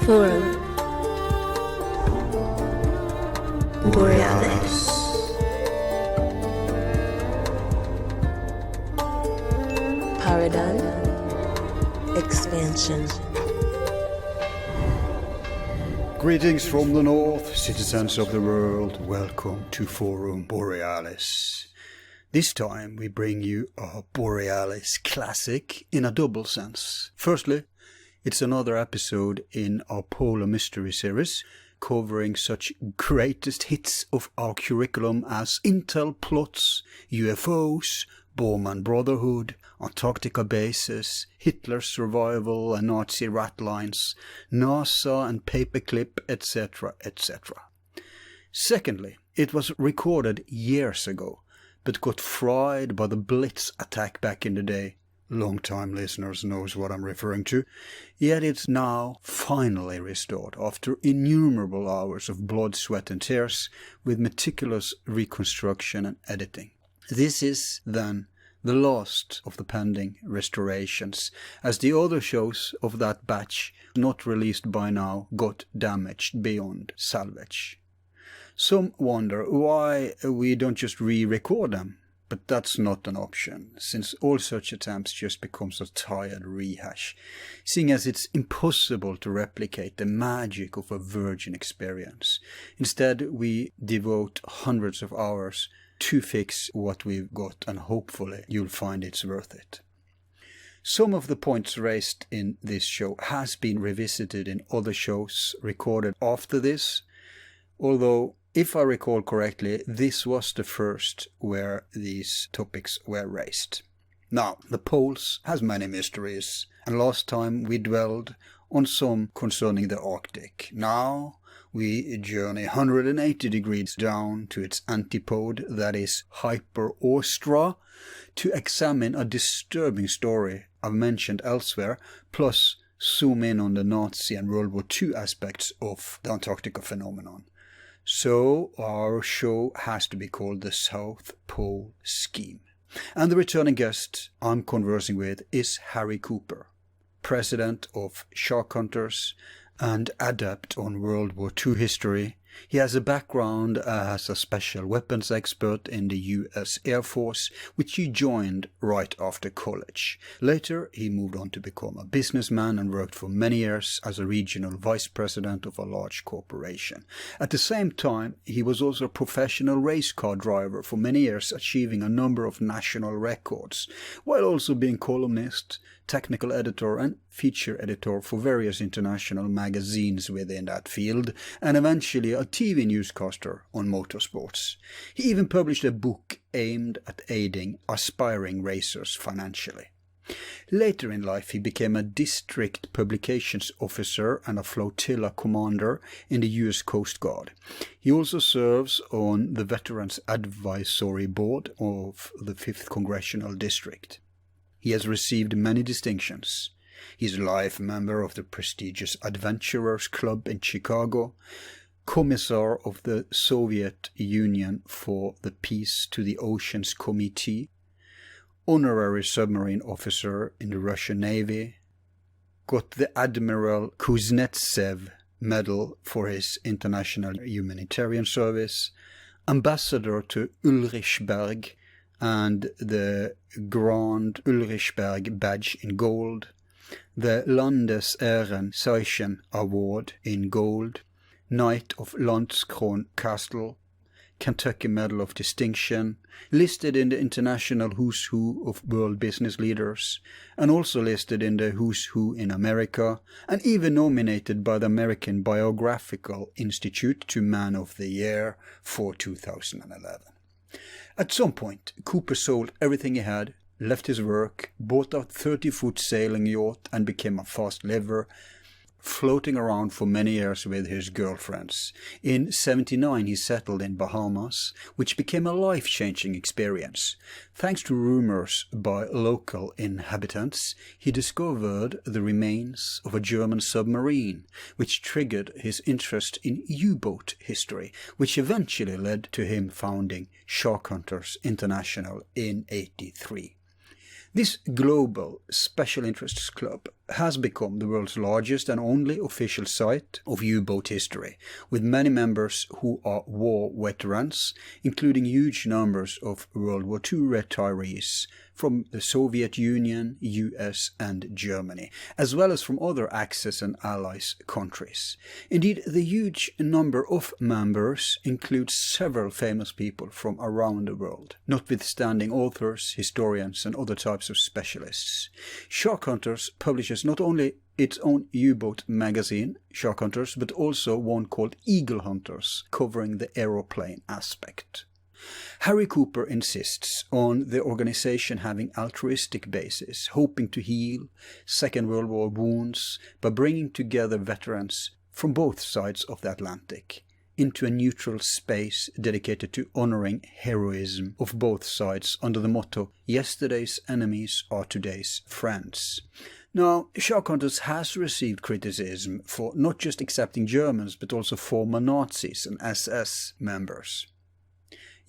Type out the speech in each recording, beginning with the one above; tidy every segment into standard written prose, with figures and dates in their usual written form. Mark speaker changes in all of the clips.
Speaker 1: Forum Borealis. Paradigm Expansion.
Speaker 2: Greetings from the north, citizens of the world. Welcome to Forum Borealis. This time we bring you a Borealis classic in a double sense. Firstly, it's another episode in our Polar Mystery series, covering such greatest hits of our curriculum as Intel plots, UFOs, Bormann Brotherhood, Antarctica bases, Hitler's survival and Nazi rat lines, NASA and paperclip, etc., etc. Secondly, it was recorded years ago, but got fried by the Blitz attack back in the day. Long-time listeners knows what I'm referring to, yet it's now finally restored after innumerable hours of blood, sweat and tears with meticulous reconstruction and editing. This is, then, the last of the pending restorations, as the other shows of that batch, not released by now, got damaged beyond salvage. Some wonder why we don't just re-record them. But that's not an option, since all such attempts just becomes a tired rehash, seeing as it's impossible to replicate the magic of a virgin experience. Instead, we devote hundreds of hours to fix what we've got, and hopefully you'll find it's worth it. Some of the points raised in this show has been revisited in other shows recorded after this, although if I recall correctly, this was the first where these topics were raised. Now, the poles has many mysteries, and last time we dwelled on some concerning the Arctic. Now we journey 180 degrees down to its antipode, that is Hyper-Austria, to examine a disturbing story I've mentioned elsewhere, plus zoom in on the Nazi and World War II aspects of the Antarctica phenomenon. So our show has to be called the South Pole Scheme. And the returning guest I'm conversing with is Harry Cooper, president of Shark Hunters and adept on World War II history. He has a background as a special weapons expert in the US Air Force, which he joined right after college. Later, he moved on to become a businessman and worked for many years as a regional vice president of a large corporation. At the same time, he was also a professional race car driver for many years, achieving a number of national records, while also being columnist, technical editor and feature editor for various international magazines within that field, and eventually a TV newscaster on motorsports. He even published a book aimed at aiding aspiring racers financially. Later in life he became a district publications officer and a flotilla commander in the US Coast Guard. He also serves on the Veterans Advisory Board of the 5th Congressional District. He has received many distinctions. He is a life member of the prestigious Adventurers Club in Chicago, Commissar of the Soviet Union for the Peace to the Oceans Committee, Honorary Submarine Officer in the Russian Navy, got the Admiral Kuznetsev Medal for his international humanitarian service, Ambassador to Ulrichsberg and the Grand Ulrichsberg Badge in gold, the Landesehrenzeichen Award in gold, Knight of Landskron Castle, Kentucky Medal of Distinction, listed in the International Who's Who of World Business Leaders, and also listed in the Who's Who in America, and even nominated by the American Biographical Institute to Man of the Year for 2011. At some point, Cooper sold everything he had, left his work, bought a 30-foot sailing yacht and became a fast liver, floating around for many years with his girlfriends. In 1979 he settled in Bahamas, which became a life-changing experience. Thanks to rumors by local inhabitants, he discovered the remains of a German submarine, which triggered his interest in U-boat history, which eventually led to him founding Shark Hunters International in 1983. This global special interests club has become the world's largest and only official site of U-boat history, with many members who are war veterans, including huge numbers of World War II retirees from the Soviet Union, US and Germany, as well as from other Axis and Allies countries. Indeed, the huge number of members includes several famous people from around the world, notwithstanding authors, historians and other types of specialists. Shark Hunters publishes not only its own U-boat magazine, Shark Hunters, but also one called Eagle Hunters, covering the aeroplane aspect. Harry Cooper insists on the organization having altruistic basis, hoping to heal Second World War wounds by bringing together veterans from both sides of the Atlantic into a neutral space dedicated to honoring heroism of both sides under the motto, "Yesterday's enemies are today's friends." Now, Shark Hunters has received criticism for not just accepting Germans but also former Nazis and SS members.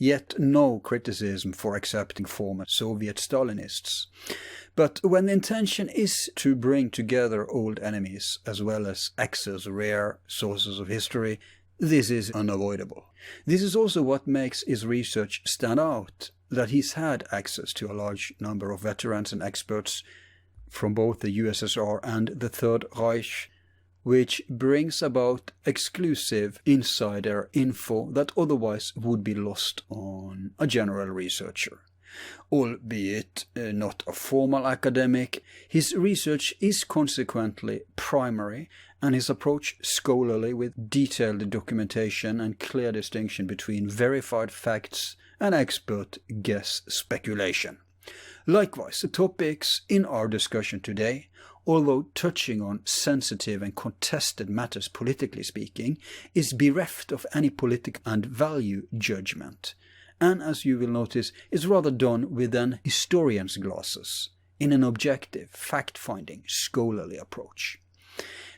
Speaker 2: Yet no criticism for accepting former Soviet Stalinists. But when the intention is to bring together old enemies as well as access rare sources of history, this is unavoidable. This is also what makes his research stand out, that he's had access to a large number of veterans and experts from both the USSR and the Third Reich, which brings about exclusive insider info that otherwise would be lost on a general researcher. Albeit not a formal academic, his research is consequently primary and his approach scholarly with detailed documentation and clear distinction between verified facts and expert guess speculation. Likewise, the topics in our discussion today, although touching on sensitive and contested matters politically speaking, is bereft of any political and value judgment, and as you will notice, is rather done with an historian's glasses, in an objective, fact-finding, scholarly approach.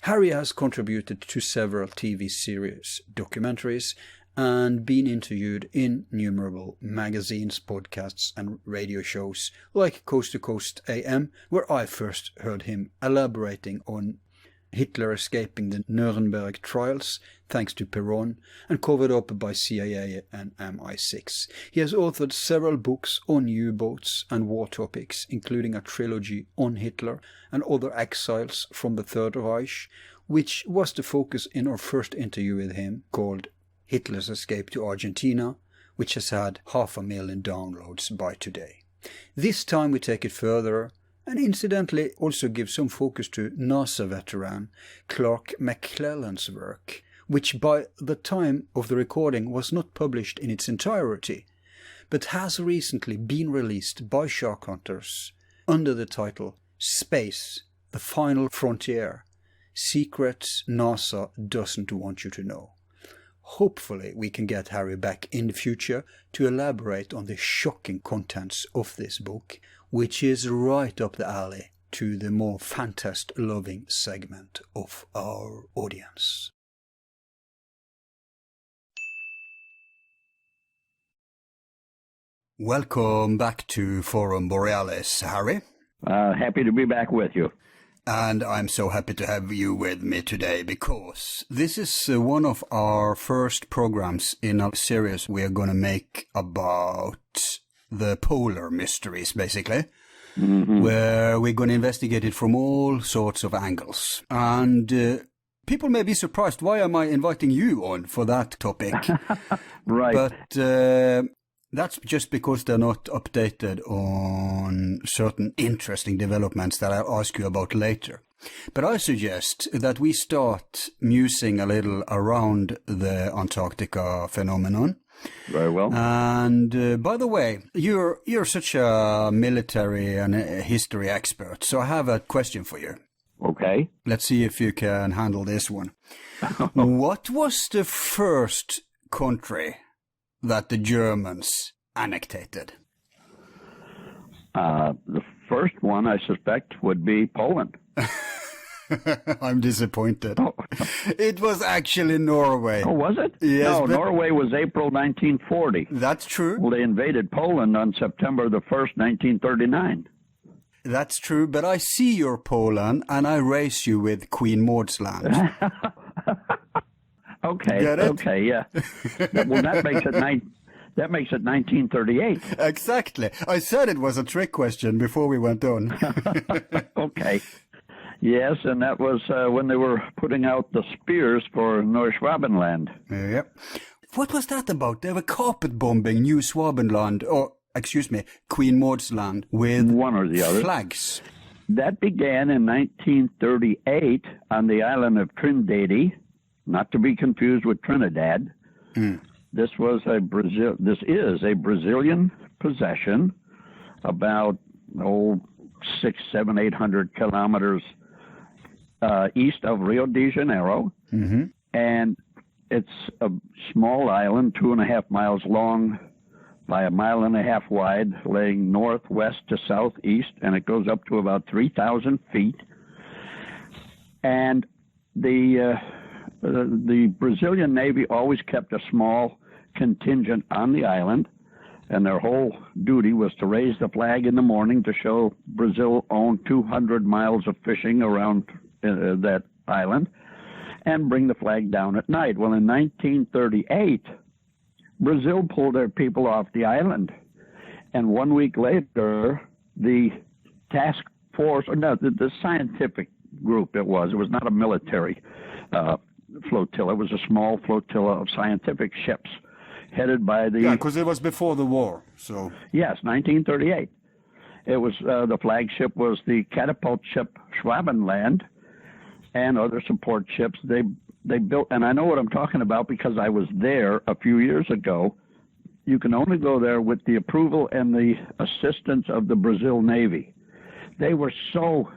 Speaker 2: Harry has contributed to several TV series, documentaries, and been interviewed in innumerable magazines, podcasts and radio shows like Coast to Coast AM, where I first heard him elaborating on Hitler escaping the Nuremberg trials thanks to Perón and covered up by CIA and MI6. He has authored several books on U-boats and war topics, including a trilogy on Hitler and other exiles from the Third Reich, which was the focus in our first interview with him, called Hitler's Escape to Argentina, which has had 500,000 downloads by today. This time we take it further, and incidentally also give some focus to NASA veteran Clark McClellan's work, which by the time of the recording was not published in its entirety, but has recently been released by Shark Hunters under the title Space, the Final Frontier, Secrets NASA Doesn't Want You to Know. Hopefully we can get Harry back in the future to elaborate on the shocking contents of this book, which is right up the alley to the more fantast-loving segment of our audience. Welcome back to Forum Borealis, Harry.
Speaker 3: Happy to be back with you.
Speaker 2: And I'm so happy to have you with me today because this is one of our first programs in a series we are going to make about the polar mysteries, basically, where we're going to investigate it from all sorts of angles. And people may be surprised, why am I inviting you on for that topic?
Speaker 3: Right.
Speaker 2: But that's just because they're not updated on certain interesting developments that I'll ask you about later. But I suggest that we start musing a little around the Antarctica phenomenon.
Speaker 3: Very well.
Speaker 2: And by the way, you're such a military and history expert, so I have a question for you.
Speaker 3: Okay.
Speaker 2: Let's see if you can handle this one. What was the first country that the Germans annexated?
Speaker 3: The first one, I suspect, would be Poland.
Speaker 2: I'm disappointed. Oh. It was actually Norway.
Speaker 3: Oh, was it?
Speaker 2: Yes.
Speaker 3: No, Norway was April 1940.
Speaker 2: That's true.
Speaker 3: Well, they invaded Poland on September the 1st, 1939.
Speaker 2: That's true, but I see your Poland, and I race you with Queen Maud's land.
Speaker 3: Okay.
Speaker 2: Get it?
Speaker 3: Okay. Yeah. Well, that makes it 1938.
Speaker 2: Exactly. I said it was a trick question before we went on.
Speaker 3: Okay. Yes, and that was when they were putting out the spears for Neuschwabenland.
Speaker 2: Yep. What was that about? They were carpet bombing New Swabenland, or excuse me, Queen Maud's land with
Speaker 3: one or the other
Speaker 2: flags.
Speaker 3: That began in 1938 on the island of Trindade, not to be confused with Trinidad. This is a Brazilian possession, about 600, 700, 800 kilometers east of Rio de Janeiro, and it's a small island, 2.5 miles long by 1.5 miles wide, laying northwest to southeast, and it goes up to about 3,000 feet. And the Brazilian Navy always kept a small contingent on the island, and their whole duty was to raise the flag in the morning to show Brazil owned 200 miles of fishing around that island, and bring the flag down at night. Well, in 1938, Brazil pulled their people off the island, and 1 week later, the task force, or no, the scientific group it was not a military flotilla, it was a small flotilla of scientific ships headed by the...
Speaker 2: Yeah, because it was before the war, so...
Speaker 3: Yes, 1938. It was, the flagship was the catapult ship Schwabenland, and other support ships. They built, and I know what I'm talking about because I was there a few years ago. You can only go there with the approval and the assistance of the Brazil Navy. They were so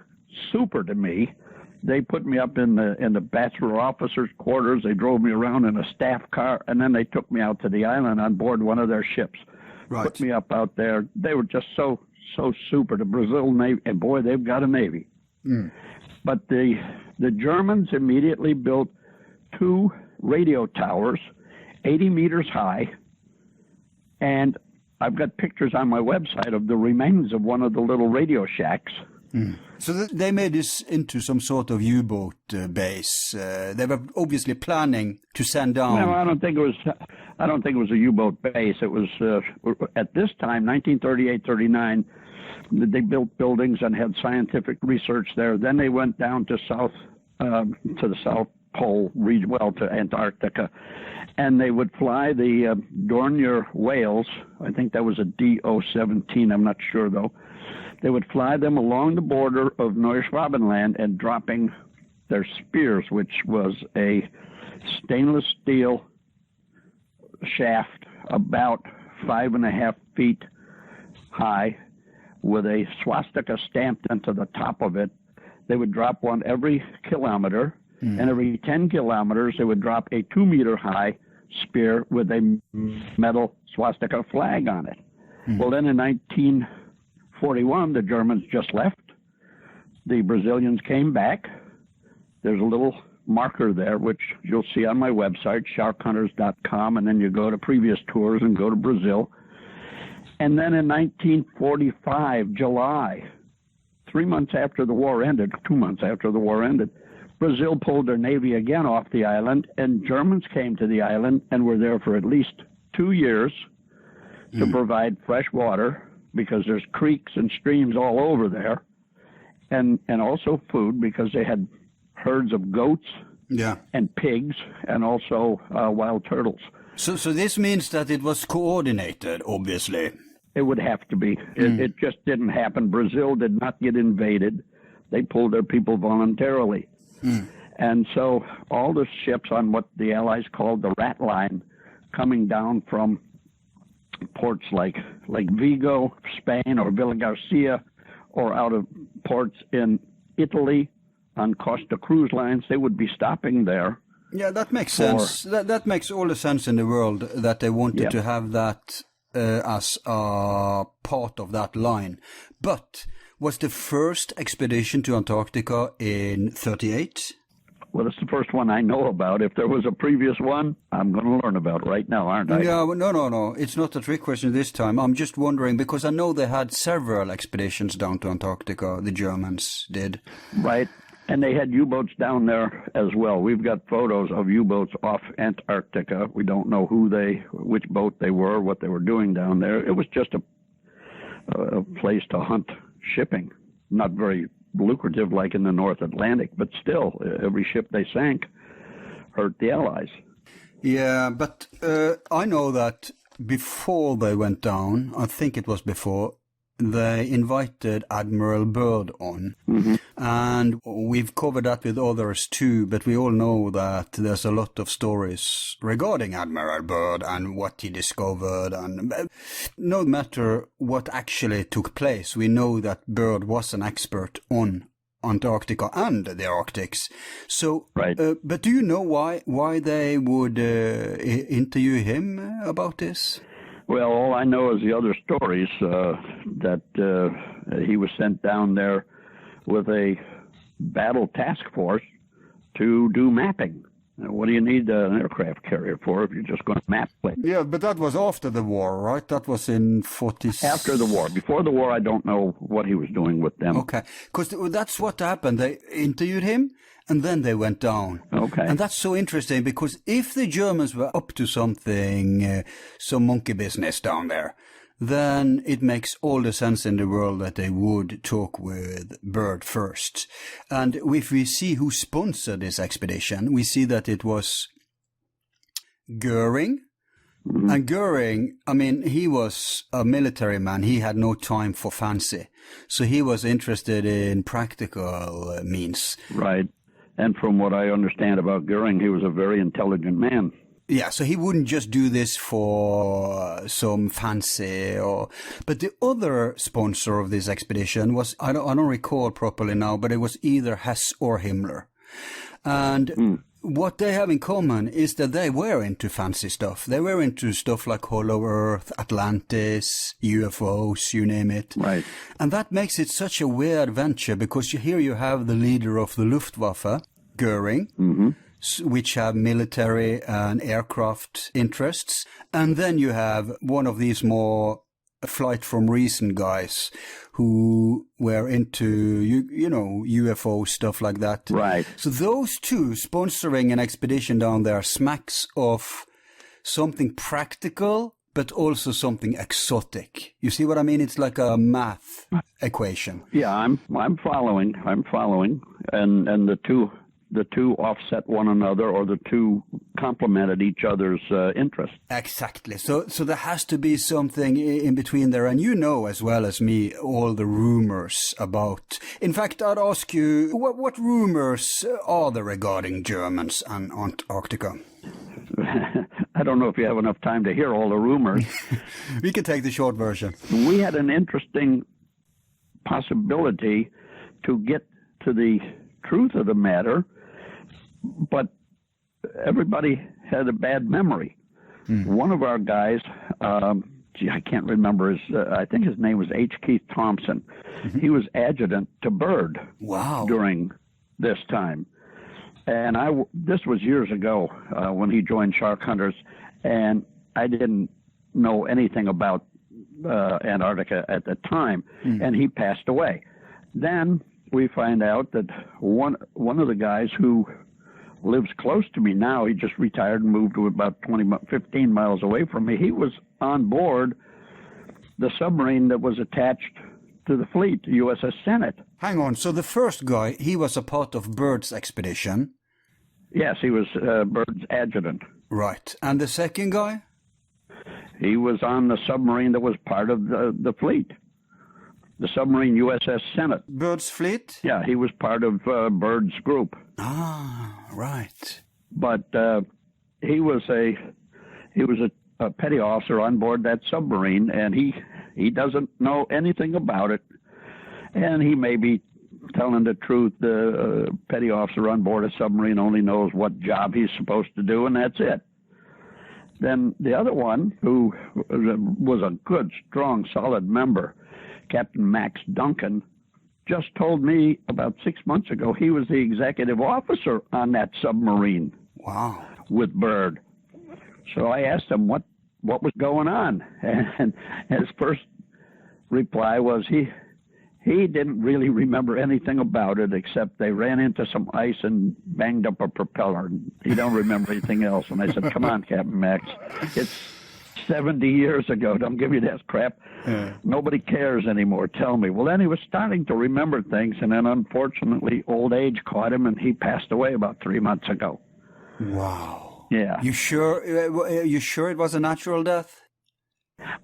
Speaker 3: super to me. They put me up in the bachelor officers' quarters. They drove me around in a staff car, and then they took me out to the island on board one of their ships.
Speaker 2: Right.
Speaker 3: Put me up out there. They were just so super. The Brazil Navy, and boy, they've got a Navy. But the Germans immediately built 2 radio towers, 80 meters high, and I've got pictures on my website of the remains of one of the little radio shacks.
Speaker 2: So they made this into some sort of U-boat base. They were obviously planning to send down...
Speaker 3: No, I don't think it was a U-boat base. It was, at this time, 1938-39, they built buildings and had scientific research there. Then they went down to the South Pole region, well, to Antarctica, and they would fly the Dornier whales. I think that was a DO-17. I'm not sure though. They would fly them along the border of Neuschwabenland and dropping their spears, which was a stainless steel shaft about 5.5 feet high, with a swastika stamped into the top of it. They would drop one every kilometer, and every 10 kilometers they would drop a 2-meter-high spear with a metal swastika flag on it. Well, then in 1941, the Germans just left. The Brazilians came back. There's a little marker there, which you'll see on my website, sharkhunters.com, and then you go to previous tours and go to Brazil. And then in 1945, July, 3 months after the war ended, 2 months after the war ended, Brazil pulled their navy again off the island, and Germans came to the island and were there for at least 2 years to provide fresh water, because there's creeks and streams all over there, and also food, because they had herds of goats and pigs, and also wild turtles.
Speaker 2: So this means that it was coordinated, obviously.
Speaker 3: It would have to be. It just didn't happen. Brazil did not get invaded. They pulled their people voluntarily. And so all the ships on what the Allies called the Rat Line, coming down from ports like Vigo, Spain, or Villa Garcia, or out of ports in Italy on Costa Cruise lines, they would be stopping there.
Speaker 2: Yeah, that makes sense. That makes all the sense in the world, that they wanted to have that as a part of that line. But was the first expedition to Antarctica in 38?
Speaker 3: Well, it's the first one I know about. If there was a previous one, I'm going to learn about it right now, aren't I?
Speaker 2: Yeah, no. It's not a trick question this time. I'm just wondering, because I know they had several expeditions down to Antarctica, the Germans did.
Speaker 3: Right. And they had U-boats down there as well. We've got photos of U-boats off Antarctica. We don't know which boat they were, what they were doing down there. It was just a place to hunt shipping. Not very lucrative like in the North Atlantic, but still, every ship they sank hurt the Allies.
Speaker 2: Yeah, but I know that before they went down, I think it was before, they invited Admiral Byrd on. Mm-hmm. And we've covered that with others too, but we all know that there's a lot of stories regarding Admiral Byrd and what he discovered. And no matter what actually took place, we know that Byrd was an expert on Antarctica and the Arctics. So,
Speaker 3: right.
Speaker 2: But do you know why they would interview him about this?
Speaker 3: Well, all I know is the other stories, that he was sent down there with a battle task force to do mapping. What do you need an aircraft carrier for if you're just going to map places?
Speaker 2: Yeah, but that was after the war, right? That was in 40...
Speaker 3: After the war. Before the war, I don't know what he was doing with them.
Speaker 2: Okay, because that's what happened. They interviewed him, and then they went down.
Speaker 3: Okay.
Speaker 2: And that's so interesting, because if the Germans were up to something, some monkey business down there, then it makes all the sense in the world that they would talk with Byrd first. And if we see who sponsored this expedition, we see that it was Goering. Mm-hmm. And Goering, I mean, he was a military man. He had no time for fancy. So he was interested in practical means.
Speaker 3: Right. And from what I understand about Goering, he was a very intelligent man.
Speaker 2: Yeah, so he wouldn't just do this for some fancy but the other sponsor of this expedition was, I don't recall properly now, but it was either Hess or Himmler. And what they have in common is that they were into fancy stuff. They were into stuff like Hollow Earth, Atlantis, UFOs, you name it.
Speaker 3: Right.
Speaker 2: And that makes it such a weird venture, because here you have the leader of the Luftwaffe, Goering, mm-hmm. which have military and aircraft interests. And then you have one of these more flight from reason guys who were into, you know, UFO stuff like that.
Speaker 3: Right.
Speaker 2: So those two sponsoring an expedition down there smacks of something practical, but also something exotic. You see what I mean? It's like a math equation.
Speaker 3: Yeah, I'm following. And the two offset one another, or the two complemented each other's interests.
Speaker 2: Exactly. So there has to be something in between there. And you know as well as me all the rumors about... In fact, I'd ask you, what rumors are there regarding Germans and Antarctica?
Speaker 3: I don't know if you have enough time to hear all the rumors.
Speaker 2: We can take the short version.
Speaker 3: We had an interesting possibility to get to the truth of the matter, but everybody had a bad memory. One of our guys, I can't remember I think his name was H. Keith Thompson. Mm-hmm. He was adjutant to Byrd.
Speaker 2: Wow.
Speaker 3: During this time. And this was years ago when he joined Shark Hunters, and I didn't know anything about Antarctica at the time, and he passed away. Then we find out that one of the guys who lives close to me now, he just retired and moved to about 15 miles away from me. He was on board the submarine that was attached to the fleet, USS Senate.
Speaker 2: Hang on, so the first guy, he was a part of Byrd's expedition?
Speaker 3: Yes, he was Byrd's adjutant.
Speaker 2: Right. And the second guy?
Speaker 3: He was on the submarine that was part of the fleet. The submarine USS Senate.
Speaker 2: Byrd's fleet?
Speaker 3: Yeah, he was part of Byrd's group.
Speaker 2: Ah, right.
Speaker 3: But he was a petty officer on board that submarine, and he doesn't know anything about it. And he may be telling the truth. The petty officer on board a submarine only knows what job he's supposed to do, and that's it. Then the other one, who was a good, strong, solid member, Captain Max Duncan, just told me about 6 months ago he was the executive officer on that submarine.
Speaker 2: Wow.
Speaker 3: With Byrd. So I asked him what was going on, and his first reply was he didn't really remember anything about it except they ran into some ice and banged up a propeller. He don't remember anything else. And I said, "Come on, Captain Max, it's 70 years ago. Don't give me that crap. Nobody cares anymore. Tell me." Well, then he was starting to remember things, and then unfortunately old age caught him, and he passed away about 3 months ago.
Speaker 2: Wow.
Speaker 3: Yeah.
Speaker 2: You sure it was a natural death?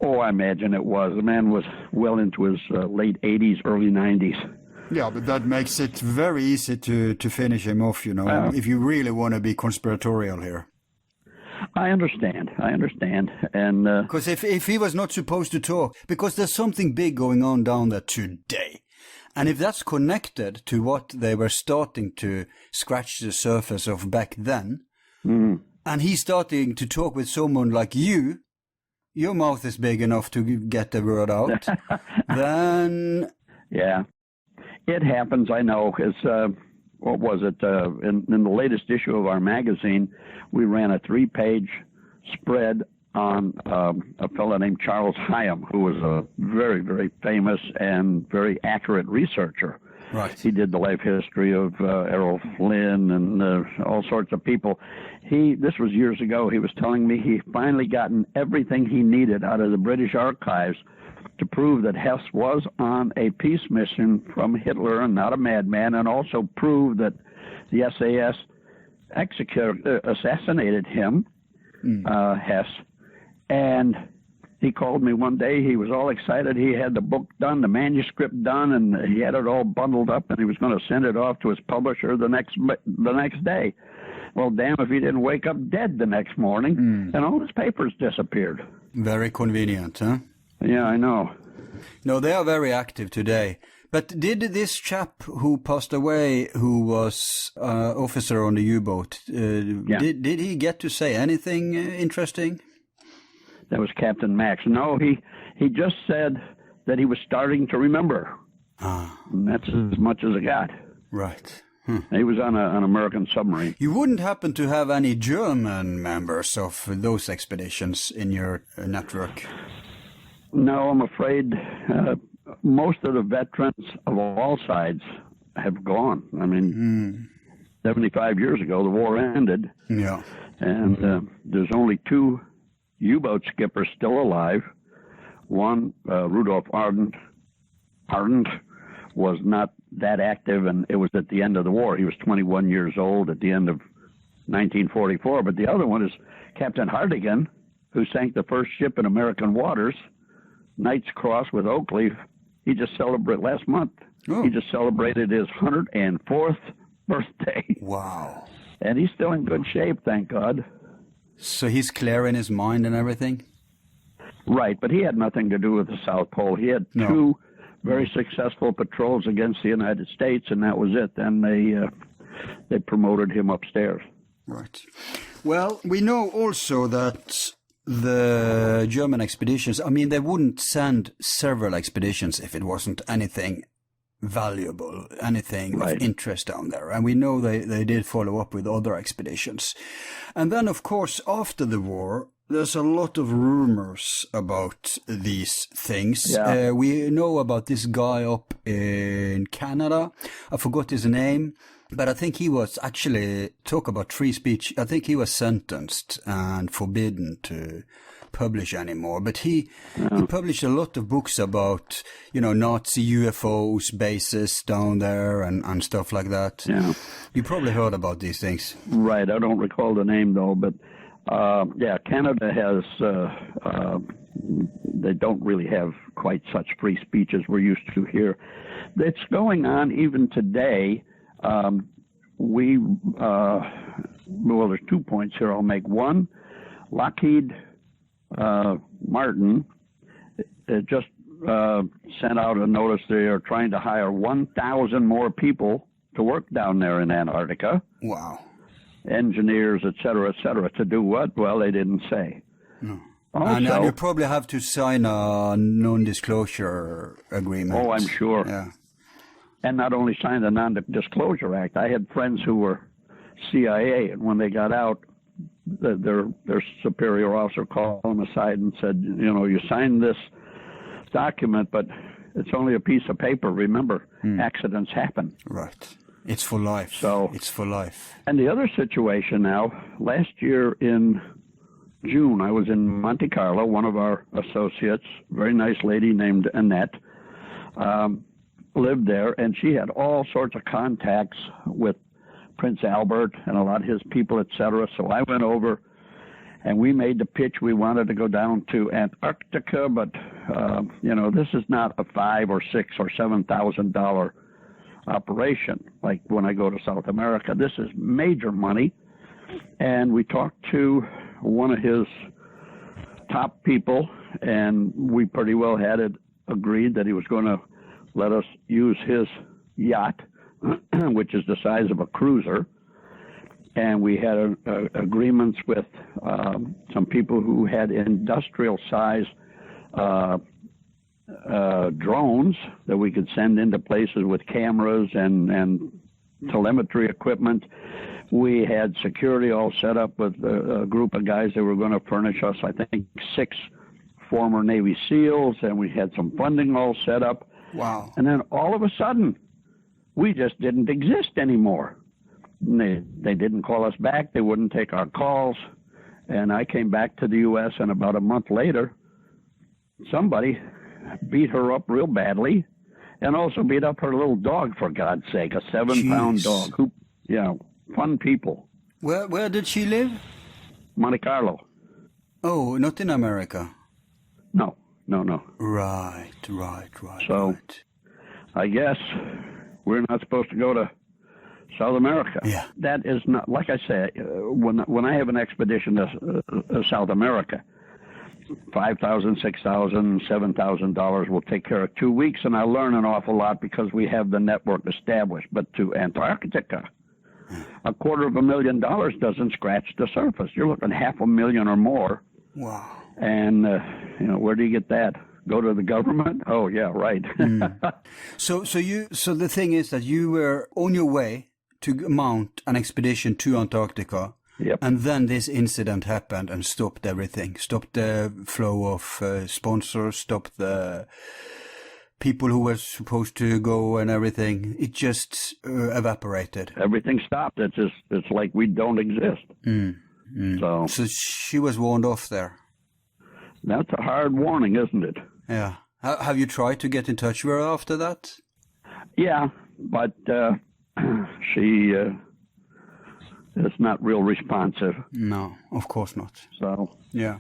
Speaker 3: Oh, I imagine it was. The man was well into his late 80s, early 90s.
Speaker 2: Yeah, but that makes it very easy to finish him off, you know, if you really want to be conspiratorial here.
Speaker 3: I understand. And
Speaker 2: because if he was not supposed to talk, because there's something big going on down there today. And if that's connected to what they were starting to scratch the surface of back then, and he's starting to talk with someone like you, your mouth is big enough to get the word out, then...
Speaker 3: Yeah, it happens, I know. It's, what was it? In the latest issue of our magazine, we ran a 3-page spread on a fellow named Charles Hyam, who was a very, very famous and very accurate researcher.
Speaker 2: Right.
Speaker 3: He did the life history of Errol Flynn and all sorts of people. This was years ago. He was telling me he finally gotten everything he needed out of the British archives to prove that Hess was on a peace mission from Hitler and not a madman, and also prove that the SAS assassinated him, Hess. And he called me one day. He was all excited. He had the book done, the manuscript done, and he had it all bundled up, and he was going to send it off to his publisher the next day. Well, damn if he didn't wake up dead the next morning, and all his papers disappeared.
Speaker 2: Very convenient, huh?
Speaker 3: Yeah, I know.
Speaker 2: No, they are very active today. But did this chap who passed away, who was officer on the U-boat, did he get to say anything interesting?
Speaker 3: That was Captain Max. No, he just said that he was starting to remember. And that's as much as I got.
Speaker 2: Right.
Speaker 3: He was on an American submarine.
Speaker 2: You wouldn't happen to have any German members of those expeditions in your network?
Speaker 3: No, I'm afraid most of the veterans of all sides have gone. I mean, 75 years ago, the war ended.
Speaker 2: Yeah.
Speaker 3: And there's only 2 U-boat skippers still alive. One, Rudolf Ardent, was not that active, and it was at the end of the war. He was 21 years old at the end of 1944. But the other one is Captain Hartigan, who sank the first ship in American waters, Knight's Cross with Oakleaf. He just celebrated last month. Oh. He just celebrated his 104th birthday.
Speaker 2: Wow.
Speaker 3: And he's still in good shape, thank God.
Speaker 2: So he's clear in his mind and everything?
Speaker 3: Right, but he had nothing to do with the South Pole. He had 2 very successful patrols against the United States, and that was it. Then they promoted him upstairs.
Speaker 2: Right. Well, we know also that the German expeditions, I mean, they wouldn't send several expeditions if it wasn't anything valuable, anything of interest down there. And we know they did follow up with other expeditions. And then, of course, after the war, there's a lot of rumors about these things. Yeah. We know about this guy up in Canada. I forgot his name, but I think he was actually, talk about free speech, I think he was sentenced and forbidden to publish anymore. But he published a lot of books about, you know, Nazi UFOs, bases down there and stuff like that. Yeah. You probably heard about these things.
Speaker 3: Right. I don't recall the name, though, but Canada has, they don't really have quite such free speech as we're used to here. It's going on even today. Well, there's 2 points here I'll make. One, Lockheed Martin just sent out a notice they are trying to hire 1,000 more people to work down there in Antarctica.
Speaker 2: Wow.
Speaker 3: Engineers, et cetera, to do what? Well, they didn't say.
Speaker 2: No. Also, and you probably have to sign a non-disclosure agreement.
Speaker 3: Oh, I'm sure.
Speaker 2: Yeah.
Speaker 3: And not only signed the Non-Disclosure Act, I had friends who were CIA, and when they got out, their superior officer called them aside and said, you know, you signed this document, but it's only a piece of paper. Remember, accidents happen.
Speaker 2: Right. It's for life.
Speaker 3: So
Speaker 2: it's for life.
Speaker 3: And the other situation now, last year in June, I was in Monte Carlo. One of our associates, very nice lady named Annette, lived there, and she had all sorts of contacts with Prince Albert and a lot of his people, etc. So I went over, and we made the pitch. We wanted to go down to Antarctica, but you know, this is not a $5,000 or $6,000 or $7,000 operation like when I go to South America. This is major money, and we talked to one of his top people, and we pretty well had it agreed that he was going to let us use his yacht, which is the size of a cruiser. And we had agreements with some people who had industrial-size drones that we could send into places with cameras and telemetry equipment. We had security all set up with a group of guys that were going to furnish us, I think, 6 former Navy SEALs, and we had some funding all set up.
Speaker 2: Wow.
Speaker 3: And then all of a sudden, we just didn't exist anymore. They didn't call us back. They wouldn't take our calls. And I came back to the U.S., and about a month later, somebody beat her up real badly and also beat up her little dog, for God's sake, a 7-pound dog. Who, you know, fun people.
Speaker 2: Where did she live?
Speaker 3: Monte Carlo.
Speaker 2: Oh, not in America.
Speaker 3: No.
Speaker 2: Right.
Speaker 3: So, I guess we're not supposed to go to South America.
Speaker 2: Yeah.
Speaker 3: That is not, like I say, when I have an expedition to South America, $5,000, $6,000, $7,000 will take care of 2 weeks, and I learn an awful lot because we have the network established. But to Antarctica, $250,000 doesn't scratch the surface. You're looking $500,000 or more.
Speaker 2: Wow.
Speaker 3: And you know, where do you get that? Go to the government? Oh yeah, right.
Speaker 2: So the thing is that you were on your way to mount an expedition to Antarctica.
Speaker 3: Yep.
Speaker 2: And then this incident happened and stopped everything. Stopped the flow of sponsors, stopped the people who were supposed to go and everything. It just evaporated.
Speaker 3: Everything stopped. It's like we don't exist. So
Speaker 2: she was warned off there.
Speaker 3: That's a hard warning, isn't it?
Speaker 2: Yeah. Have you tried to get in touch with her after that?
Speaker 3: Yeah, but she is not real responsive.
Speaker 2: No, of course not.
Speaker 3: So
Speaker 2: yeah.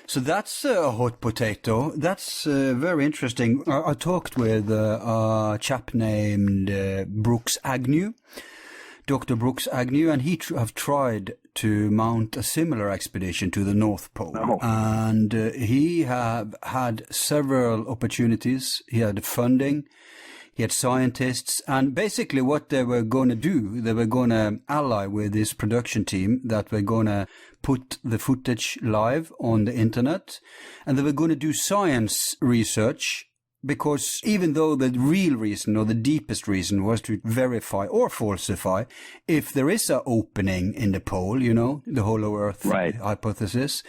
Speaker 2: So that's a hot potato. That's very interesting. I talked with a chap named Brooks Agnew, Dr. Brooks Agnew, and he have tried to mount a similar expedition to the North Pole.
Speaker 3: Oh.
Speaker 2: And he have had several opportunities. He had funding. He had scientists. And basically what they were going to do, they were going to ally with this production team that were going to put the footage live on the internet. And they were going to do science research, because even though the real reason or the deepest reason was to verify or falsify if there is an opening in the pole, you know, the hollow earth hypothesis.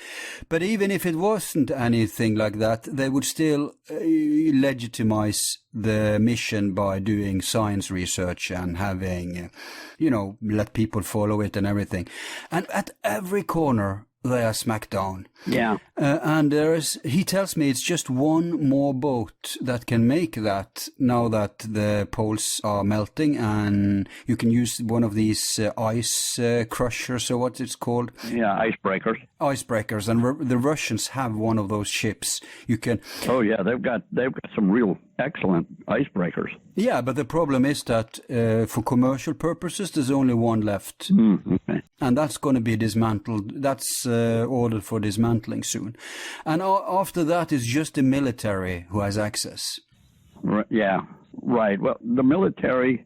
Speaker 2: But even if it wasn't anything like that, they would still legitimize the mission by doing science research and having, you know, let people follow it and everything. And at every corner, they are smack down.
Speaker 3: Yeah.
Speaker 2: And he tells me it's just one more boat that can make that now that the poles are melting, and you can use one of these ice crushers, or what it's called.
Speaker 3: Yeah, icebreakers.
Speaker 2: Icebreakers, and the Russians have one of those ships. You can.
Speaker 3: Oh yeah, they've got some real excellent icebreakers.
Speaker 2: Yeah, but the problem is that for commercial purposes, there's only one left.
Speaker 3: Okay.
Speaker 2: And that's going to be dismantled. That's ordered for dismantling soon. And after that is just the military who has access.
Speaker 3: Yeah, right. Well, the military,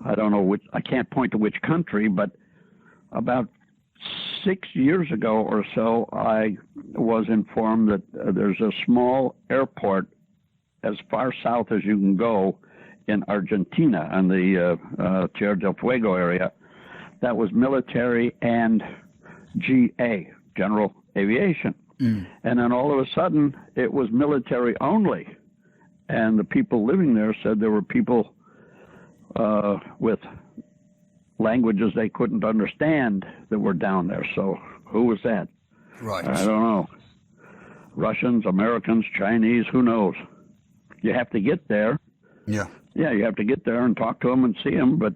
Speaker 3: I don't know I can't point to which country, but about 6 years ago or so, I was informed that there's a small airport as far south as you can go in Argentina, on the Tierra del Fuego area. That was military and GA, general aviation. And then all of a sudden, it was military only. And the people living there said there were people with languages they couldn't understand that were down there. So who was that?
Speaker 2: Right.
Speaker 3: I don't know. Russians, Americans, Chinese, who knows? You have to get there.
Speaker 2: Yeah.
Speaker 3: Yeah, you have to get there and talk to them and see them, but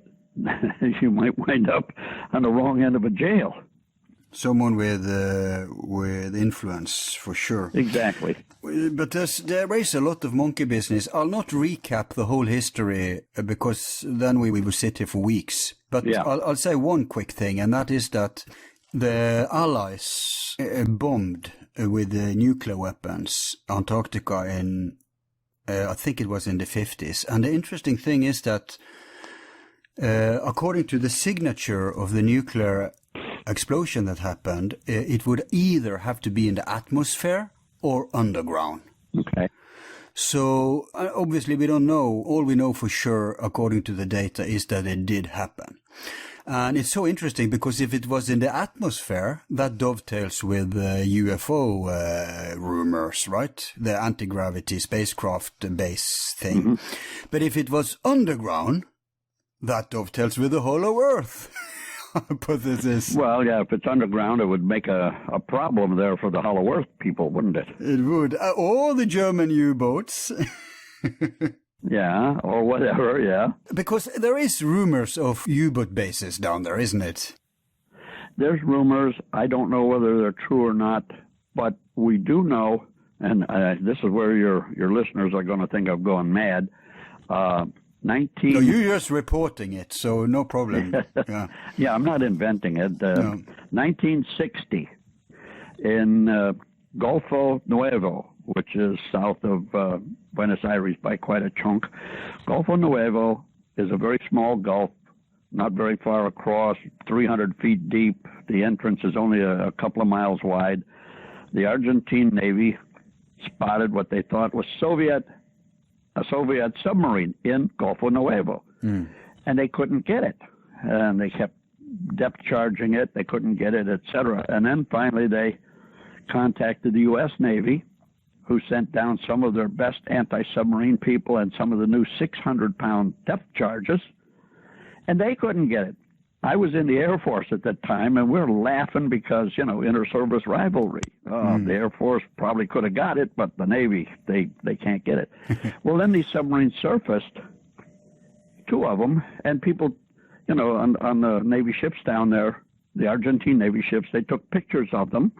Speaker 3: you might wind up on the wrong end of a jail.
Speaker 2: Someone with influence, for sure.
Speaker 3: Exactly.
Speaker 2: But there is a lot of monkey business. I'll not recap the whole history because then we will sit here for weeks. But yeah. I'll say one quick thing, and that is that the Allies bombed with nuclear weapons Antarctica in, I think it was in the 50s. And the interesting thing is that according to the signature of the nuclear explosion that happened, it would either have to be in the atmosphere or underground.
Speaker 3: Okay.
Speaker 2: So obviously we don't know. All we know for sure, according to the data, is that it did happen. And it's so interesting because if it was in the atmosphere, that dovetails with UFO rumors, right? The anti-gravity spacecraft base thing. Mm-hmm. But if it was underground, that dovetails with the hollow Earth. Hypothesis.
Speaker 3: Well, yeah, if it's underground, it would make a problem there for the Hollow Earth people, wouldn't it?
Speaker 2: It would. Or the German U-boats.
Speaker 3: Yeah, or whatever, yeah.
Speaker 2: Because there is rumors of U-boat bases down there, isn't it?
Speaker 3: There's rumors. I don't know whether they're true or not, but we do know, and this is where your listeners are going to think I'm going mad. No,
Speaker 2: you're just reporting it, so no problem. Yeah,
Speaker 3: yeah, I'm not inventing it.
Speaker 2: No.
Speaker 3: 1960 in Golfo Nuevo, which is south of Buenos Aires by quite a chunk. Golfo Nuevo is a very small gulf, not very far across, 300 feet deep. The entrance is only a couple of miles wide. The Argentine Navy spotted what they thought was a Soviet submarine in Golfo Nuevo, and they couldn't get it. And they kept depth charging it. They couldn't get it, etc. And then finally they contacted the U.S. Navy, who sent down some of their best anti-submarine people and some of the new 600-pound depth charges, and they couldn't get it. I was in the Air Force at that time, and we were laughing because, inter-service rivalry. The Air Force probably could have got it, but the Navy, they can't get it. Well, then these submarines surfaced, two of them, and people, on the Navy ships down there, the Argentine Navy ships, they took pictures of them.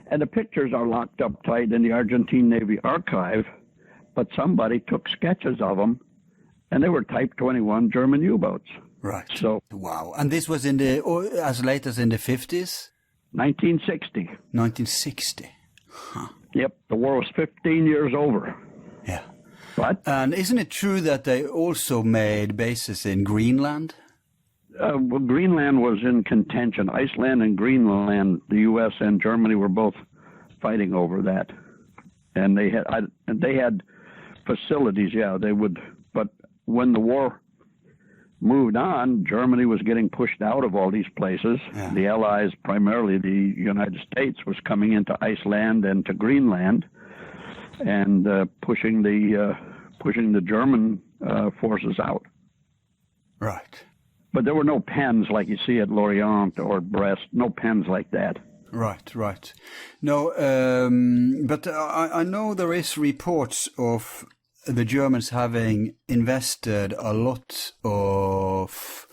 Speaker 3: And the pictures are locked up tight in the Argentine Navy archive, but somebody took sketches of them, and they were Type 21 German U-boats.
Speaker 2: Right.
Speaker 3: So,
Speaker 2: wow. And this was as late as in the 50s?
Speaker 3: 1960.
Speaker 2: 1960. Huh.
Speaker 3: Yep. The war was 15 years over.
Speaker 2: Yeah.
Speaker 3: But,
Speaker 2: and isn't it true that they also made bases in Greenland?
Speaker 3: Well, Greenland was in contention. Iceland and Greenland, the U.S. and Germany were both fighting over that, and they had facilities. Yeah, they would. But when the war moved on, Germany was getting pushed out of all these places. Yeah. The Allies, primarily the United States, was coming into Iceland and to Greenland, and pushing the German forces out.
Speaker 2: Right.
Speaker 3: But there were no pens like you see at Lorient or Brest, no pens like that.
Speaker 2: Right. No, but I know there is reports of the Germans having invested a lot of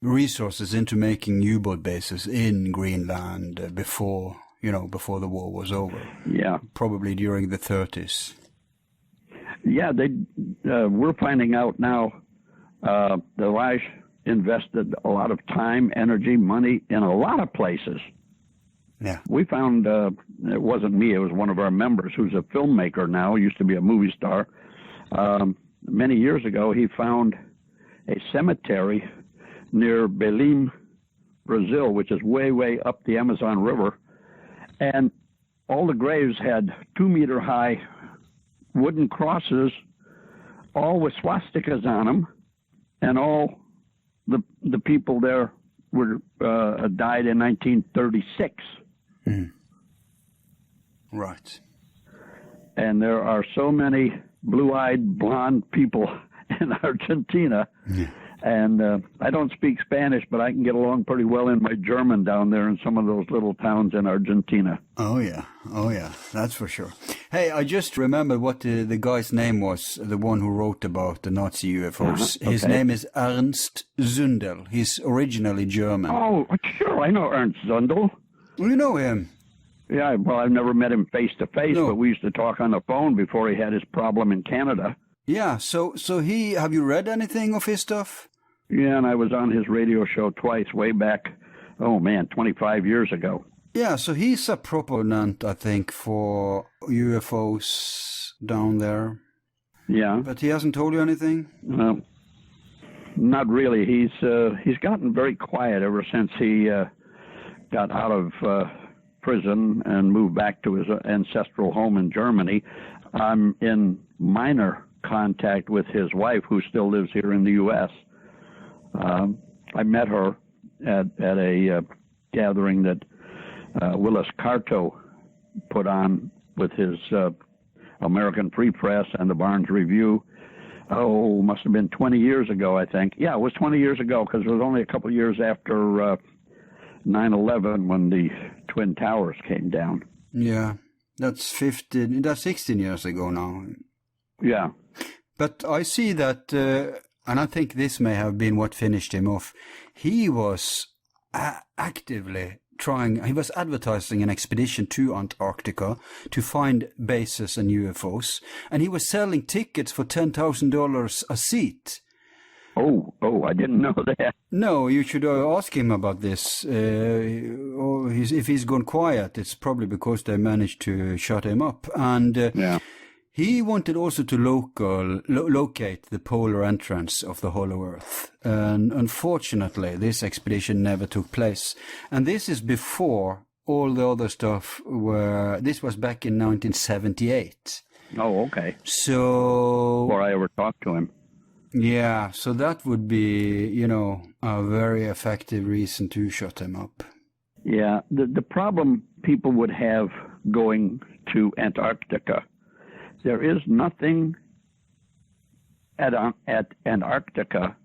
Speaker 2: resources into making U-boat bases in Greenland before the war was over. Yeah. Probably during the 30s.
Speaker 3: Yeah, we're finding out now the Reich invested a lot of time, energy, money in a lot of places.
Speaker 2: Yeah.
Speaker 3: We found, it wasn't me, it was one of our members who's a filmmaker now, used to be a movie star. Many years ago, he found a cemetery near Belém, Brazil, which is way, way up the Amazon River. And all the graves had 2-meter high wooden crosses all with swastikas on them, and all the people there were died in 1936.
Speaker 2: Right.
Speaker 3: And there are so many blue-eyed blonde people in Argentina.
Speaker 2: Yeah.
Speaker 3: And I don't speak Spanish, but I can get along pretty well in my German down there in some of those little towns in Argentina.
Speaker 2: Oh, yeah. That's for sure. Hey, I just remembered what the guy's name was, the one who wrote about the Nazi UFOs.
Speaker 3: Okay.
Speaker 2: His name is Ernst Zundel. He's originally German.
Speaker 3: Oh, sure. I know Ernst Zundel.
Speaker 2: You know him?
Speaker 3: Yeah, well, I've never met him face to face,
Speaker 2: No.
Speaker 3: but we used to talk on the phone before he had his problem in Canada.
Speaker 2: Yeah, so have you read anything of his stuff?
Speaker 3: Yeah, and I was on his radio show twice, way back, 25 years ago.
Speaker 2: Yeah, so he's a proponent, I think, for UFOs down there.
Speaker 3: Yeah.
Speaker 2: But he hasn't told you anything?
Speaker 3: Not really. He's gotten very quiet ever since he got out of prison and moved back to his ancestral home in Germany. I'm in minor contact with his wife, who still lives here in the U.S. I met her at a gathering that Willis Carto put on with his American Free Press and the Barnes Review. Oh, must have been 20 years ago, I think. Yeah, it was 20 years ago, because it was only a couple of years after 9/11 when the Twin Towers came down.
Speaker 2: Yeah, that's 16 years ago now.
Speaker 3: Yeah.
Speaker 2: But I see that, and I think this may have been what finished him off. He was actively he was advertising an expedition to Antarctica to find bases and UFOs, and he was selling tickets for $10,000 a seat.
Speaker 3: Oh, I didn't know that.
Speaker 2: No, you should ask him about this. If he's gone quiet, it's probably because they managed to shut him up. And
Speaker 3: Yeah.
Speaker 2: he wanted also to locate the polar entrance of the Hollow Earth. And unfortunately, this expedition never took place. And this is before all the other stuff this was back in 1978.
Speaker 3: Oh, okay.
Speaker 2: So...
Speaker 3: Before I ever talked to him.
Speaker 2: Yeah, so that would be, a very effective reason to shut him up.
Speaker 3: Yeah, the problem people would have going to Antarctica, there is nothing at Antarctica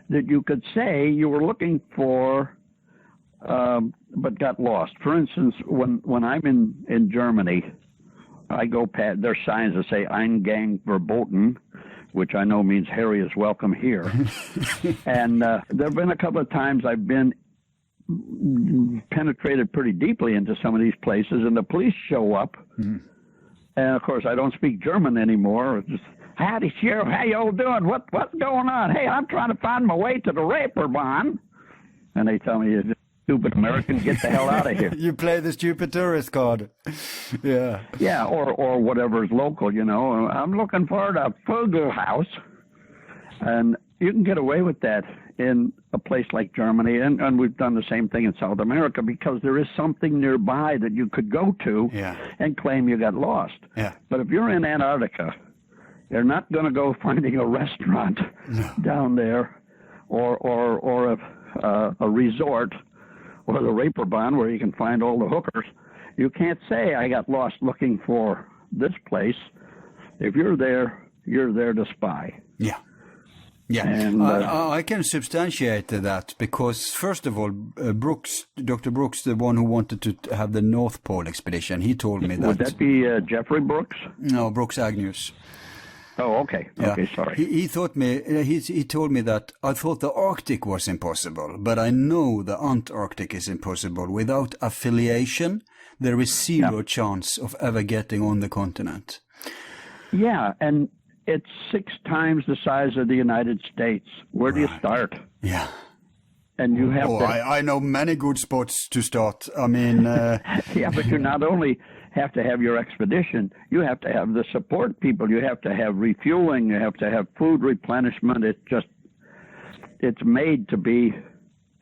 Speaker 3: that you could say you were looking for, but got lost. For instance, when I'm in Germany, I go past, there's signs that say Eingang verboten, which I know means Harry is welcome here. And there have been a couple of times I've been penetrated pretty deeply into some of these places, and the police show up. Mm-hmm. And, of course, I don't speak German anymore. It's just, howdy, Sheriff, how y'all doing? What's going on? Hey, I'm trying to find my way to the Reeperbahn. And they tell me, you stupid American, get the hell out of here.
Speaker 2: You play the stupid tourist card. Yeah.
Speaker 3: Yeah, or whatever's local, I'm looking for the Vogelhaus. And you can get away with that in a place like Germany, and we've done the same thing in South America, because there is something nearby that you could go to and claim you got lost. Yeah. But if you're in Antarctica, you're not going to go finding a restaurant down there or a resort or the Reeperbahn where you can find all the hookers. You can't say, I got lost looking for this place. If you're there, you're there to spy.
Speaker 2: Yeah. Yeah, and I can substantiate that because, first of all, Dr. Brooks, the one who wanted to have the North Pole expedition, he told me that.
Speaker 3: Would that be Jeffrey Brooks?
Speaker 2: No, Brooks Agnews.
Speaker 3: Oh, okay.
Speaker 2: Yeah.
Speaker 3: Okay, sorry.
Speaker 2: He told me that I thought the Arctic was impossible, but I know the Antarctic is impossible. Without affiliation, there is zero chance of ever getting on the continent.
Speaker 3: Yeah, and it's 6 times the size of the United States. Where do you start?
Speaker 2: Yeah.
Speaker 3: And you have to...
Speaker 2: I know many good spots to start. I mean...
Speaker 3: Yeah, but you not only have to have your expedition, you have to have the support people. You have to have refueling. You have to have food replenishment. It's made to be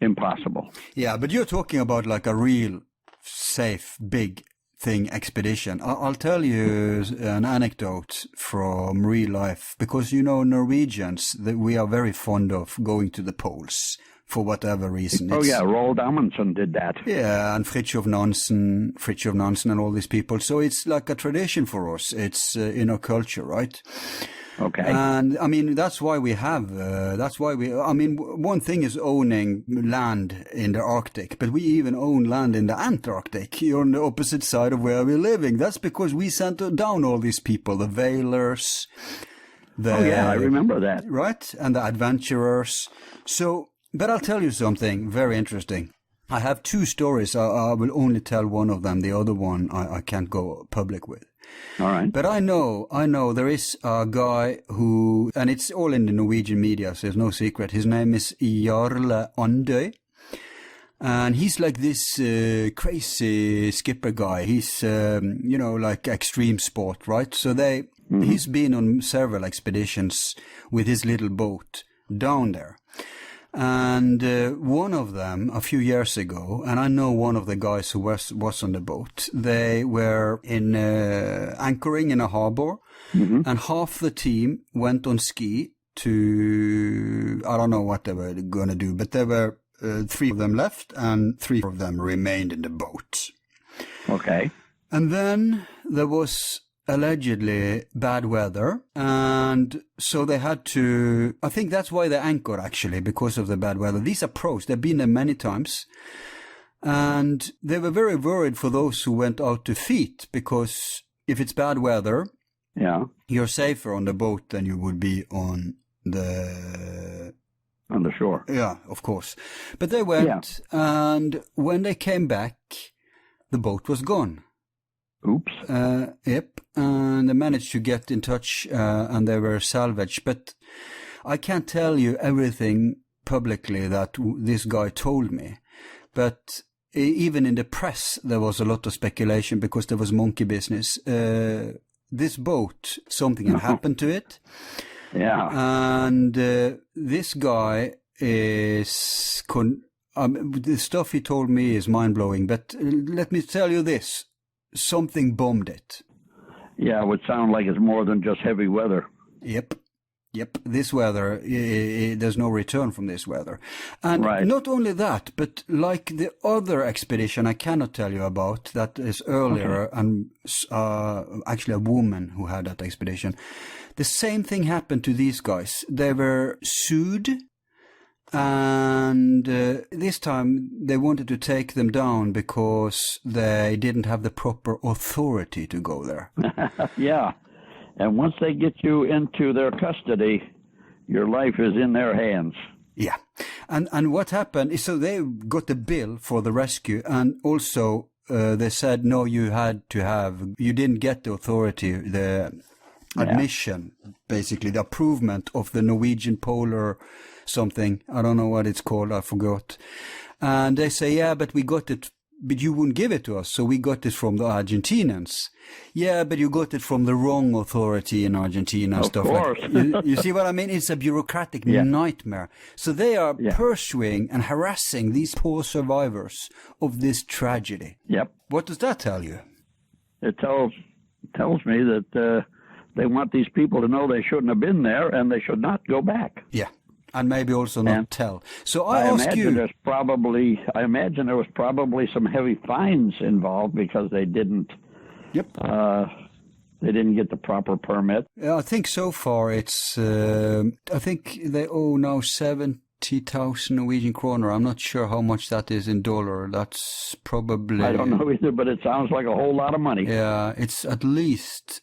Speaker 3: impossible.
Speaker 2: Yeah, but you're talking about like a real safe, big thing expedition. I'll tell you an anecdote from real life, because Norwegians, that we are very fond of going to the poles for whatever reason.
Speaker 3: Roald Amundsen did that.
Speaker 2: Yeah, and Fridtjof Nansen and all these people. So it's like a tradition for us. It's in our culture, right?
Speaker 3: Okay.
Speaker 2: And I mean, that's why one thing is owning land in the Arctic, but we even own land in the Antarctic. You're on the opposite side of where we're living. That's because we sent down all these people, the whalers.
Speaker 3: I remember that.
Speaker 2: Right? And the adventurers. So, but I'll tell you something very interesting. I have two stories. I will only tell one of them. The other one I can't go public with.
Speaker 3: All right.
Speaker 2: But I know there is a guy who, and it's all in the Norwegian media, so there's no secret. His name is Jarle Andhøy. And he's like this crazy skipper guy. He's, like extreme sport, right? So he's been on several expeditions with his little boat down there. And one of them, a few years ago, and I know one of the guys who was on the boat, they were in anchoring in a harbor, and half the team went on ski to, I don't know what they were going to do, but there were 3 of them left, and 3 of them remained in the boat.
Speaker 3: Okay.
Speaker 2: And then there was allegedly bad weather, and so they had to, I think that's why they anchored, actually, because of the bad weather. These are pros, they've been there many times, and they were very worried for those who went out to feed, because if it's bad weather, you're safer on the boat than you would be on the
Speaker 3: shore.
Speaker 2: Yeah, of course. But they went, and when they came back, the boat was gone.
Speaker 3: Oops.
Speaker 2: Yep, and they managed to get in touch, and they were salvaged. But I can't tell you everything publicly that this guy told me. But even in the press, there was a lot of speculation because there was monkey business. This boat, something had happened to it.
Speaker 3: Yeah.
Speaker 2: And this guy is... the stuff he told me is mind-blowing, but let me tell you this. Something bombed it.
Speaker 3: Yeah, it would sound like it's more than just heavy weather.
Speaker 2: Yep. This weather, there's no return from this weather. And not only that, but like the other expedition I cannot tell you about, that is earlier, and actually a woman who had that expedition. The same thing happened to these guys. They were sued, and this time they wanted to take them down because they didn't have the proper authority to go there.
Speaker 3: Yeah, and once they get you into their custody, your life is in their hands.
Speaker 2: Yeah, and what happened is, so they got the bill for the rescue, and also they said, no, you didn't get the authority, the admission, basically, the approval of the Norwegian Polar something. I don't know what it's called, I forgot. And they say, but we got it, but you wouldn't give it to us, so we got it from the Argentinians. Yeah, but you got it from the wrong authority in Argentina and stuff like that. You see what I mean? It's a bureaucratic nightmare. So they are pursuing and harassing these poor survivors of this tragedy.
Speaker 3: Yep.
Speaker 2: What does that tell you?
Speaker 3: It tells me that they want these people to know they shouldn't have been there and they should not go back.
Speaker 2: Yeah. And maybe also not tell. So I
Speaker 3: imagine there was probably some heavy fines involved because they didn't. Yep. They didn't get the proper permit.
Speaker 2: I think so far it's. I think they owe now 70,000 Norwegian kroner. I'm not sure how much that is in dollar. That's probably.
Speaker 3: I don't know either, but it sounds like a whole lot of money.
Speaker 2: Yeah, it's at least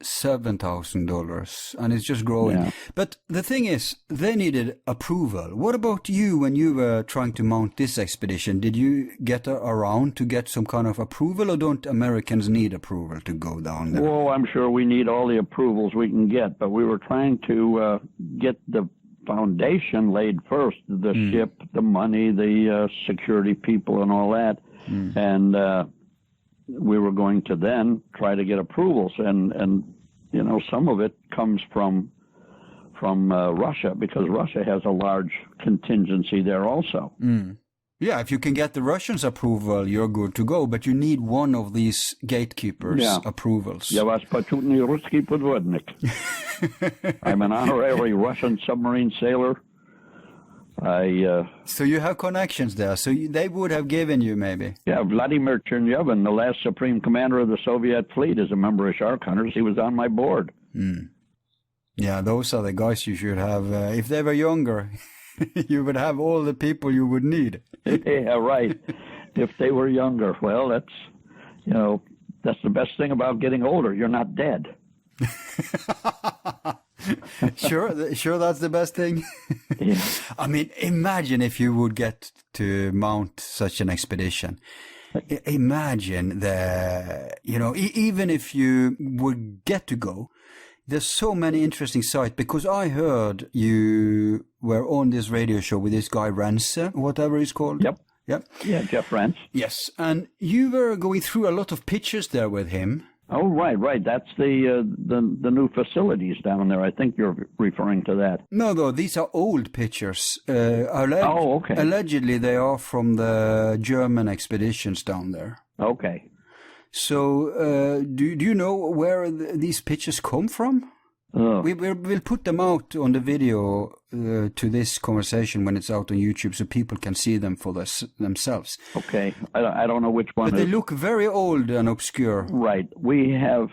Speaker 2: $7,000, and it's just growing. Yeah. But the thing is, they needed approval. What about you when you were trying to mount this expedition? Did you get around to get some kind of approval, or don't Americans need approval to go down there?
Speaker 3: Well, I'm sure we need all the approvals we can get, but we were trying to get the foundation laid first, the ship, the money, the security people and all that. And we were going to then try to get approvals, and some of it comes from Russia, because Russia has a large contingency there also.
Speaker 2: Yeah, if you can get the Russians' approval, you're good to go. But you need one of these gatekeepers' approvals.
Speaker 3: Я вас почетный русский подводник. I'm an honorary Russian submarine sailor.
Speaker 2: So you have connections there. So they would have given you maybe.
Speaker 3: Yeah, Vladimir Chernyavin, the last supreme commander of the Soviet fleet, is a member of Shark Hunters. He was on my board.
Speaker 2: Yeah, those are the guys you should have. If they were younger, you would have all the people you would need.
Speaker 3: Yeah, right. If they were younger, well, that's the best thing about getting older. You're not dead.
Speaker 2: Sure, that's the best thing.
Speaker 3: Yeah.
Speaker 2: I mean, imagine if you would get to mount such an expedition. Imagine even if you would get to go, there's so many interesting sites, because I heard you were on this radio show with this guy Rense, whatever he's called.
Speaker 3: Yep. Yeah, Jeff Rense.
Speaker 2: Yes, and you were going through a lot of pictures there with him.
Speaker 3: Oh, right. That's the new facilities down there. I think you're referring to that.
Speaker 2: No, these are old pictures.
Speaker 3: Okay.
Speaker 2: Allegedly, they are from the German expeditions down there.
Speaker 3: Okay.
Speaker 2: So, do you know where these pictures come from? We'll put them out on the video to this conversation when it's out on YouTube, so people can see them for themselves.
Speaker 3: Okay, I don't know which one.
Speaker 2: But they look very old and obscure.
Speaker 3: Right. We have.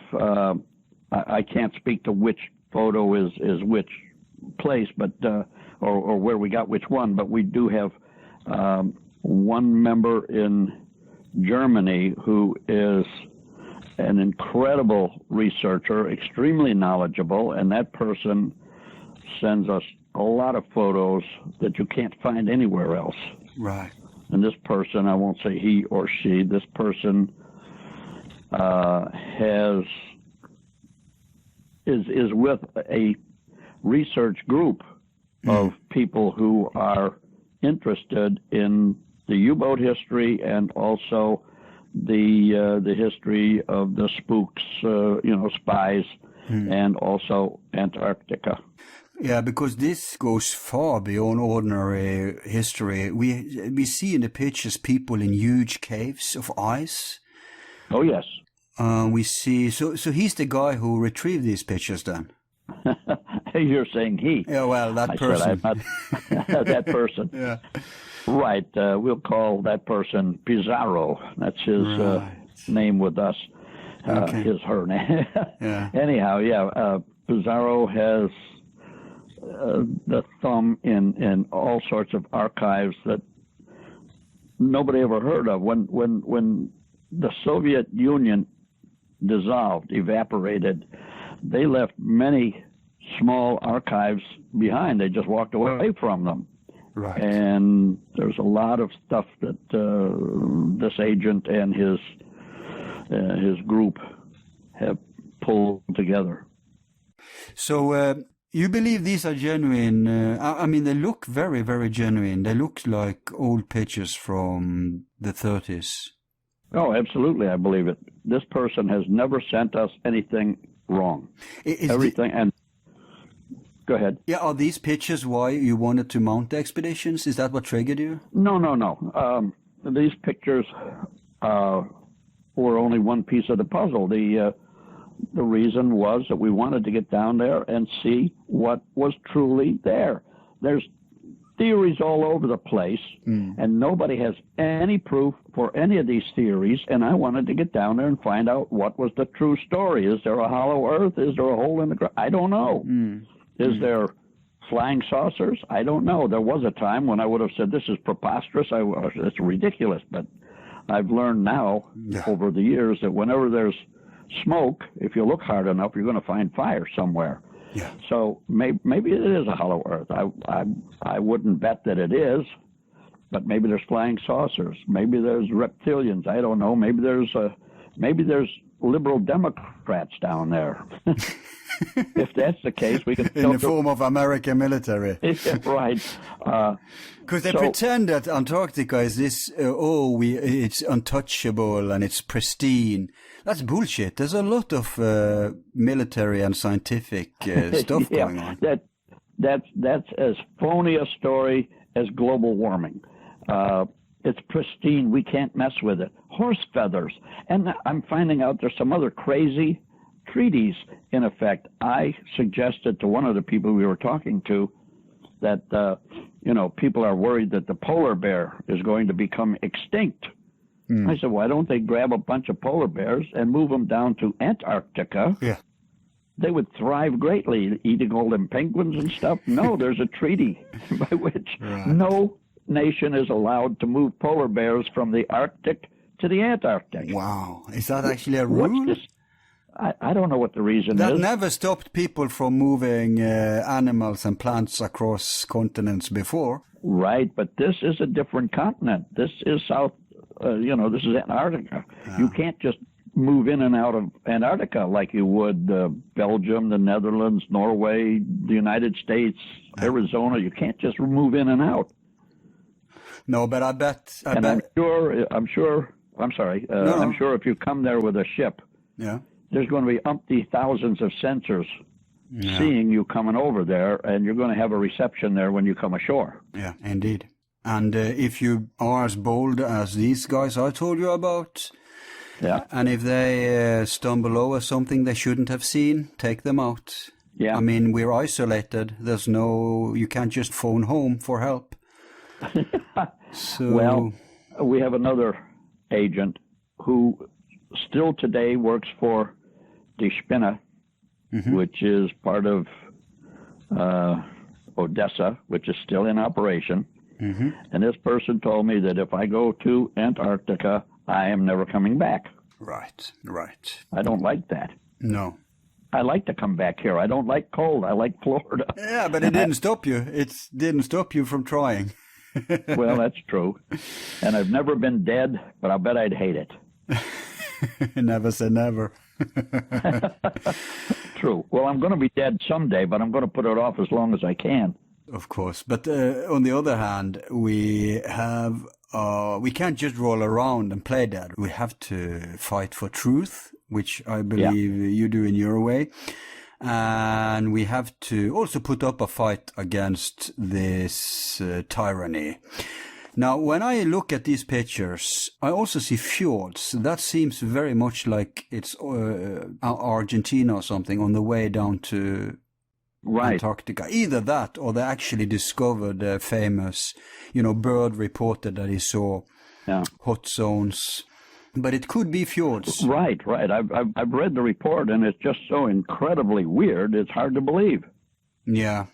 Speaker 3: I can't speak to which photo is which place, but or where we got which one. But we do have one member in Germany who is an incredible researcher, extremely knowledgeable, and that person sends us a lot of photos that you can't find anywhere else.
Speaker 2: Right.
Speaker 3: And this person, I won't say he or she, this person is with a research group of people who are interested in the U-boat history and also the history of the spooks, spies, and also Antarctica.
Speaker 2: Yeah, because this goes far beyond ordinary history. We see in the pictures people in huge caves of ice.
Speaker 3: Oh, yes.
Speaker 2: We see. So he's the guy who retrieved these pictures, then.
Speaker 3: You're saying he.
Speaker 2: Yeah, well, that person.
Speaker 3: That person.
Speaker 2: Yeah.
Speaker 3: Right. We'll call that person Pizarro. That's his name with us. Her name.
Speaker 2: Yeah.
Speaker 3: Anyhow, Pizarro has the thumb in all sorts of archives that nobody ever heard of. When the Soviet Union dissolved, evaporated, they left many small archives behind. They just walked away from them.
Speaker 2: Right.
Speaker 3: And there's a lot of stuff that this agent and his group have pulled together.
Speaker 2: So you believe these are genuine? I mean, they look very, very genuine. They look like old pictures from the 30s.
Speaker 3: Oh, absolutely, I believe it. This person has never sent us anything wrong. Everything and. Go ahead.
Speaker 2: Yeah, are these pictures why you wanted to mount the expeditions? Is that what triggered you?
Speaker 3: No. These pictures were only one piece of the puzzle. The reason was that we wanted to get down there and see what was truly there. There's theories all over the place, and nobody has any proof for any of these theories, and I wanted to get down there and find out what was the true story. Is there a hollow earth? Is there a hole in the ground? I don't know. Is there flying saucers? I don't know. There was a time when I would have said, this is preposterous. It's ridiculous. But I've learned now over the years that whenever there's smoke, if you look hard enough, you're going to find fire somewhere.
Speaker 2: Yeah.
Speaker 3: So maybe it is a hollow earth. I wouldn't bet that it is, but maybe there's flying saucers. Maybe there's reptilians. I don't know. Maybe there's liberal Democrats down there. If that's the case, we can...
Speaker 2: In the form of American military.
Speaker 3: Right.
Speaker 2: Because they pretend that Antarctica is this, it's untouchable and it's pristine. That's bullshit. There's a lot of military and scientific stuff going on. That's
Speaker 3: as phony a story as global warming. It's pristine. We can't mess with it. Horse feathers. And I'm finding out there's some other crazy treaties in effect. I suggested to one of the people we were talking to that, people are worried that the polar bear is going to become extinct. I said, why don't they grab a bunch of polar bears and move them down to Antarctica?
Speaker 2: Yeah.
Speaker 3: They would thrive greatly, eating all them penguins and stuff. No, there's a treaty by which no nation is allowed to move polar bears from the Arctic to the Antarctic.
Speaker 2: Wow. Is that actually a rule?
Speaker 3: What's this? I don't know what the reason
Speaker 2: That
Speaker 3: is.
Speaker 2: never stopped people from moving animals and plants across continents before.
Speaker 3: Right, but this is a different continent. This is this is Antarctica. You can't just move in and out of Antarctica like you would Belgium, the Netherlands, Norway, the United States, Arizona. You can't just move in and out.
Speaker 2: No, but I bet.
Speaker 3: I'm sure if you come there with a ship, there's going to be umpty thousands of sensors seeing you coming over there, and you're going to have a reception there when you come ashore.
Speaker 2: Yeah, indeed. And if you are as bold as these guys I told you about, and if they stumble over something they shouldn't have seen, take them out. Yeah. I mean, we're isolated. You can't just phone home for help.
Speaker 3: Well, we have another agent who still today works for Die Spinne, which is part of O.D.E.S.S.A, which is still in operation. And this person told me that if I go to Antarctica, I am never coming back.
Speaker 2: Right.
Speaker 3: I don't like that.
Speaker 2: No.
Speaker 3: I like to come back here. I don't like cold. I like Florida.
Speaker 2: Yeah, but it didn't stop you. It didn't stop you from trying.
Speaker 3: Well, that's true. And I've never been dead, but I bet I'd hate it.
Speaker 2: Never say never.
Speaker 3: True. Well, I'm going to be dead someday, but I'm going to put it off as long as I can.
Speaker 2: Of course. But on the other hand, we can't just roll around and play dead. We have to fight for truth, which I believe you do in your way. And we have to also put up a fight against this tyranny. Now, when I look at these pictures, I also see fjords. That seems very much like it's Argentina or something on the way down to Antarctica. Either that or they actually discovered the famous, Byrd reported that he saw hot zones. But it could be fjords. Right. I've read the report, and it's just so incredibly weird, it's hard to believe. Yeah,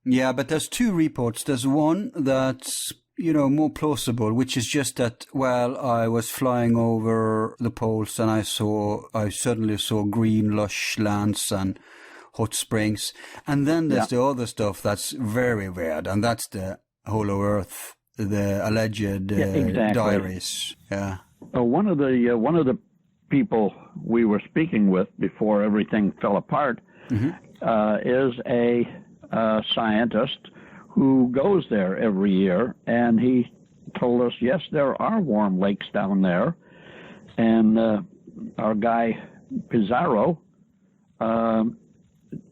Speaker 2: but there's two reports. There's one that's, more plausible, which is just that, I was flying over the poles and I suddenly saw green, lush lands and hot springs. And then there's the other stuff that's very weird, and that's the Hollow Earth, the alleged diaries. Yeah. One of the people we were speaking with before everything fell apart is a scientist who goes there every year, and he told us, yes, there are warm lakes down there, and our guy Pizarro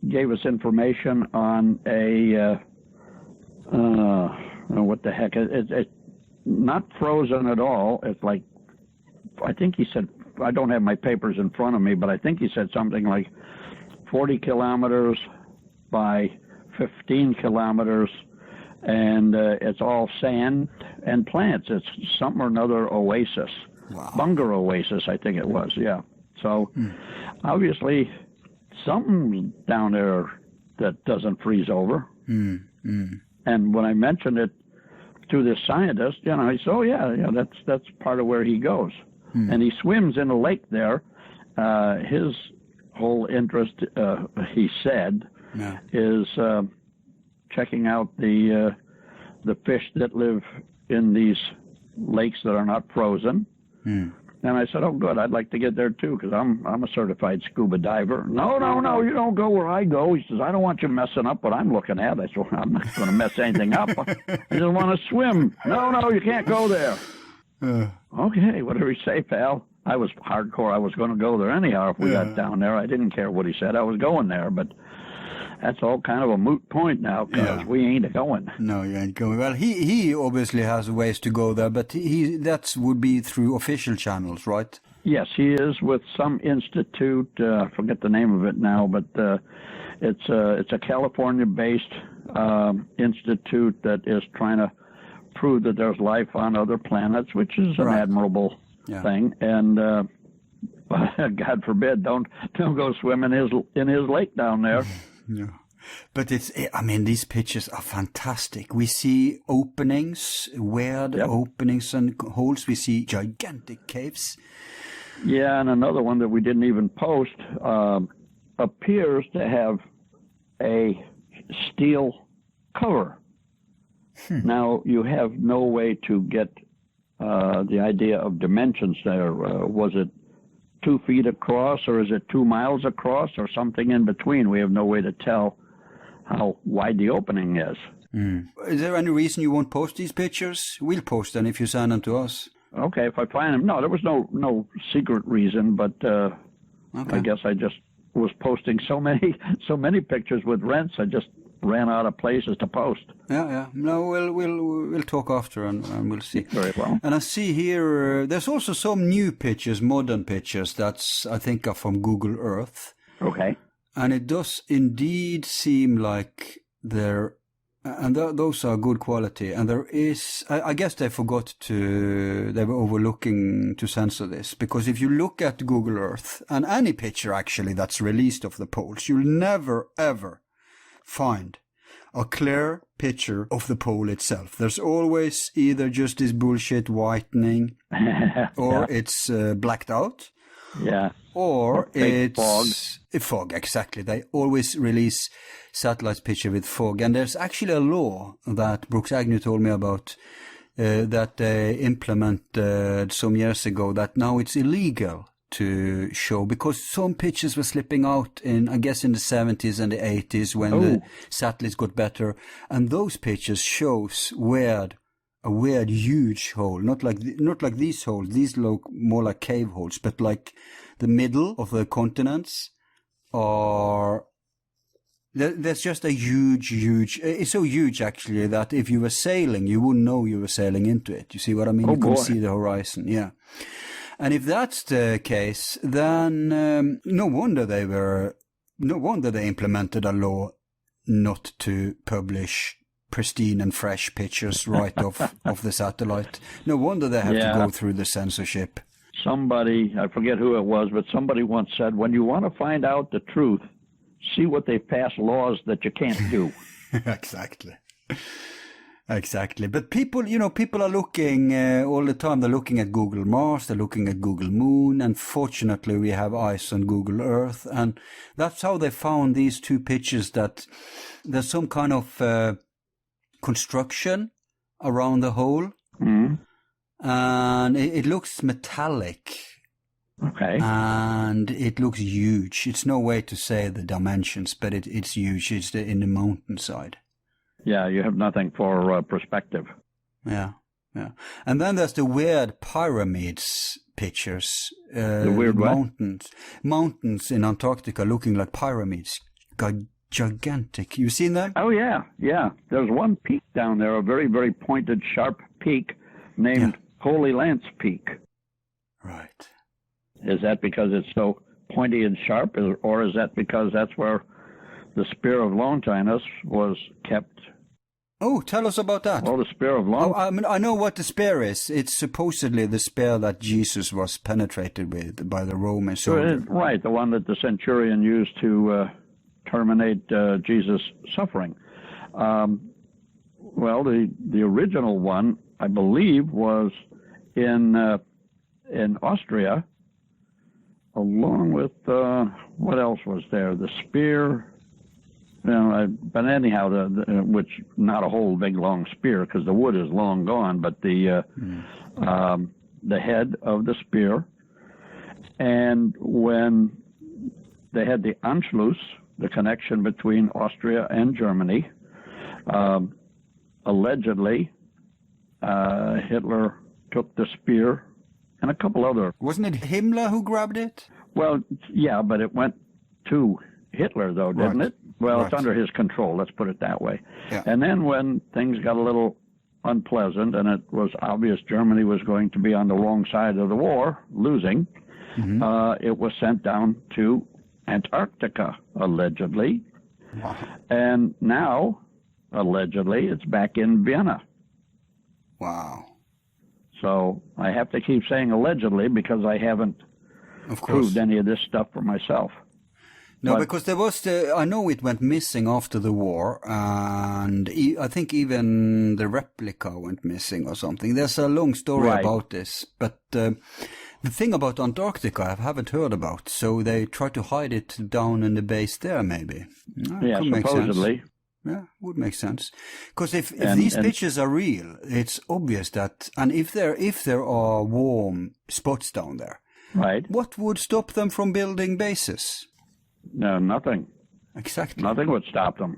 Speaker 2: gave us information on a what the heck, it's not frozen at all. It's like, I think he said, I don't have my papers in front of me, but I think he said something like 40 kilometers by 15 kilometers, and it's all sand and plants. It's something or another oasis. Wow. Bunger Oasis, I think it was, yeah. So obviously something down there that doesn't freeze over. And when I mentioned it to this scientist, he said, that's part of where he goes. And he swims in a lake there. His whole interest, he said, is checking out the fish that live in these lakes that are not frozen. And I said, oh, good, I'd like to get there too, because I'm a certified scuba diver. No, you don't go where I go. He says, I don't want you messing up what I'm looking at. I said, well, I'm not going to mess anything up. I just want to swim. No, you can't go there. Okay, whatever you say, pal. I was hardcore. I was going to go there anyhow if we got down there. I didn't care what he said. I was going there. But
Speaker 3: that's all kind of a moot point now because we ain't going.
Speaker 2: No, you ain't going. Well, he obviously has ways to go there, but that would be through official channels, right?
Speaker 3: Yes, he is with some institute. I forget the name of it now, but it's a California-based institute that is trying to prove that there's life on other planets, which is an admirable thing. And God forbid, don't go swim in his lake down there.
Speaker 2: No. But these pictures are fantastic. We see openings, weird openings and holes. We see gigantic caves.
Speaker 3: Yeah, and another one that we didn't even post appears to have a steel cover. Now, you have no way to get the idea of dimensions there. Was it 2 feet across, or is it 2 miles across, or something in between? We have no way to tell how wide the opening is.
Speaker 2: Is there any reason you won't post these pictures? We'll post them if you send them to us.
Speaker 3: Okay, if I find them. No, there was no secret reason, but I guess I just was posting so many pictures with rents. I just ran out of places to post.
Speaker 2: Yeah. No, we'll talk after and we'll see.
Speaker 3: Very well.
Speaker 2: And I see here there's also some new pictures, modern pictures that's I think are from Google Earth.
Speaker 3: Okay.
Speaker 2: And it does indeed seem like those are good quality. And there is, I guess they were overlooking to censor this, because if you look at Google Earth and any picture actually that's released of the poles, you'll never ever find a clear picture of the pole itself. There's always either just this bullshit whitening or it's blacked out.
Speaker 3: Yeah.
Speaker 2: Or it's fog, exactly. They always release satellite picture with fog. And there's actually a law that Brooks Agnew told me about that they implemented some years ago, that now it's illegal to show, because some pictures were slipping out in the 70s and the 80s when the satellites got better. And those pictures shows a weird huge hole, not like these holes. These look more like cave holes, but like the middle of the continents are. There's just a huge. It's so huge actually that if you were sailing, you wouldn't know you were sailing into it. You see what I mean? You couldn't see the horizon. Yeah. And if that's the case, then no wonder they implemented a law not to publish pristine and fresh pictures right of the satellite. No wonder they have to go through the censorship.
Speaker 3: Somebody, I forget who it was, but somebody once said, when you want to find out the truth, see what they pass laws that you can't do. Exactly. But people are looking all the time. They're looking at Google Mars, they're looking at Google Moon, and fortunately we have eyes on Google Earth. And that's how they found these two pictures, that there's some kind of construction around the hole. Mm-hmm. And it looks metallic. Okay.
Speaker 2: And it looks huge. It's no way to say the dimensions, but it's huge. It's in the mountainside. Yeah,
Speaker 3: you have nothing for perspective.
Speaker 2: Yeah. And then there's the weird pyramids pictures.
Speaker 3: The weird
Speaker 2: mountains in Antarctica looking like pyramids. Gigantic. You seen them?
Speaker 3: Oh, yeah. There's one peak down there, a very, very pointed, sharp peak named Holy Lance Peak.
Speaker 2: Right.
Speaker 3: Is that because it's so pointy and sharp, or is that because that's where the spear of Longinus was kept?
Speaker 2: Oh, tell us about that.
Speaker 3: Well, the spear of Longinus.
Speaker 2: I know what the spear is. It's supposedly the spear that Jesus was penetrated with by the Roman soldier.
Speaker 3: Right, the one that the centurion used to terminate Jesus' suffering. Well, the original one, I believe, was in Austria, along with what else was there? The spear. But anyhow, which not a whole big long spear because the wood is long gone, but the head of the spear. And when they had the Anschluss, the connection between Austria and Germany, allegedly Hitler took the spear and a couple other.
Speaker 2: Wasn't it Himmler who grabbed it?
Speaker 3: Well, yeah, but it went to Hitler, though, didn't it? Well,
Speaker 2: Right.
Speaker 3: it's under his control. Let's put it that way.
Speaker 2: Yeah.
Speaker 3: And then when things got a little unpleasant, and it was obvious Germany was going to be on the wrong side of the war, losing, it was sent down to Antarctica, allegedly.
Speaker 2: Wow.
Speaker 3: And now, allegedly, it's back in Vienna.
Speaker 2: Wow.
Speaker 3: So I have to keep saying allegedly because I haven't
Speaker 2: Of course.
Speaker 3: proved any of this stuff for myself.
Speaker 2: No,
Speaker 3: But-
Speaker 2: because there was I know it went missing after the war, and I think even the replica went missing or something. There's a long story
Speaker 3: Right.
Speaker 2: about this, but the thing about Antarctica I haven't heard about, so they try to hide it down in the base there, maybe.
Speaker 3: Yeah,
Speaker 2: could make sense.
Speaker 3: supposedly.
Speaker 2: Yeah, would make sense. Because if
Speaker 3: And-
Speaker 2: these
Speaker 3: and-
Speaker 2: pictures are real, it's obvious that, and if there are warm spots down there,
Speaker 3: Right.
Speaker 2: what would stop them from building bases?
Speaker 3: No, nothing.
Speaker 2: Exactly.
Speaker 3: Nothing would stop them.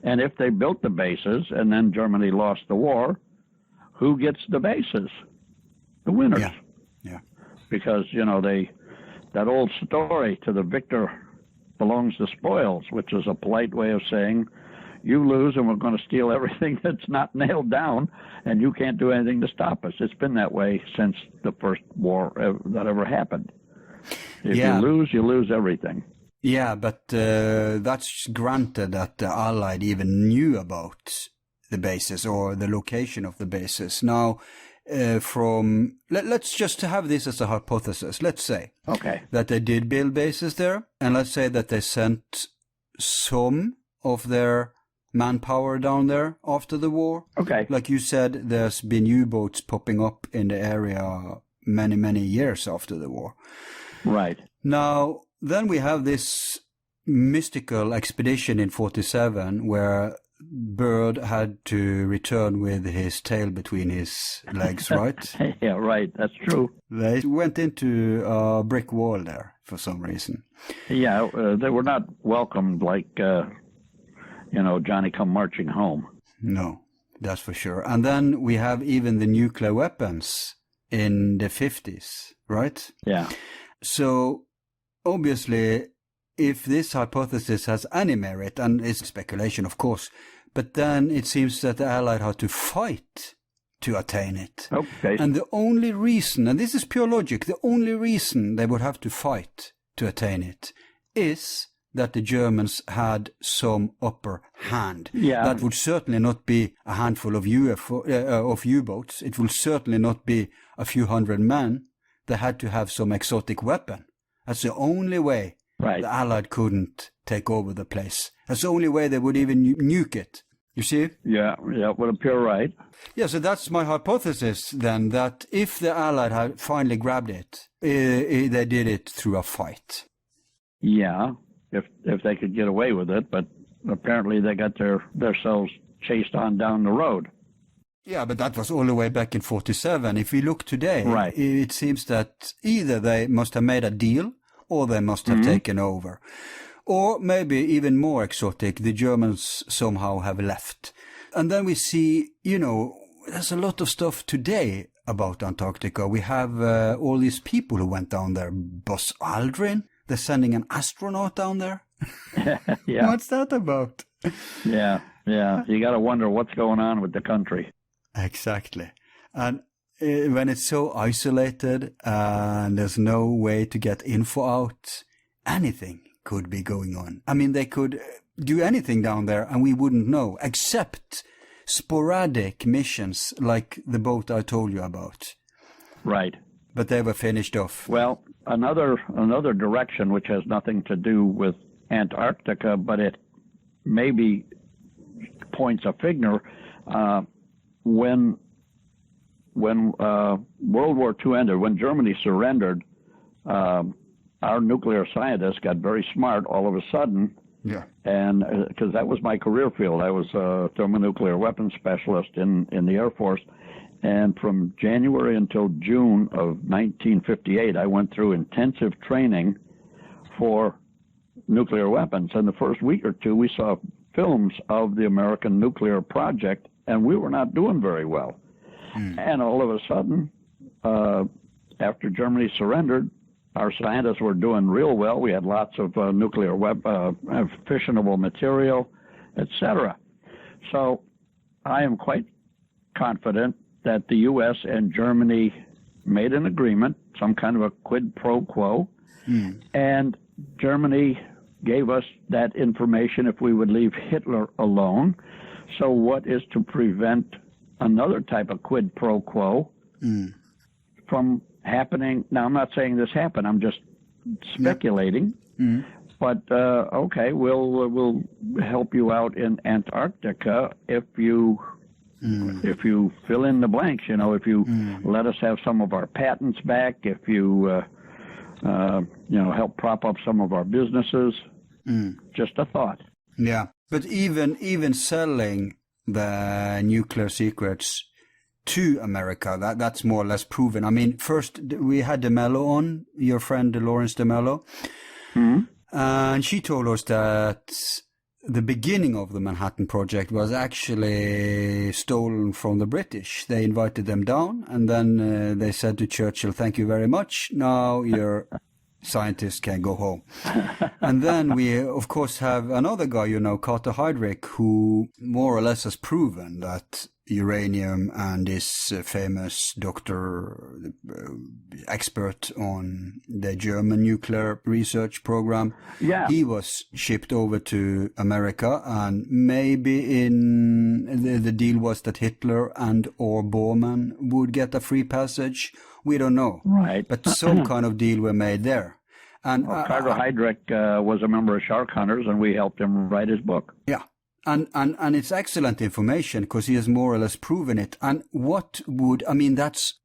Speaker 3: And if they built the bases and then Germany lost the war, who gets the bases? The winners.
Speaker 2: Yeah. Yeah.
Speaker 3: Because, that old story, to the victor belongs the spoils, which is a polite way of saying, you lose and we're going to steal everything that's not nailed down, and you can't do anything to stop us. It's been that way since the first war that ever happened. If
Speaker 2: Yeah.
Speaker 3: you lose everything.
Speaker 2: Yeah, but that's granted that the Allied even knew about the bases or the location of the bases. Now, let's just have this as a hypothesis. Let's say
Speaker 3: Okay.
Speaker 2: that they did build bases there, and let's say that they sent some of their manpower down there after the war.
Speaker 3: Okay.
Speaker 2: Like you said, there's been U-boats popping up in the area many, many years after the war.
Speaker 3: Right.
Speaker 2: Now, then we have this mystical expedition in 47 where Byrd had to return with his tail between his legs, right?
Speaker 3: Yeah, right. That's true.
Speaker 2: They went into a brick wall there for some reason.
Speaker 3: Yeah, they were not welcomed like, Johnny come marching home.
Speaker 2: No, that's for sure. And then we have even the nuclear weapons in the 50s, right?
Speaker 3: Yeah.
Speaker 2: So, obviously, if this hypothesis has any merit, and it's speculation, of course, but then it seems that the Allied had to fight to attain it.
Speaker 3: Okay.
Speaker 2: And the only reason, and this is pure logic, the only reason they would have to fight to attain it is that the Germans had some upper hand.
Speaker 3: Yeah.
Speaker 2: That would certainly not be a handful of U-boats. It will certainly not be a few hundred men. They had to have some exotic weapon. That's the only way
Speaker 3: Right.
Speaker 2: the Allied couldn't take over the place. That's the only way they would even nuke it. You see?
Speaker 3: Yeah, it would appear right.
Speaker 2: Yeah, so that's my hypothesis then, that if the Allied had finally grabbed it, they did it through a fight.
Speaker 3: Yeah, if they could get away with it, but apparently they got themselves chased on down the road.
Speaker 2: Yeah, but that was all the way back in 47. If we look today,
Speaker 3: Right.
Speaker 2: it seems that either they must have made a deal or they must have taken over. Or maybe even more exotic, the Germans somehow have left. And then we see, there's a lot of stuff today about Antarctica. We have all these people who went down there. Buzz Aldrin, they're sending an astronaut down there.
Speaker 3: Yeah,
Speaker 2: What's that about?
Speaker 3: yeah. You got to wonder what's going on with the country.
Speaker 2: Exactly. And when it's so isolated and there's no way to get info out, anything could be going on. I mean, they could do anything down there and we wouldn't know, except sporadic missions like the boat I told you about.
Speaker 3: Right.
Speaker 2: But they were finished off.
Speaker 3: Well, another direction which has nothing to do with Antarctica, but it maybe points a finger. When World War II ended, when Germany surrendered, our nuclear scientists got very smart all of a sudden.
Speaker 2: Yeah.
Speaker 3: And because that was my career field, I was a thermonuclear weapons specialist in the Air Force. And from January until June of 1958, I went through intensive training for nuclear weapons. And the first week or two, we saw films of the American nuclear project, and we were not doing very well. And all of a sudden, after Germany surrendered, our scientists were doing real well. We had lots of nuclear fissionable material, etc. So I am quite confident that the U.S. and Germany made an agreement, some kind of a quid pro quo, and Germany gave us that information if we would leave Hitler alone. So what is to prevent another type of quid pro quo from happening? Now, I'm not saying this happened. I'm just speculating. But okay, we'll help you out in Antarctica if you fill in the blanks. You know, if you let us have some of our patents back, if you help prop up some of our businesses. Just a thought.
Speaker 2: Yeah, but even selling the nuclear secrets to America, that's more or less proven. I mean, first we had De Mello on, your friend Lawrence De Mello, and she told us that the beginning of the Manhattan Project was actually stolen from the British. They invited them down, and then they said to Churchill, "Thank you very much. Now you're..." Scientists can go home. And then we, of course, have another guy, Carter Heydrich, who more or less has proven that uranium, and this famous doctor, expert on the German nuclear research program, he was shipped over to America, and maybe in the deal was that Hitler and or Bormann would get a free passage. We don't know.
Speaker 3: Right.
Speaker 2: But some kind of deal were made there. And
Speaker 3: Carter Heydrich was a member of Shark Hunters, and we helped him write his book.
Speaker 2: Yeah. And it's excellent information because he has more or less proven it. And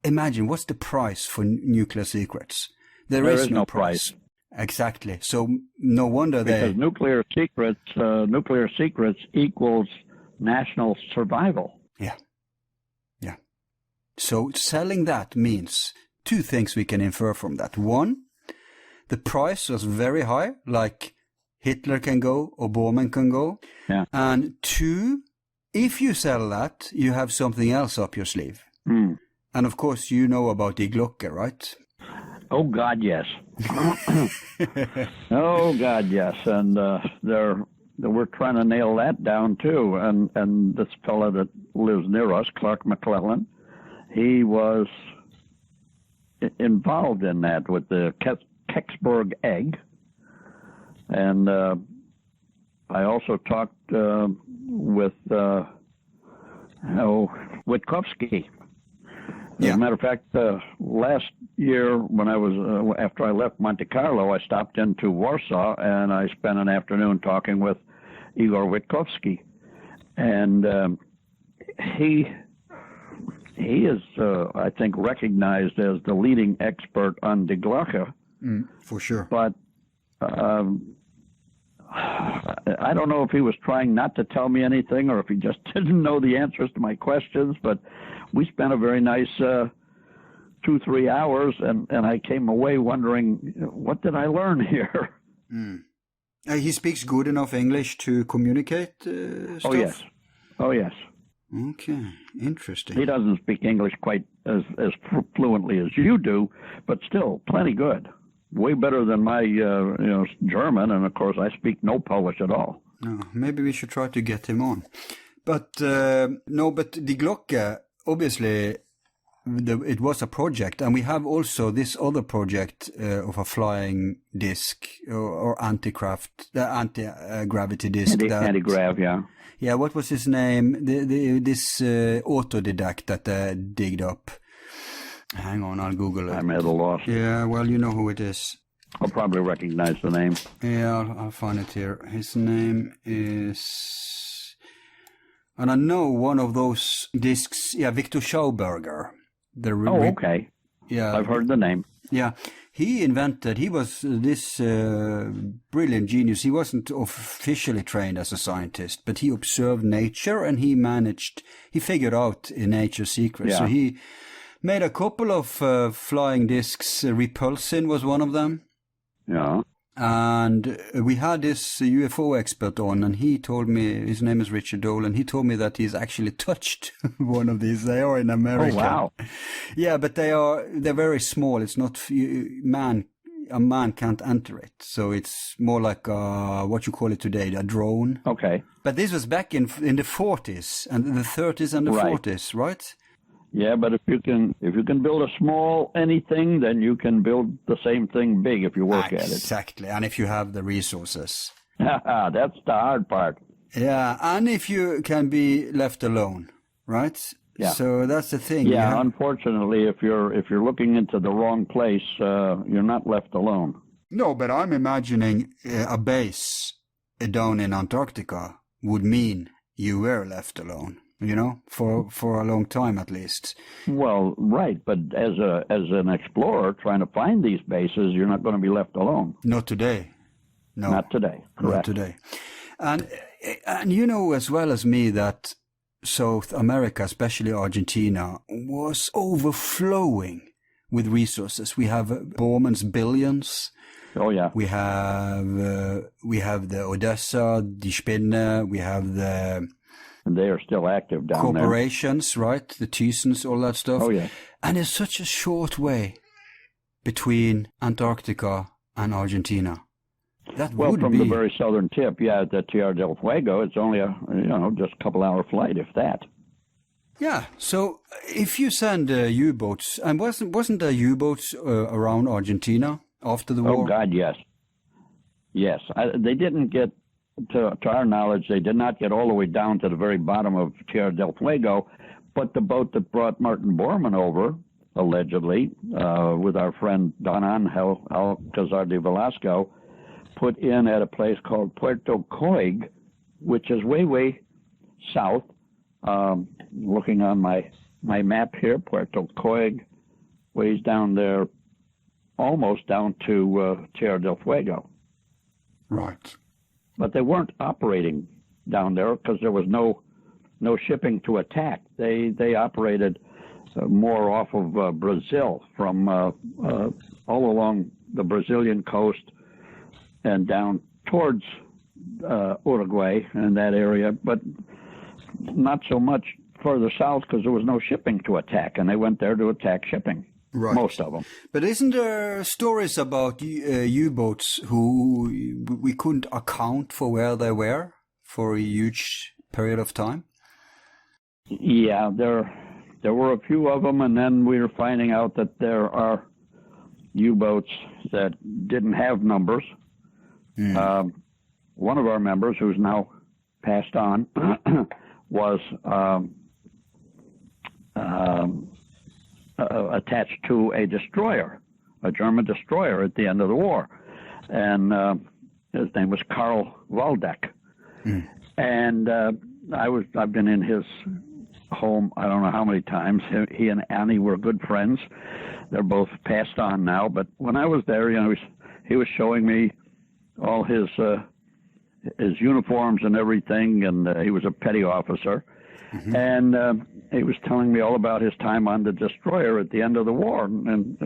Speaker 2: imagine what's the price for nuclear secrets? There is no price. Exactly. So no wonder
Speaker 3: because nuclear secrets equals national survival.
Speaker 2: Yeah. Yeah. So selling that means two things we can infer from that. One, the price was very high, like Hitler can go or Bormann can go.
Speaker 3: Yeah.
Speaker 2: And two, if you sell that, you have something else up your sleeve. And of course, you know about Die Glocke, right?
Speaker 3: Oh, God, yes. Oh, God, yes. And we're trying to nail that down, too. And this fellow that lives near us, Clark McClellan, he was involved in that with the Kecksburg egg. And I also talked with Witkowski. As a matter of fact, last year when I was after I left Monte Carlo, I stopped into Warsaw and I spent an afternoon talking with Igor Witkowski, and he is I think recognized as the leading expert on Die Glocke.
Speaker 2: For sure.
Speaker 3: But I don't know if he was trying not to tell me anything or if he just didn't know the answers to my questions, but we spent a very nice 2-3 hours, and I came away wondering, what did I learn here?
Speaker 2: He speaks good enough English to communicate stuff?
Speaker 3: Oh, yes.
Speaker 2: Okay, interesting.
Speaker 3: He doesn't speak English quite as fluently as you do, but still plenty good. Way better than my German, and of course I speak no Polish at all.
Speaker 2: No, maybe we should try to get him on. But but Die Glocke, obviously, it was a project, and we have also this other project of a flying disc or anti-gravity disc.
Speaker 3: Anti-grav, yeah.
Speaker 2: Yeah, what was his name? This autodidact that digged up. Hang on, I'll Google it.
Speaker 3: I'm at a loss.
Speaker 2: Yeah, well, you know who it is.
Speaker 3: I'll probably recognize the name.
Speaker 2: Yeah, I'll find it here. His name is... And I know one of those discs, Victor Schauberger.
Speaker 3: Okay. Yeah. I've heard the name.
Speaker 2: Yeah. He was this brilliant genius. He wasn't officially trained as a scientist, but he observed nature and he figured out nature secrets.
Speaker 3: Yeah.
Speaker 2: So he made a couple of flying discs. Repulsin was one of them.
Speaker 3: Yeah.
Speaker 2: And we had this UFO expert on, and he told me, his name is Richard Dole, and he told me that he's actually touched one of these. They are in America.
Speaker 3: Oh, wow.
Speaker 2: Yeah, but they're very small. It's not, a man can't enter it. So it's more like what you call it today, a drone.
Speaker 3: Okay.
Speaker 2: But this was back in the 40s and the 30s and the 40s, right?
Speaker 3: Yeah, but if you can build a small anything, then you can build the same thing big if you work at it.
Speaker 2: Exactly, and if you have the resources.
Speaker 3: That's the hard part.
Speaker 2: Yeah, and if you can be left alone, right?
Speaker 3: Yeah.
Speaker 2: So that's the thing.
Speaker 3: Yeah, unfortunately, if you're looking into the wrong place, you're not left alone.
Speaker 2: No, but I'm imagining a base down in Antarctica would mean you were left alone. You know, for a long time at least.
Speaker 3: Well, right, but as an explorer trying to find these bases, you're not going to be left alone.
Speaker 2: Not today. No.
Speaker 3: Not today. Correct.
Speaker 2: Not today. And you know as well as me that South America, especially Argentina, was overflowing with resources. We have Borman's billions.
Speaker 3: Oh yeah.
Speaker 2: We have the O.D.E.S.S.A, Die Spinne. We have the.
Speaker 3: And they are still active down
Speaker 2: corporations,
Speaker 3: there.
Speaker 2: Right? The Thyssens, all that stuff.
Speaker 3: Oh, yeah. And
Speaker 2: there's such a short way between Antarctica and Argentina. That
Speaker 3: well,
Speaker 2: would
Speaker 3: from
Speaker 2: be...
Speaker 3: the very southern tip, the Tierra del Fuego, it's only just a couple-hour flight, if that.
Speaker 2: Yeah. So if you send U-boats, and wasn't there U-boats around Argentina after the war?
Speaker 3: Oh God, yes. Yes, they didn't get. To our knowledge, they did not get all the way down to the very bottom of Tierra del Fuego, but the boat that brought Martin Bormann over, allegedly, with our friend Don Angel Alcazar de Velasco, put in at a place called Puerto Coig, which is way south. Looking on my map here, Puerto Coig, ways down there, almost down to Tierra del Fuego.
Speaker 2: Right.
Speaker 3: But they weren't operating down there because there was no shipping to attack. They operated more off of Brazil, from all along the Brazilian coast and down towards Uruguay and that area, but not so much further south because there was no shipping to attack, and they went there to attack shipping. Right. Most of them.
Speaker 2: But isn't there stories about U-boats who we couldn't account for where they were for a huge period of time?
Speaker 3: Yeah, there were a few of them, and then we were finding out that there are U-boats that didn't have numbers. One of our members, who's now passed on, was attached to a destroyer, a German destroyer at the end of the war. And his name was Karl Waldeck. And I've been in his home, I don't know how many times. He and Annie were good friends. They're both passed on now. But when I was there, he was showing me all his uniforms and everything, and he was a petty officer. And he was telling me all about his time on the destroyer at the end of the war. And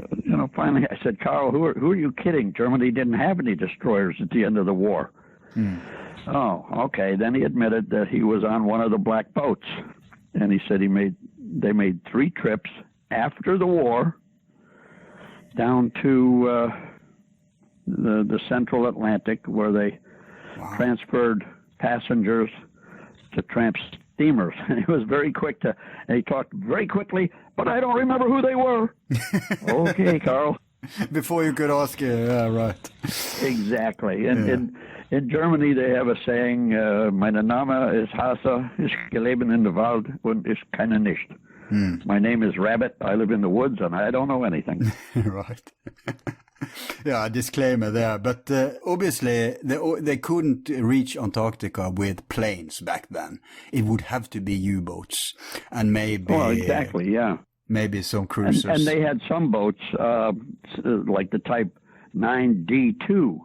Speaker 3: finally I said, Carl, who are you kidding? Germany didn't have any destroyers at the end of the war. Oh, okay. Then he admitted that he was on one of the black boats. And he said they made 3 trips after the war down to the central Atlantic, where they transferred passengers to tramp steamers. And he was very quick and he talked very quickly, but I don't remember who they were. Okay, Carl.
Speaker 2: Before you could ask, right.
Speaker 3: Exactly. And in Germany, they have a saying, meine Name ist Hase, ich lebe in der Wald und ich kenne nicht. My name is Rabbit, I live in the woods, and I don't know anything.
Speaker 2: Right. Yeah, a disclaimer there. But obviously, they couldn't reach Antarctica with planes back then. It would have to be U-boats. And maybe...
Speaker 3: Oh, exactly, yeah.
Speaker 2: Maybe some cruisers.
Speaker 3: And they had some boats, like the Type 9D2.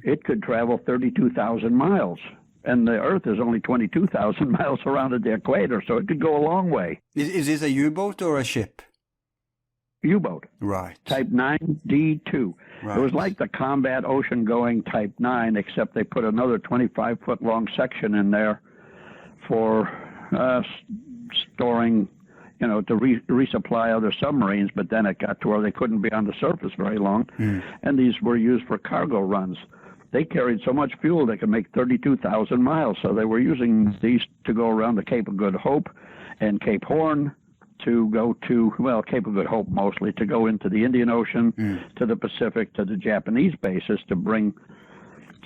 Speaker 3: It could travel 32,000 miles. And the Earth is only 22,000 miles around the equator, so it could go a long way.
Speaker 2: Is this a U-boat or a ship?
Speaker 3: U-boat.
Speaker 2: Right.
Speaker 3: Type 9D2. Right. It was like the combat ocean-going Type 9, except they put another 25-foot-long section in there for storing, to resupply other submarines, but then it got to where they couldn't be on the surface very long, and these were used for cargo runs. They carried so much fuel they could make 32,000 miles, so they were using these to go around the Cape of Good Hope and Cape Horn, to go to, Cape of Good Hope mostly, to go into the Indian Ocean, to the Pacific, to the Japanese bases to bring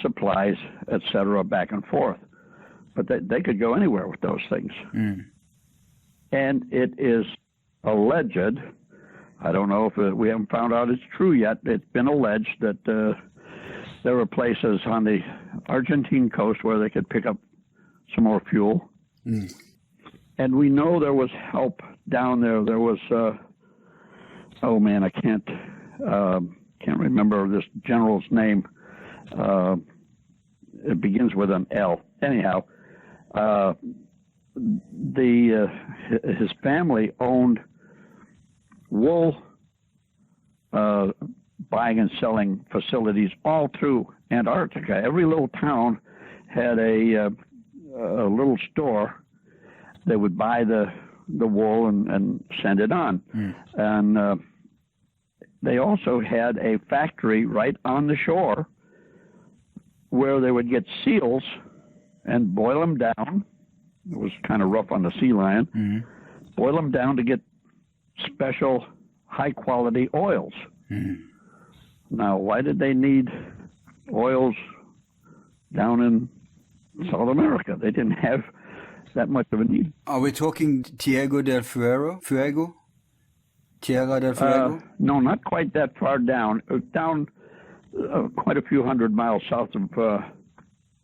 Speaker 3: supplies, etc., back and forth. But they could go anywhere with those things. And it is alleged, I don't know if we haven't found out it's true yet, it's been alleged that there were places on the Argentine coast where they could pick up some more fuel. And we know there was help down there. There was, I can't remember this general's name. It begins with an L. Anyhow, his family owned wool buying and selling facilities all through Antarctica. Every little town had a little store. They would buy the wool and send it on. And they also had a factory right on the shore where they would get seals and boil them down. It was kind of rough on the sea lion. Boil them down to get special high-quality oils. Now, why did they need oils down in South America? They didn't have that much of a need.
Speaker 2: Are we talking Tierra del Fuego? Tierra del Fuego?
Speaker 3: No, not quite that far down. Down quite a few hundred miles south of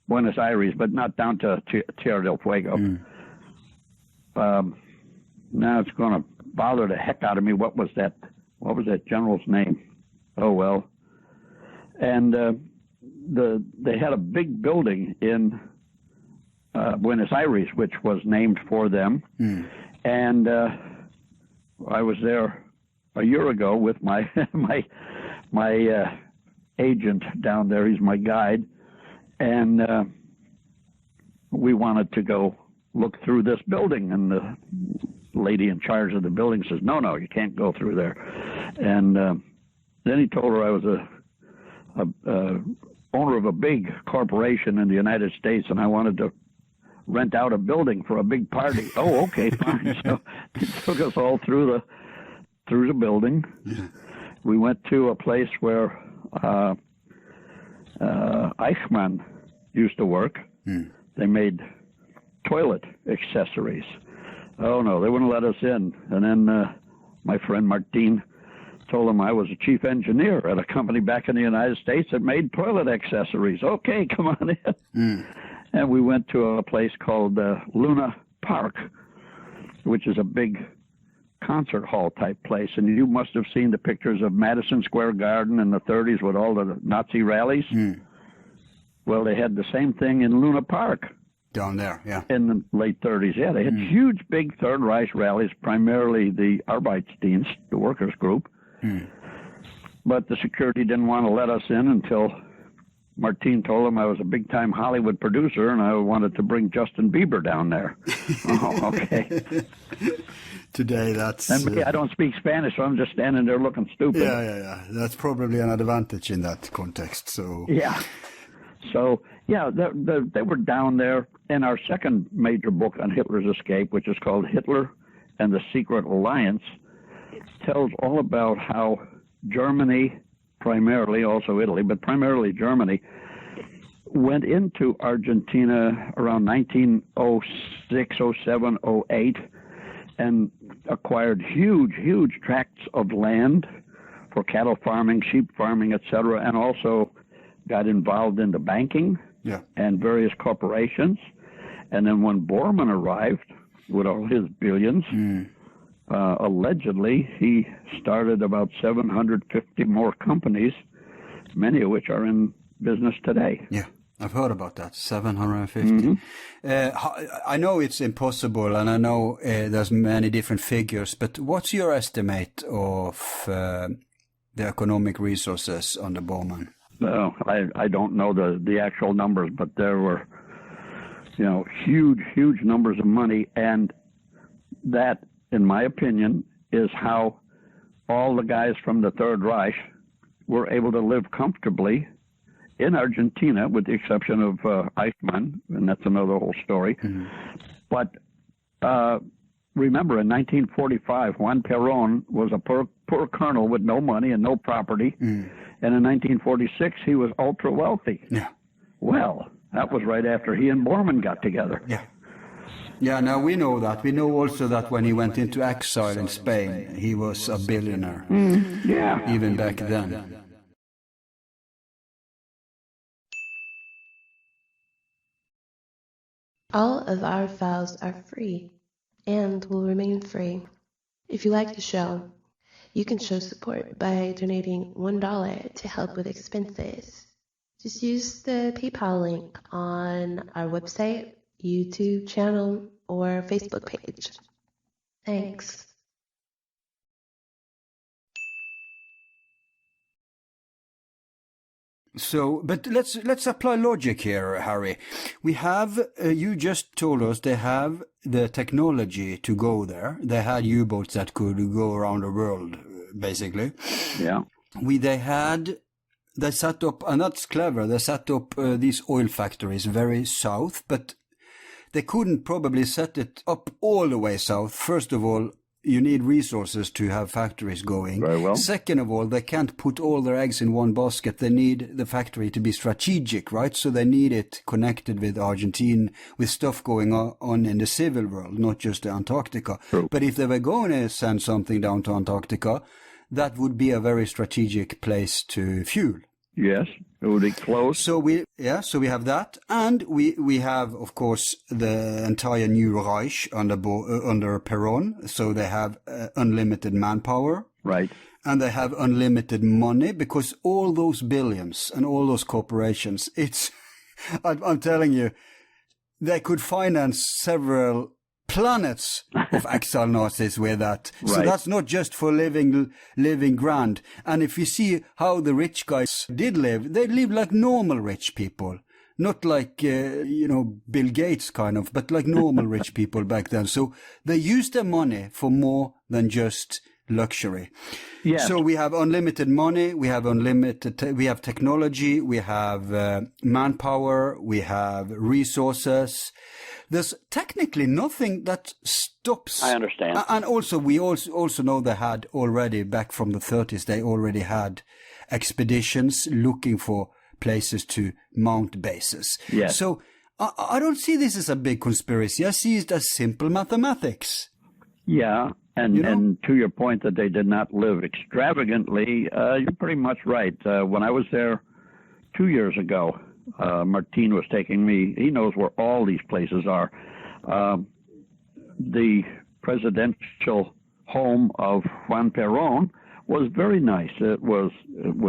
Speaker 3: Buenos Aires, but not down to Tierra del Fuego. Now it's going to bother the heck out of me. What was that general's name? Oh well. And they had a big building in Buenos Aires, which was named for them. And I was there a year ago with my agent down there. He's my guide, and we wanted to go look through this building. And the lady in charge of the building says, "No, you can't go through there." And then he told her I was a owner of a big corporation in the United States, and I wanted to rent out a building for a big party. Oh, okay, fine. So he took us all through the building. We went to a place where Eichmann used to work. They made toilet accessories. Oh no, they wouldn't let us in. And then my friend Martin told him I was a chief engineer at a company back in the United States that made toilet accessories. Okay, come on in. And we went to a place called Luna Park, which is a big concert hall type place. And you must have seen the pictures of Madison Square Garden in the 30s with all the Nazi rallies. Well, they had the same thing in Luna Park.
Speaker 2: Down there, yeah.
Speaker 3: In the late 30s, yeah. They had huge, big Third Reich rallies, primarily the Arbeitsdienst, the workers' group. But the security didn't want to let us in until Martin told him I was a big-time Hollywood producer and I wanted to bring Justin Bieber down there. Oh, okay.
Speaker 2: Today, that's...
Speaker 3: And me, I don't speak Spanish, so I'm just standing there looking stupid.
Speaker 2: Yeah. That's probably an advantage in that context, so...
Speaker 3: Yeah. So, yeah, they were down there. And our second major book on Hitler's escape, which is called Hitler and the Secret Alliance, tells all about how Germany, primarily, also Italy, but primarily Germany, went into Argentina around 1906, 07, 08, and acquired huge tracts of land for cattle farming, sheep farming, etc., and also got involved in the banking and various corporations. And then when Bormann arrived with all his billions, allegedly he started about 750 more companies, many of which are in business today.
Speaker 2: Yeah, I've heard about that, 750. I know it's impossible, and I know there's many different figures, but what's your estimate of the economic resources under Bormann?
Speaker 3: No, I don't know the actual numbers, but there were, huge numbers of money, and that in my opinion, is how all the guys from the Third Reich were able to live comfortably in Argentina, with the exception of Eichmann, and that's another whole story. Mm-hmm. But remember, in 1945, Juan Perón was a poor colonel with no money and no property, and in 1946, he was ultra wealthy.
Speaker 2: Yeah.
Speaker 3: Well, that was right after he and Bormann got together.
Speaker 2: Yeah. Yeah, now we know that. We know also that when he went into exile in Spain, he was a billionaire.
Speaker 3: Yeah.
Speaker 2: Even back then.
Speaker 1: All of our files are free and will remain free. If you like the show, you can show support by donating $1 to help with expenses. Just use the PayPal link on our website, YouTube channel, or Facebook page. Thanks.
Speaker 2: So, but let's apply logic here, Harry. We have, you just told us they have the technology to go there. They had U-boats that could go around the world, basically.
Speaker 3: Yeah.
Speaker 2: They set up, and that's clever, they set up these oil factories very south, but they couldn't probably set it up all the way south. First of all, you need resources to have factories going.
Speaker 3: Very well.
Speaker 2: Second of all, they can't put all their eggs in one basket. They need the factory to be strategic, right? So they need it connected with Argentina, with stuff going on in the civil world, not just the Antarctica.
Speaker 3: True.
Speaker 2: But if they were going to send something down to Antarctica, that would be a very strategic place to fuel.
Speaker 3: Yes, it would be close.
Speaker 2: So we have that, and we have, of course, the entire new Reich under Perón. So they have unlimited manpower,
Speaker 3: right,
Speaker 2: and they have unlimited money, because all those billions and all those corporations, I'm telling you, they could finance several planets of exile Nazis with that. Right. So that's not just for living grand. And if you see how the rich guys did live, they lived like normal rich people. Not like, Bill Gates kind of, but like normal rich people back then. So they used their money for more than just luxury. Yeah. So we have unlimited money, we have technology, we have manpower, we have resources. There's technically nothing that stops.
Speaker 3: I understand.
Speaker 2: And also, we also know they had already, back from the 30s, they already had expeditions looking for places to mount bases.
Speaker 3: Yes.
Speaker 2: So I don't see this as a big conspiracy. I see it as simple mathematics.
Speaker 3: Yeah, and to your point that they did not live extravagantly, you're pretty much right. When I was there 2 years ago, Martin was taking me. He knows where all these places are. The presidential home of Juan Perón was very nice. It was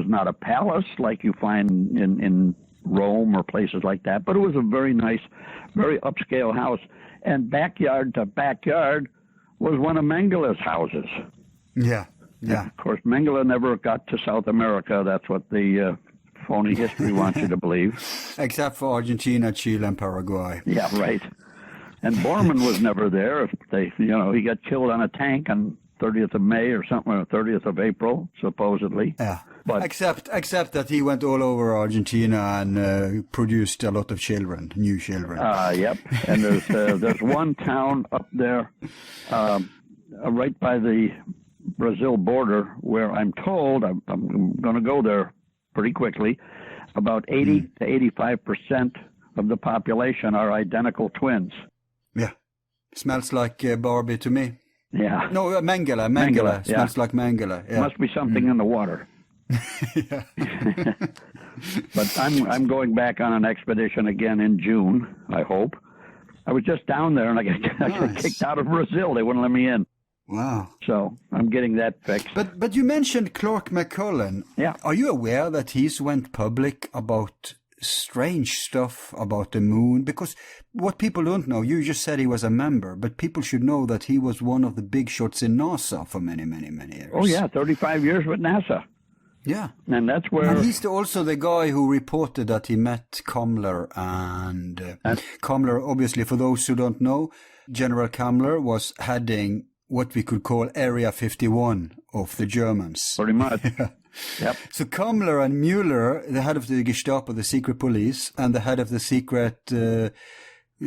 Speaker 3: not a palace like you find in Rome or places like that, but it was a very nice, very upscale house. And backyard to backyard was one of Mengele's houses.
Speaker 2: Yeah, yeah.
Speaker 3: And of course, Mengele never got to South America. That's what the phony history wants you to believe.
Speaker 2: Except for Argentina, Chile, and Paraguay.
Speaker 3: Yeah, right. And Bormann was never there. He got killed on a tank on 30th of May or something, or 30th of April, supposedly.
Speaker 2: Yeah. But except that he went all over Argentina and produced a lot of children, new children.
Speaker 3: Yep. And there's one town up there, right by the Brazil border, where I'm told I'm going to go there pretty quickly. About 80 to 85% of the population are identical twins.
Speaker 2: Yeah. Smells like Barbie to me.
Speaker 3: Yeah.
Speaker 2: No, Mengele. Smells like Mengele. Yeah.
Speaker 3: Must be something in the water. But I'm going back on an expedition again in June, I hope. I was just down there and I got kicked out of Brazil. They wouldn't let me in.
Speaker 2: Wow.
Speaker 3: So I'm getting that fixed.
Speaker 2: But you mentioned Clark McCullen.
Speaker 3: Yeah.
Speaker 2: Are you aware that he's went public about strange stuff about the moon? Because what people don't know, you just said he was a member, but people should know that he was one of the big shots in NASA for many, many, many years.
Speaker 3: Oh, yeah, 35 years with NASA.
Speaker 2: Yeah.
Speaker 3: And that's where...
Speaker 2: And he's also the guy who reported that he met Kammler, and Kammler, obviously, for those who don't know, General Kammler was heading what we could call Area 51 of the Germans.
Speaker 3: Pretty much. Yep.
Speaker 2: So Kammler and Müller, the head of the Gestapo, the secret police, and the head of the secret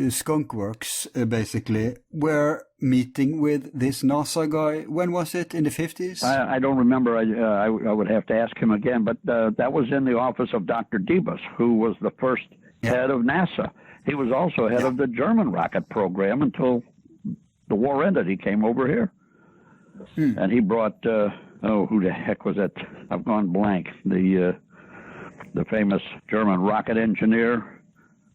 Speaker 2: skunk works, basically, were meeting with this NASA guy. When was it? In the 50s?
Speaker 3: I don't remember. I would have to ask him again. But that was in the office of Dr. D.B.S., who was the first head of NASA. He was also head of the German rocket program until the war ended. He came over here. And he brought, who the heck was that? I've gone blank. The famous German rocket engineer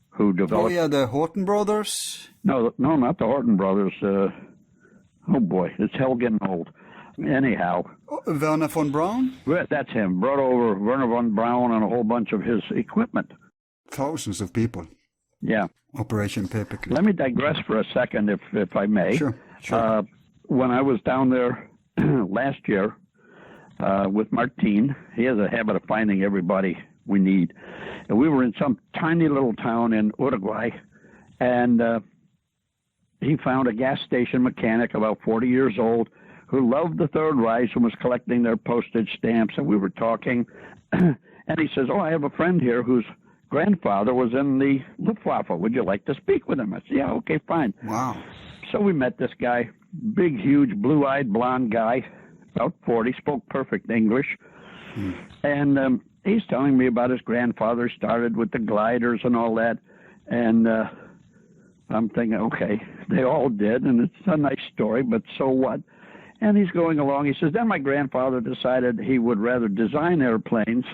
Speaker 3: who developed...
Speaker 2: Oh, yeah, the Horten brothers?
Speaker 3: No, not the Horten brothers. Oh, boy, it's hell getting old. Anyhow.
Speaker 2: Werner von Braun?
Speaker 3: That's him. Brought over Werner von Braun and a whole bunch of his equipment.
Speaker 2: Thousands of people.
Speaker 3: Yeah.
Speaker 2: Operation Paperclip.
Speaker 3: Let me digress for a second, if I may.
Speaker 2: Sure.
Speaker 3: When I was down there last year with Martin, he has a habit of finding everybody we need. And we were in some tiny little town in Uruguay, and he found a gas station mechanic about 40 years old who loved the Third Reich and was collecting their postage stamps. And we were talking, and he says, I have a friend here whose grandfather was in the Luftwaffe. Would you like to speak with him? I said, yeah, okay, fine.
Speaker 2: Wow.
Speaker 3: So we met this guy, big, huge, blue-eyed, blonde guy, about 40, spoke perfect English. And he's telling me about his grandfather, started with the gliders and all that. And I'm thinking, okay, they all did, and it's a nice story, but so what? And he's going along. He says, then my grandfather decided he would rather design airplanes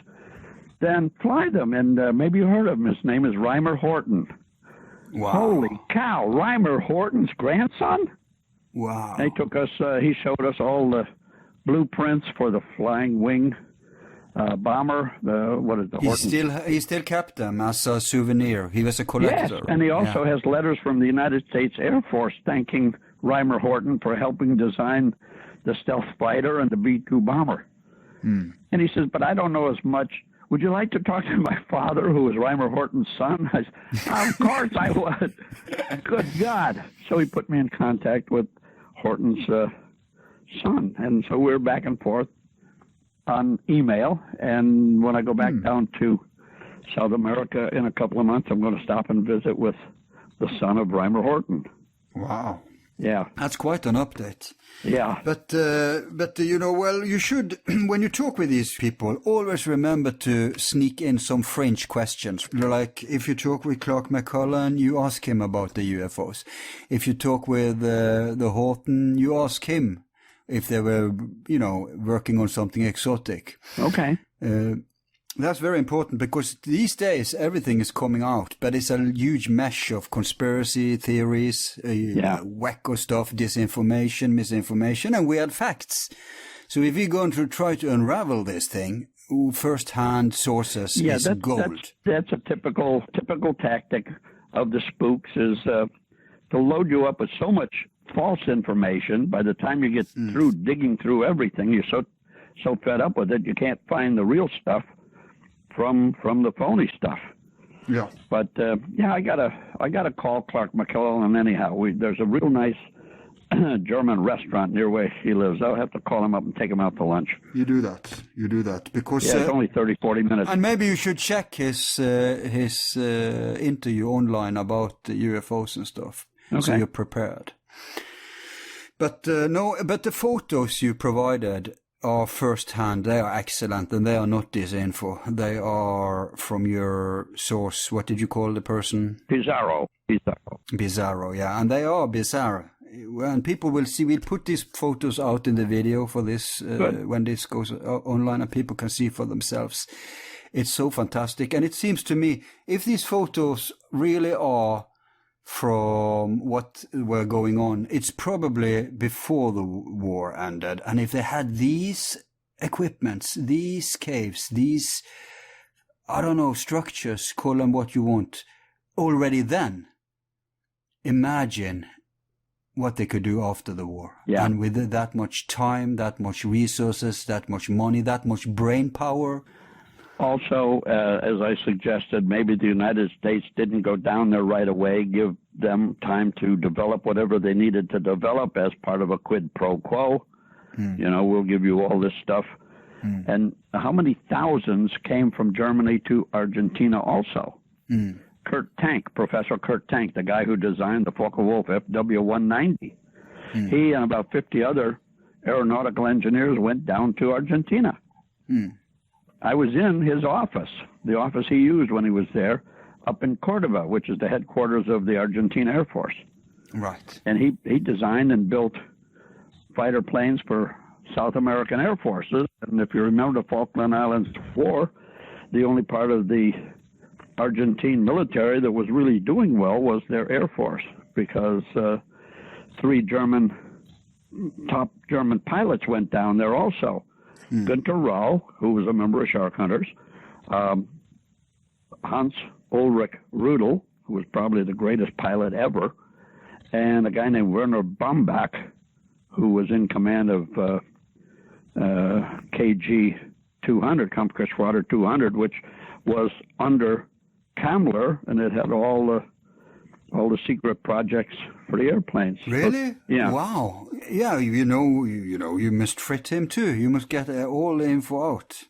Speaker 3: than fly them. And maybe you heard of him. His name is Reimer Horten.
Speaker 2: Wow.
Speaker 3: Holy cow, Reimer Horten's grandson?
Speaker 2: Wow.
Speaker 3: They took us, he showed us all the blueprints for the flying wing bomber.
Speaker 2: He still kept them as a souvenir. He was a collector.
Speaker 3: Yes, and he also has letters from the United States Air Force thanking Reimer Horten for helping design the stealth fighter and the B-2 bomber. And he says, but I don't know as much. Would you like to talk to my father, who was Reimer Horten's son? I said, of course I would. Good God. So he put me in contact with Horten's son. And so we're back and forth on email. And when I go back down to South America in a couple of months, I'm going to stop and visit with the son of Reimer Horten.
Speaker 2: Wow.
Speaker 3: Yeah.
Speaker 2: That's quite an update.
Speaker 3: Yeah.
Speaker 2: But you should, when you talk with these people, always remember to sneak in some French questions. Like, if you talk with Clark McCullen, you ask him about the UFOs. If you talk with the Horten, you ask him if they were, working on something exotic.
Speaker 3: Okay.
Speaker 2: That's very important, because these days everything is coming out, but it's a huge mesh of conspiracy theories, wacko stuff, disinformation, misinformation, and weird facts. So if we're going to try to unravel this thing, first-hand sources is gold.
Speaker 3: That's a typical tactic of the spooks, is to load you up with so much false information. By the time you get through digging through everything, you're so fed up with it, you can't find the real stuff from the phony stuff.
Speaker 2: Yeah.
Speaker 3: But I gotta call Clark McCullen. Anyhow, there's a real nice German restaurant near where he lives. I'll have to call him up and take him out to lunch.
Speaker 2: You do that because
Speaker 3: it's only 30-40 minutes.
Speaker 2: And maybe you should check his interview online about the UFOs and stuff, so you're prepared. But but the photos you provided are first-hand. They are excellent, and they are not disinfo. They are from your source. What did you call the person?
Speaker 3: Bizarro,
Speaker 2: yeah, and they are bizarre. And people will see. We'll put these photos out in the video for this when this goes online, and people can see for themselves. It's so fantastic, and it seems to me, if these photos really are from what were going on, it's probably before the war ended. And if they had these equipments, these caves, these, I don't know, structures, call them what you want, already then, imagine what they could do after the war.
Speaker 3: Yeah.
Speaker 2: And with that much time, that much resources, that much money, that much brain power.
Speaker 3: Also, as I suggested, maybe the United States didn't go down there right away, give them time to develop whatever they needed to develop as part of a quid pro quo. You know, we'll give you all this stuff. And how many thousands came from Germany to Argentina also? Kurt Tank, Professor Kurt Tank, the guy who designed the Focke-Wulf FW-190. He and about 50 other aeronautical engineers went down to Argentina. I was in his office, the office he used when he was there, up in Cordoba, which is the headquarters of the Argentina Air Force.
Speaker 2: Right.
Speaker 3: And he designed and built fighter planes for South American Air Forces. And if you remember the Falkland Islands War, the only part of the Argentine military that was really doing well was their Air Force, because three top German pilots went down there also. Günter Rau, who was a member of Shark Hunters, Hans Ulrich Rudel, who was probably the greatest pilot ever, and a guy named Werner Bambach, who was in command of KG 200, Kampfgeschwader 200, which was under Kammler, and it had all the secret projects for the airplanes.
Speaker 2: Really?
Speaker 3: Yeah.
Speaker 2: Wow. Yeah, you know, you must frit him too. You must get all the info out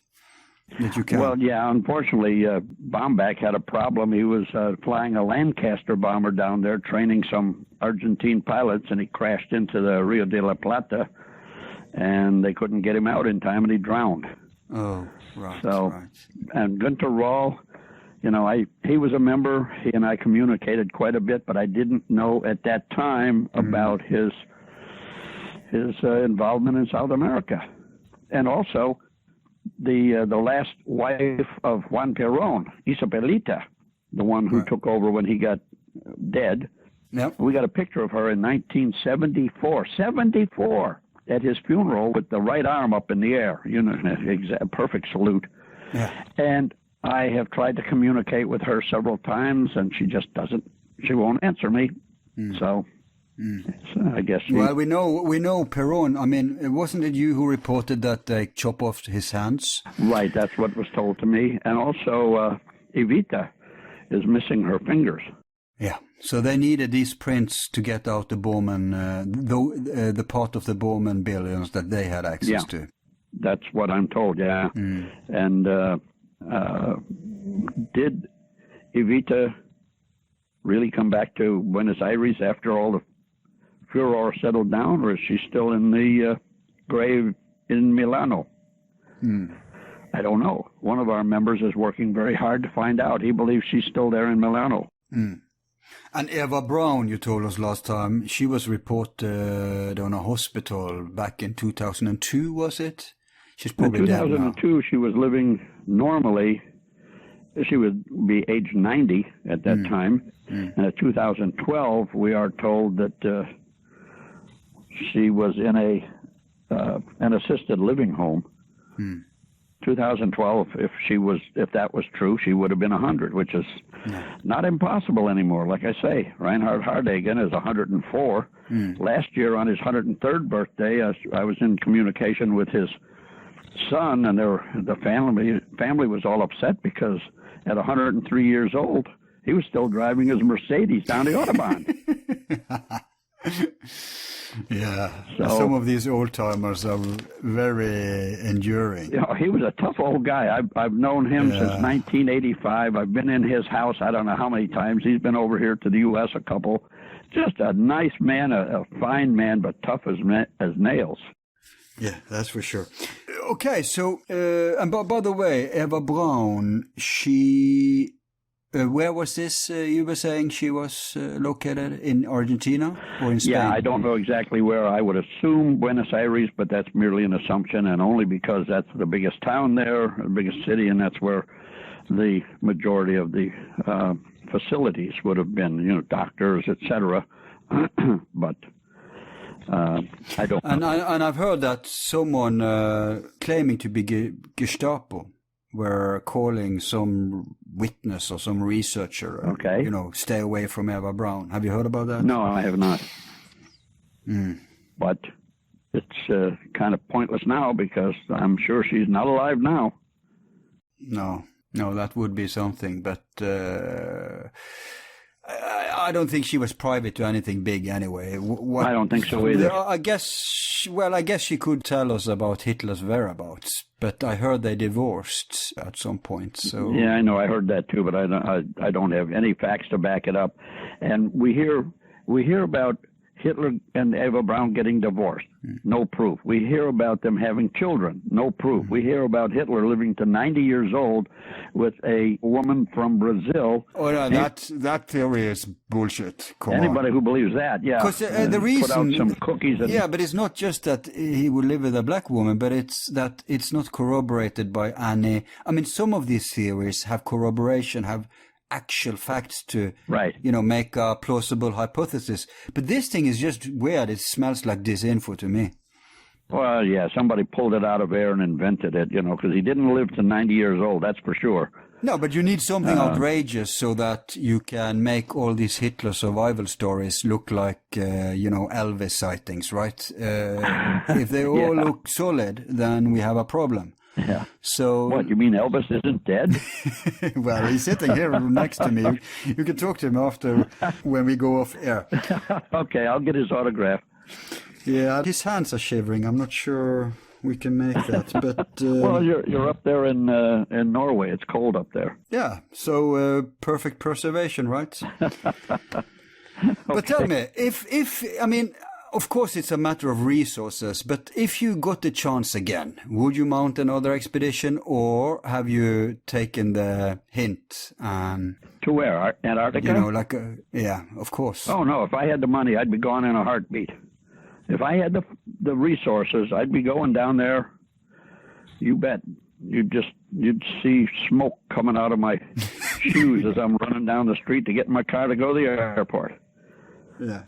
Speaker 2: that you can.
Speaker 3: Well, yeah, unfortunately, Bambach had a problem. He was flying a Lancaster bomber down there, training some Argentine pilots, and he crashed into the Rio de la Plata, and they couldn't get him out in time, and he drowned.
Speaker 2: Oh, right.
Speaker 3: So,
Speaker 2: right.
Speaker 3: And Günter Rau, you know, he was a member. He and I communicated quite a bit, but I didn't know at that time about his involvement in South America. And also, the last wife of Juan Perón, Isabelita, the one who took over when he got dead.
Speaker 2: Yep.
Speaker 3: We got a picture of her in 1974. 74 at his funeral with the right arm up in the air. You know, perfect salute.
Speaker 2: Yeah.
Speaker 3: And I have tried to communicate with her several times, and she just she won't answer me. So I guess
Speaker 2: well, we know Perón. I mean, wasn't it you who reported that they chop off his hands?
Speaker 3: Right, that's what was told to me. And also, Evita is missing her fingers.
Speaker 2: Yeah, so they needed these prints to get out the Bormann, the part of the Bormann billions that they had access to.
Speaker 3: That's what I'm told, yeah. And did Evita really come back to Buenos Aires after all the furor settled down, or is she still in the grave in Milano? I don't know. One of our members is working very hard to find out. He believes she's still there in Milano.
Speaker 2: And Eva Braun, you told us last time, she was reported on a hospital back in 2002, was it? She's probably dead now.
Speaker 3: In 2002, she was living normally. She would be age 90 at that time. And in 2012, we are told that she was in an assisted living home. 2012, if that was true, she would have been 100, which is not impossible anymore. Like I say, Reinhard Hardegen is 104. Last year on his 103rd birthday, I was in communication with his son, and the family was all upset because at 103 years old, he was still driving his Mercedes down the Autobahn.
Speaker 2: Yeah,
Speaker 3: so,
Speaker 2: some of these old-timers are very enduring.
Speaker 3: You know, he was a tough old guy. I've known him since 1985. I've been in his house I don't know how many times. He's been over here to the U.S. a couple. Just a nice man, a fine man, but tough as nails.
Speaker 2: Yeah, that's for sure. Okay, so, and by the way, Eva Braun, she... where was this? You were saying she was located in Argentina or in Spain?
Speaker 3: Yeah, I don't know exactly where. I would assume Buenos Aires, but that's merely an assumption, and only because that's the biggest town there, the biggest city, and that's where the majority of the facilities would have been, you know, doctors, etc. But I don't know.
Speaker 2: And I've heard that someone claiming to be Gestapo were calling some witness or some researcher, you know, stay away from Eva Braun. Have you heard about that?
Speaker 3: No, I have not. But it's kind of pointless now because I'm sure she's not alive now.
Speaker 2: No, that would be something, but I don't think she was privy to anything big anyway.
Speaker 3: I don't think so either.
Speaker 2: I guess she could tell us about Hitler's whereabouts, but I heard they divorced at some point. So
Speaker 3: yeah, I know. I heard that too, but I don't have any facts to back it up. And we hear about Hitler and Eva Braun getting divorced. No proof. We hear about them having children. No proof. We hear about Hitler living to 90 years old with a woman from Brazil.
Speaker 2: Oh, no, that theory is bullshit.
Speaker 3: Anybody who believes that, yeah.
Speaker 2: Because the reason...
Speaker 3: Put out some cookies.
Speaker 2: Yeah, but it's not just that he would live with a black woman, but it's that it's not corroborated by any... I mean, some of these theories have corroboration, have actual facts to, make a plausible hypothesis. But this thing is just weird. It smells like disinfo to me.
Speaker 3: Well, yeah, somebody pulled it out of air and invented it, because he didn't live to 90 years old, that's for sure.
Speaker 2: No, but you need something outrageous so that you can make all these Hitler survival stories look like, Elvis sightings, right? If they all look solid, then we have a problem.
Speaker 3: Yeah.
Speaker 2: So
Speaker 3: what, you mean Elvis isn't dead?
Speaker 2: Well, he's sitting here next to me. You can talk to him after when we go off air.
Speaker 3: Okay, I'll get his autograph.
Speaker 2: Yeah, his hands are shivering. I'm not sure we can make that, but
Speaker 3: well, you're up there in Norway. It's cold up there.
Speaker 2: Yeah, so perfect preservation, right? But tell me, if I mean, of course, it's a matter of resources, but if you got the chance again, would you mount another expedition, or have you taken the hint?
Speaker 3: To where? Antarctica?
Speaker 2: Yeah, of course.
Speaker 3: Oh, no, if I had the money, I'd be gone in a heartbeat. If I had the resources, I'd be going down there. You bet. You'd see smoke coming out of my shoes as I'm running down the street to get in my car to go to the airport.
Speaker 2: Yeah.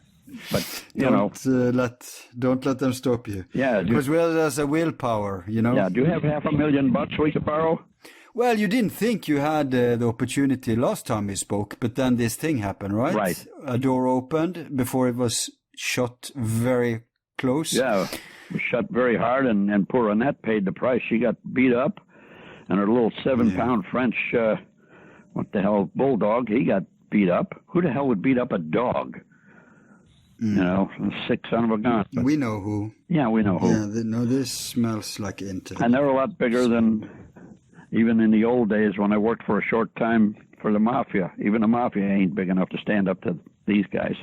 Speaker 3: But,
Speaker 2: don't let them stop you.
Speaker 3: Yeah.
Speaker 2: Because there's a willpower,
Speaker 3: Yeah, do you have $500,000 we could borrow?
Speaker 2: Well, you didn't think you had the opportunity last time we spoke, but then this thing happened, right?
Speaker 3: Right.
Speaker 2: A door opened before it was shut very close.
Speaker 3: Yeah, it was shut very hard, and poor Annette paid the price. She got beat up, and her little 7-pound French, bulldog, he got beat up. Who the hell would beat up a dog? A sick son of a gun. But
Speaker 2: we know who.
Speaker 3: Yeah, we know who.
Speaker 2: Yeah, this smells like intel.
Speaker 3: And they're a lot bigger than even in the old days when I worked for a short time for the Mafia. Even the Mafia ain't big enough to stand up to these guys.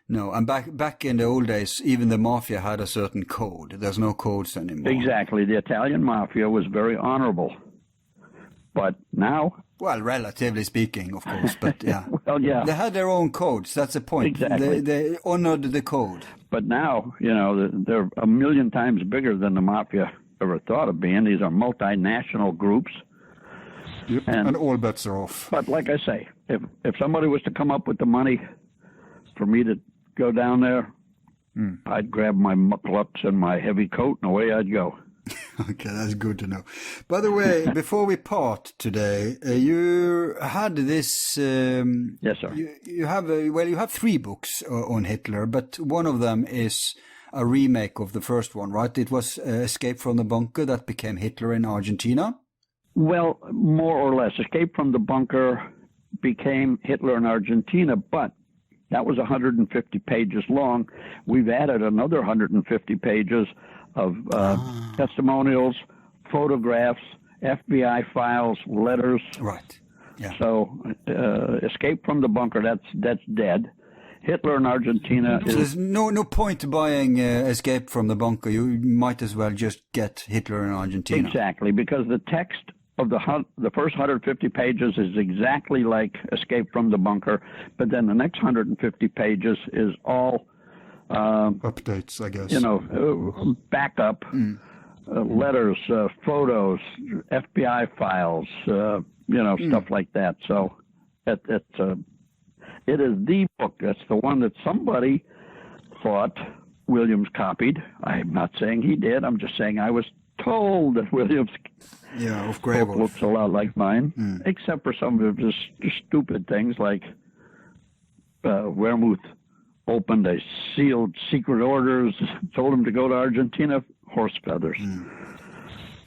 Speaker 2: No, and back in the old days, even the Mafia had a certain code. There's no codes anymore.
Speaker 3: Exactly. The Italian Mafia was very honorable. But now...
Speaker 2: Well, relatively speaking, of course, but yeah.
Speaker 3: Well, yeah.
Speaker 2: They had their own codes, that's the point.
Speaker 3: Exactly.
Speaker 2: They honored the code.
Speaker 3: But now, they're a million times bigger than the Mafia ever thought of being. These are multinational groups.
Speaker 2: Yep. And all bets are off.
Speaker 3: But like I say, if somebody was to come up with the money for me to go down there, I'd grab my mucklucks and my heavy coat and away I'd go.
Speaker 2: Okay, that's good to know. By the way, before we part today, you had this...
Speaker 3: yes, sir.
Speaker 2: You have 3 books on Hitler, but one of them is a remake of the first one, right? It was Escape from the Bunker that became Hitler in Argentina?
Speaker 3: Well, more or less. Escape from the Bunker became Hitler in Argentina, but that was 150 pages long. We've added another 150 pages of testimonials, photographs, FBI files, letters.
Speaker 2: Right. Yeah.
Speaker 3: So, Escape from the Bunker, that's dead. Hitler in Argentina is...
Speaker 2: There's no point buying Escape from the Bunker. You might as well just get Hitler in Argentina.
Speaker 3: Exactly, because the text of the first 150 pages is exactly like Escape from the Bunker, but then the next 150 pages is all...
Speaker 2: updates, I guess.
Speaker 3: Backup, letters, photos, FBI files, stuff like that. So it is the book. That's the one that somebody thought Williams copied. I'm not saying he did. I'm just saying I was told that Williams' book looks a lot like mine, except for some of the just stupid things like Wermuth opened a sealed secret orders, told him to go to Argentina, horse feathers.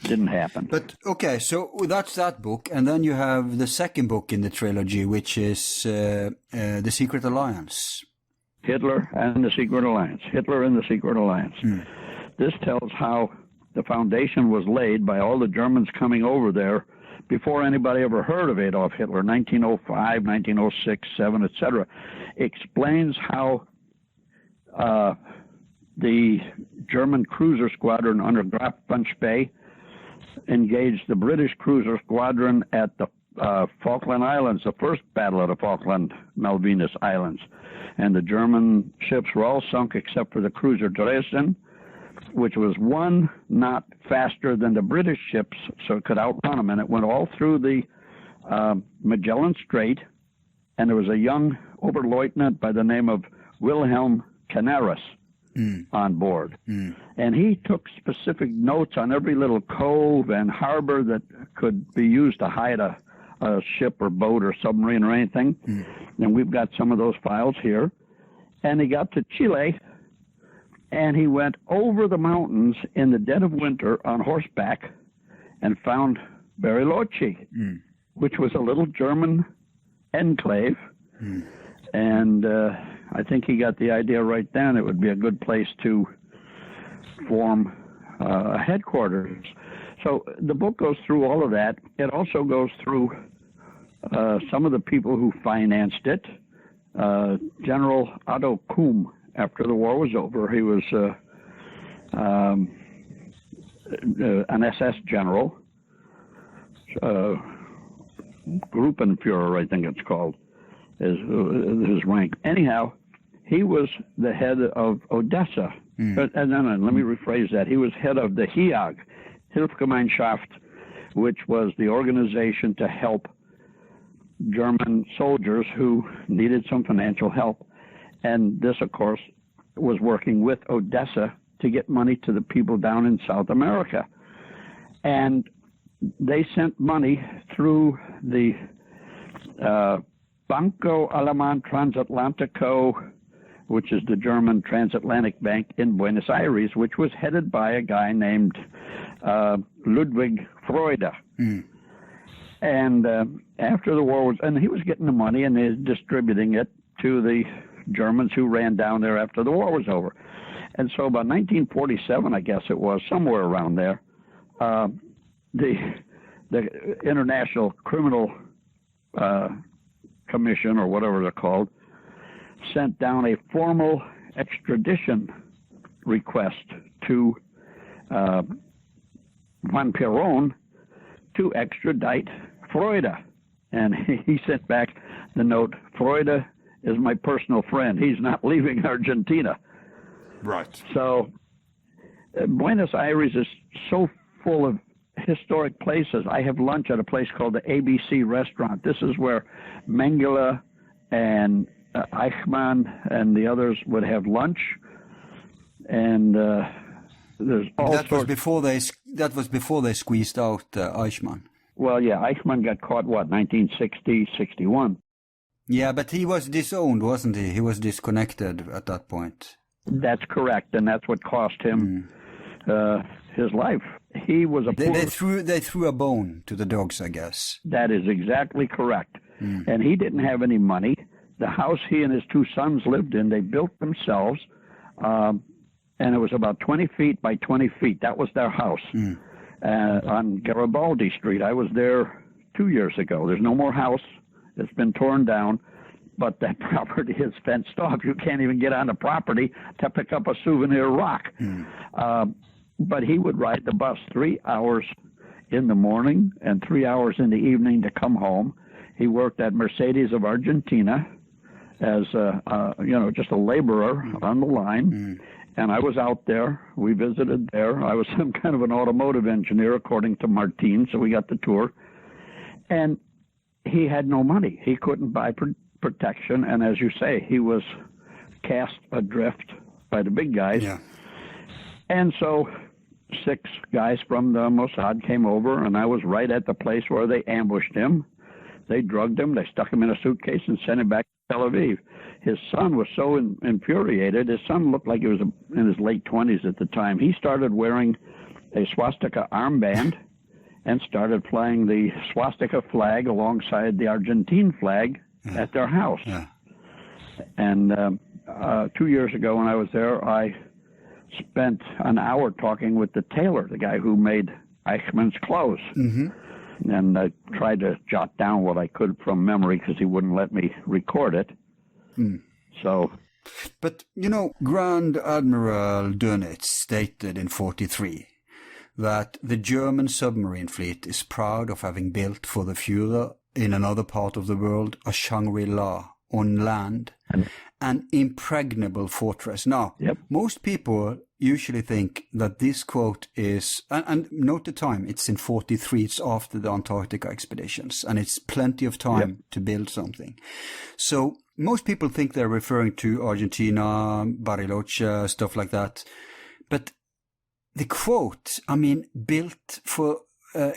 Speaker 3: Didn't happen.
Speaker 2: But, okay, so that's that book. And then you have the second book in the trilogy, which is The Secret Alliance.
Speaker 3: Hitler and the Secret Alliance. Hitler and the Secret Alliance. This tells how the foundation was laid by all the Germans coming over there before anybody ever heard of Adolf Hitler, 1905, 1906, 7, etc. Explains how the German cruiser squadron under Graf von Spee engaged the British cruiser squadron at the Falkland Islands, the first battle of the Falkland Malvinas Islands. And the German ships were all sunk except for the cruiser Dresden, which was 1 knot faster than the British ships, so it could outrun them. And it went all through the Magellan Strait, and there was a young Oberleutnant by the name of Wilhelm Canaris on board. And he took specific notes on every little cove and harbor that could be used to hide a ship or boat or submarine or anything. And we've got some of those files here. And he got to Chile, and he went over the mountains in the dead of winter on horseback and found Bariloche, which was a little German enclave. And I think he got the idea right then it would be a good place to form a headquarters. So the book goes through all of that. It also goes through some of the people who financed it. General Otto Kuhm, after the war was over, he was an SS general, Gruppenführer, I think it's called, is his rank. Anyhow, he was the head of Odessa. And then let me rephrase that. He was head of the HIAG, Hilfsgemeinschaft, which was the organization to help German soldiers who needed some financial help. And this, of course, was working with Odessa to get money to the people down in South America. And they sent money through the Banco Alemán Transatlantico, which is the German transatlantic bank in Buenos Aires, which was headed by a guy named Ludwig Freude. And after the war was, and he was getting the money and he was distributing it to the Germans who ran down there after the war was over. And so about 1947, I guess it was, somewhere around there, the International Criminal Commission, or whatever they're called, sent down a formal extradition request to Van Peron to extradite Freude. And he sent back the note, Freude is my personal friend. He's not leaving Argentina.
Speaker 2: Right.
Speaker 3: So Buenos Aires is so full of historic places. I have lunch at a place called the ABC Restaurant. This is where Mengele and Eichmann and the others would have lunch. And there's all
Speaker 2: that
Speaker 3: sorts.
Speaker 2: That was before they squeezed out Eichmann.
Speaker 3: Well, yeah, Eichmann got caught, 1960, 61?
Speaker 2: Yeah, but he was disowned, wasn't he? He was disconnected at that point.
Speaker 3: That's correct, and that's what cost him his life. He was a
Speaker 2: they threw a bone to the dogs, I guess.
Speaker 3: That is exactly correct. And he didn't have any money. The house he and his 2 sons lived in, they built themselves, and it was about 20 feet by 20 feet. That was their house on Garibaldi Street. I was there 2 years ago. There's no more house. It's been torn down, but that property is fenced off. You can't even get on the property to pick up a souvenir rock. But he would ride the bus 3 hours in the morning and 3 hours in the evening to come home. He worked at Mercedes of Argentina as just a laborer on the line. And I was out there. We visited there. I was some kind of an automotive engineer, according to Martin, so we got the tour. And he had no money. He couldn't buy protection. And as you say, he was cast adrift by the big guys.
Speaker 2: Yeah.
Speaker 3: And so 6 guys from the Mossad came over, and I was right at the place where they ambushed him. They drugged him. They stuck him in a suitcase and sent him back to Tel Aviv. His son was so infuriated. His son looked like he was in his late 20s at the time. He started wearing a swastika armband and started flying the swastika flag alongside the Argentine flag at their house.
Speaker 2: Yeah.
Speaker 3: And 2 years ago when I was there, I spent an hour talking with the tailor, the guy who made Eichmann's clothes.
Speaker 2: Mm-hmm.
Speaker 3: And I tried to jot down what I could from memory because he wouldn't let me record it.
Speaker 2: Mm.
Speaker 3: So...
Speaker 2: But, Grand Admiral Dönitz stated in 1943 that the German submarine fleet is proud of having built for the Führer in another part of the world a Shangri-La on land, an impregnable fortress. Now, most people usually think that this quote is, and note the time, it's in 1943, it's after the Antarctica expeditions, and it's plenty of time to build something. So most people think they're referring to Argentina, Bariloche, stuff like that. But the quote, built for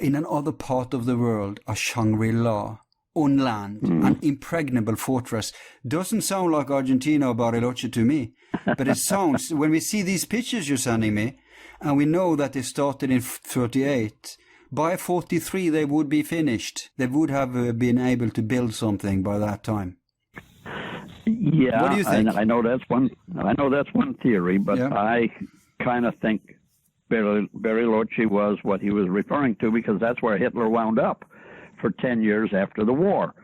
Speaker 2: in another part of the world, a Shangri-La on land, an impregnable fortress, doesn't sound like Argentina or Bariloche to me. But it sounds, when we see these pictures you're sending me, and we know that they started in 1938, by 1943 they would be finished. They would have been able to build something by that time.
Speaker 3: Yeah,
Speaker 2: what do you think?
Speaker 3: I know that's one theory, but I kind of think Bariloche was what he was referring to because that's where Hitler wound up for 10 years after the war.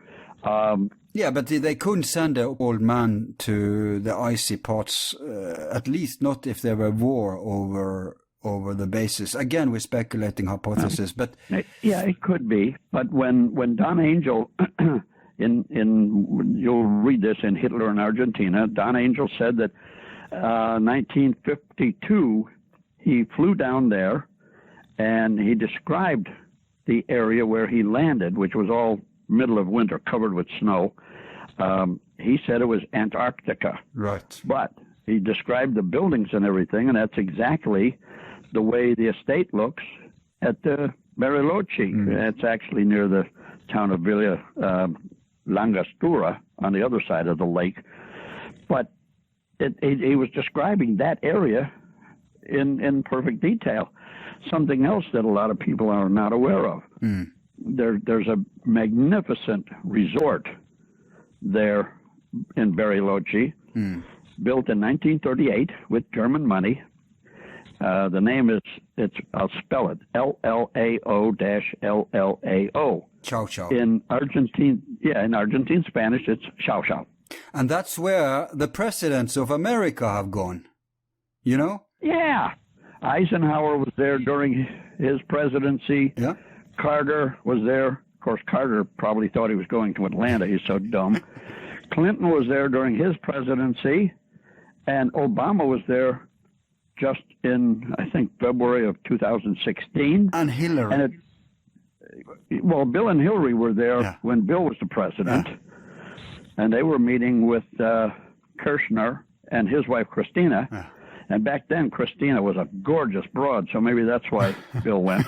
Speaker 2: Yeah, but they couldn't send an old man to the icy parts, at least not if there were war over the bases. Again, we're speculating hypothesis, but...
Speaker 3: Yeah, it could be. But when Don Angel, you'll read this in Hitler in Argentina, Don Angel said that 1952, he flew down there and he described the area where he landed, which was all middle of winter, covered with snow. He said it was Antarctica.
Speaker 2: Right.
Speaker 3: But he described the buildings and everything, and that's exactly the way the estate looks at the Bariloche. It's actually near the town of Villa Langostura on the other side of the lake. But he was describing that area in perfect detail. Something else that a lot of people are not aware of. There's a magnificent resort there in Bariloche, built in 1938 with German money. The name I'll spell it, Llao-Llao.
Speaker 2: Ciao Ciao.
Speaker 3: In Argentine Spanish, it's Xiao Xiao.
Speaker 2: And that's where the presidents of America have gone,
Speaker 3: Yeah. Eisenhower was there during his presidency.
Speaker 2: Yeah.
Speaker 3: Carter was there. Of course, Carter probably thought he was going to Atlanta. He's so dumb. Clinton was there during his presidency. And Obama was there just in, I think, February of 2016.
Speaker 2: And Hillary.
Speaker 3: Well, Bill and Hillary were there when Bill was the president. Yeah. And they were meeting with Kirchner and his wife, Christina. Yeah. And back then, Christina was a gorgeous broad, so maybe that's why Bill went.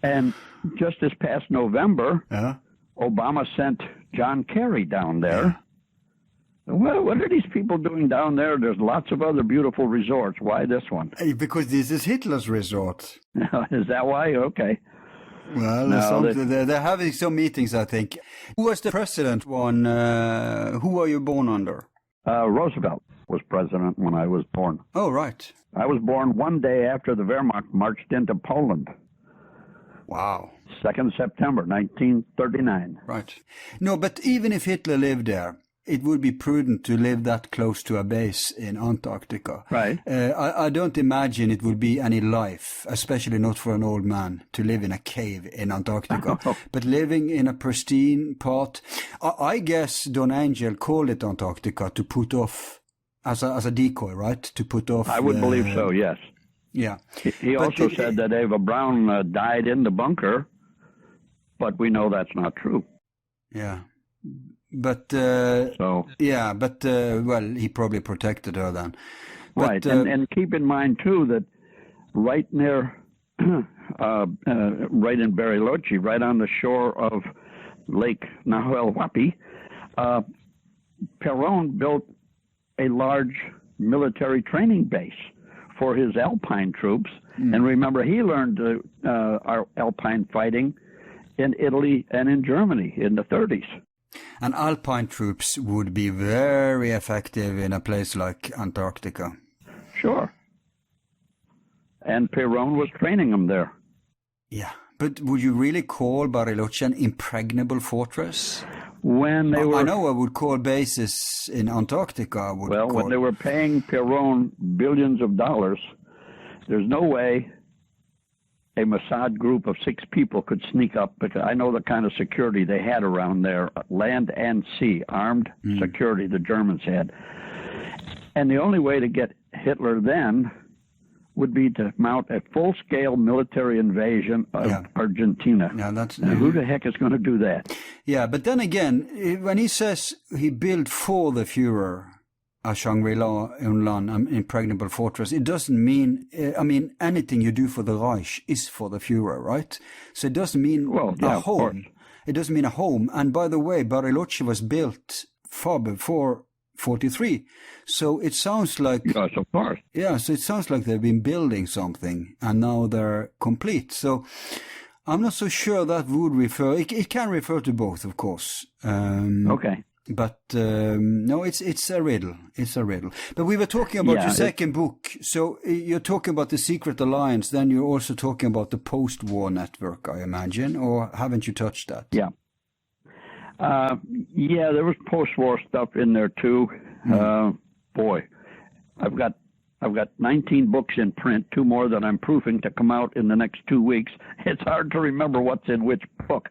Speaker 3: And just this past November, Obama sent John Kerry down there. Well, what are these people doing down there? There's lots of other beautiful resorts. Why this one?
Speaker 2: Because this is Hitler's resort.
Speaker 3: Is that why? Okay.
Speaker 2: Well, they're having some meetings, I think. Who was the president one? Who were you born under?
Speaker 3: Roosevelt was president when I was born.
Speaker 2: Oh, right.
Speaker 3: I was born one day after the Wehrmacht marched into Poland.
Speaker 2: Wow.
Speaker 3: 2nd September, 1939.
Speaker 2: Right. No, but even if Hitler lived there, it would be prudent to live that close to a base in Antarctica.
Speaker 3: Right.
Speaker 2: I don't imagine it would be any life, especially not for an old man, to live in a cave in Antarctica. But living in a pristine part, I guess Don Angel called it Antarctica to put off, as a decoy, right? To put off.
Speaker 3: I would believe so, yes.
Speaker 2: Yeah.
Speaker 3: He also said that Eva Braun died in the bunker, but we know that's not true.
Speaker 2: Yeah. But, well, he probably protected her then. But,
Speaker 3: right, and keep in mind, too, that right near, right in Bariloche, right on the shore of Lake Nahuel Huapi, Perón built a large military training base for his Alpine troops. And remember, he learned our Alpine fighting in Italy and in Germany in the 30s.
Speaker 2: And Alpine troops would be very effective in a place like Antarctica.
Speaker 3: Sure. And Perón was training them there.
Speaker 2: Yeah, but would you really call Bariloche an impregnable fortress?
Speaker 3: When they were,
Speaker 2: I know I would call bases in Antarctica.
Speaker 3: When they were paying Perón billions of dollars, there's no way a Mossad group of 6 people could sneak up, because I know the kind of security they had around there, land and sea, armed security the Germans had. And the only way to get Hitler then would be to mount a full-scale military invasion of Argentina.
Speaker 2: Yeah, that's
Speaker 3: who the heck is going to do that?
Speaker 2: Yeah, but then again, when he says he built for the Führer a Shangri-La, an impregnable fortress, it doesn't mean, anything you do for the Reich is for the Führer, right? So it doesn't mean a home. It doesn't mean a home. And by the way, Bariloche was built far before 43. So it sounds like...
Speaker 3: Yes, of course.
Speaker 2: Yeah, so it sounds like they've been building something and now they're complete. So I'm not so sure that would refer... It can refer to both, of course.
Speaker 3: Okay.
Speaker 2: But no, it's a riddle. It's a riddle. But we were talking about your second book. So you're talking about the Secret Alliance. Then you're also talking about the post-war network, I imagine. Or haven't you touched that?
Speaker 3: Yeah. There was post-war stuff in there too. Boy, I've got 19 books in print, 2 more that I'm proofing to come out in the next 2 weeks. It's hard to remember what's in which book.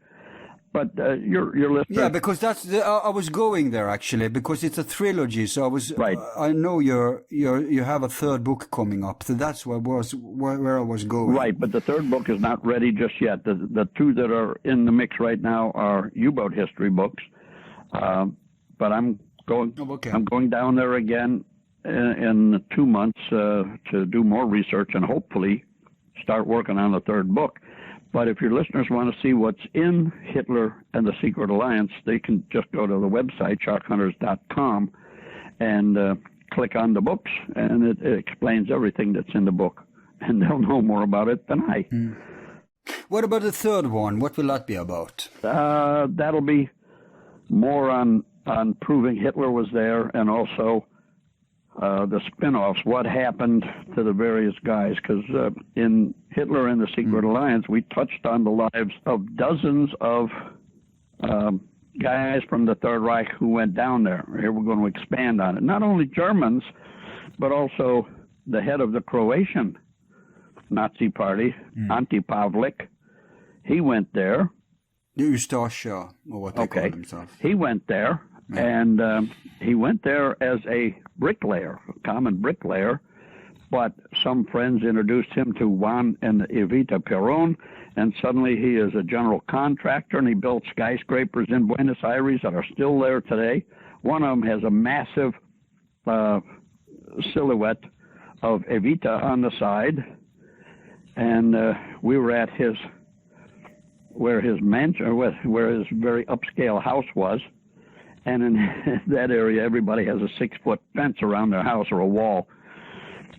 Speaker 3: But your listener...
Speaker 2: Yeah, because I was going there actually, because it's a trilogy. So I was
Speaker 3: right.
Speaker 2: I know you have a third book coming up, so that's where I was going.
Speaker 3: Right, but the third book is not ready just yet. The 2 that are in the mix right now are U-boat history books. But I'm going down there again in 2 months to do more research and hopefully start working on the third book. But if your listeners want to see what's in Hitler and the Secret Alliance, they can just go to the website, sharkhunters.com, and click on the books, and it explains everything that's in the book. And they'll know more about it than I.
Speaker 2: What about the third one? What will that be about?
Speaker 3: That'll be more on proving Hitler was there, and also the spin-offs, what happened to the various guys, because in Hitler and the Secret Alliance, we touched on the lives of dozens of guys from the Third Reich who went down there. Here we're going to expand on it. Not only Germans, but also the head of the Croatian Nazi party, Ante Pavlik. He went there.
Speaker 2: The Ustasha, or what they call themselves.
Speaker 3: He went there. And he went there as a bricklayer, a common bricklayer, but some friends introduced him to Juan and Evita Perón, and suddenly he is a general contractor, and he built skyscrapers in Buenos Aires that are still there today. One of them has a massive silhouette of Evita on the side, and we were at where his mansion, where his very upscale house was. And in that area, everybody has a 6-foot fence around their house or a wall.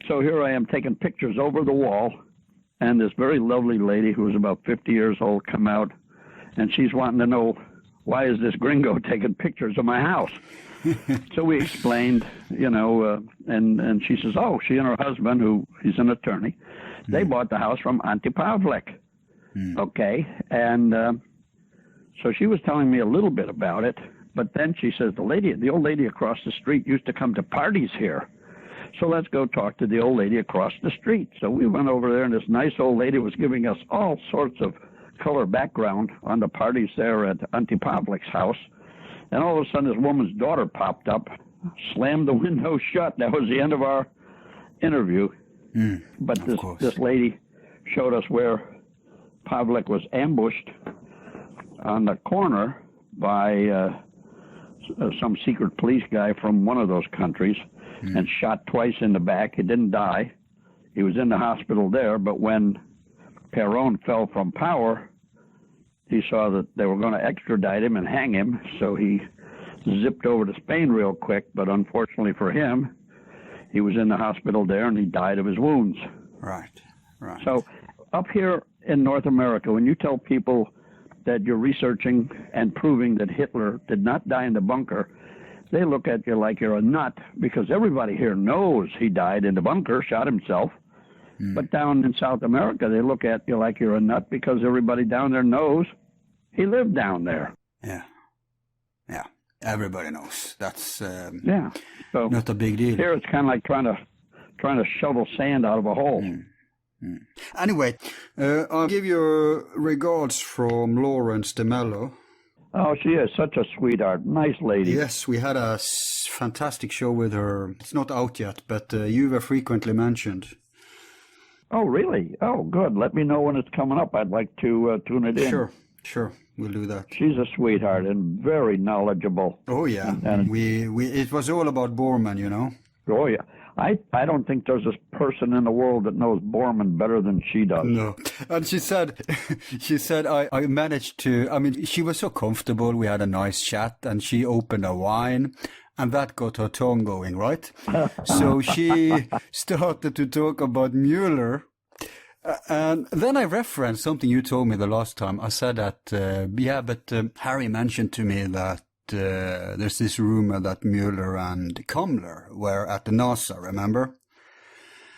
Speaker 3: So here I am taking pictures over the wall, and this very lovely lady who was about 50 years old come out, and she's wanting to know, why is this gringo taking pictures of my house? So we explained, and she says, she and her husband, who he's an attorney, they bought the house from Ante Pavlik. Okay, and so she was telling me a little bit about it. But then she says, the old lady across the street used to come to parties here. So let's go talk to the old lady across the street. So we went over there, and this nice old lady was giving us all sorts of color background on the parties there at Ante Pavlik's house. And all of a sudden, this woman's daughter popped up, slammed the window shut. That was the end of our interview. But this lady showed us where Pavlik was ambushed on the corner by... some secret police guy from one of those countries, and shot twice in the back. He didn't die. He was in the hospital there, but when Perón fell from power, he saw that they were going to extradite him and hang him, so he zipped over to Spain real quick, but unfortunately for him, he was in the hospital there, and he died of his wounds.
Speaker 2: Right.
Speaker 3: So up here in North America, when you tell people that you're researching and proving that Hitler did not die in the bunker, they look at you like you're a nut, because everybody here knows he died in the bunker, shot himself. But down in South America, they look at you like you're a nut, because everybody down there knows he lived down there.
Speaker 2: Yeah. Everybody knows. That's
Speaker 3: So
Speaker 2: not a big deal.
Speaker 3: Here it's kind of like trying to shovel sand out of a hole.
Speaker 2: Anyway, I'll give you regards from Lawrence de Mello.
Speaker 3: Oh, she is such a sweetheart. Nice lady.
Speaker 2: Yes, we had a fantastic show with her. It's not out yet, but you were frequently mentioned.
Speaker 3: Oh, really? Oh, good. Let me know when it's coming up. I'd like to tune it in.
Speaker 2: Sure. We'll do that.
Speaker 3: She's a sweetheart and very knowledgeable.
Speaker 2: Oh, yeah. And it was all about Borman, you know.
Speaker 3: Oh, yeah. I don't think there's a person in the world that knows Borman better than she does.
Speaker 2: No. And she said, I managed to, I mean, she was so comfortable. We had a nice chat, and she opened a wine, and that got her tongue going, right? So she started to talk about Müller. And then I referenced something you told me the last time. I said that, Harry mentioned to me that there's this rumor that Müller and Kammler were at the NASA, remember?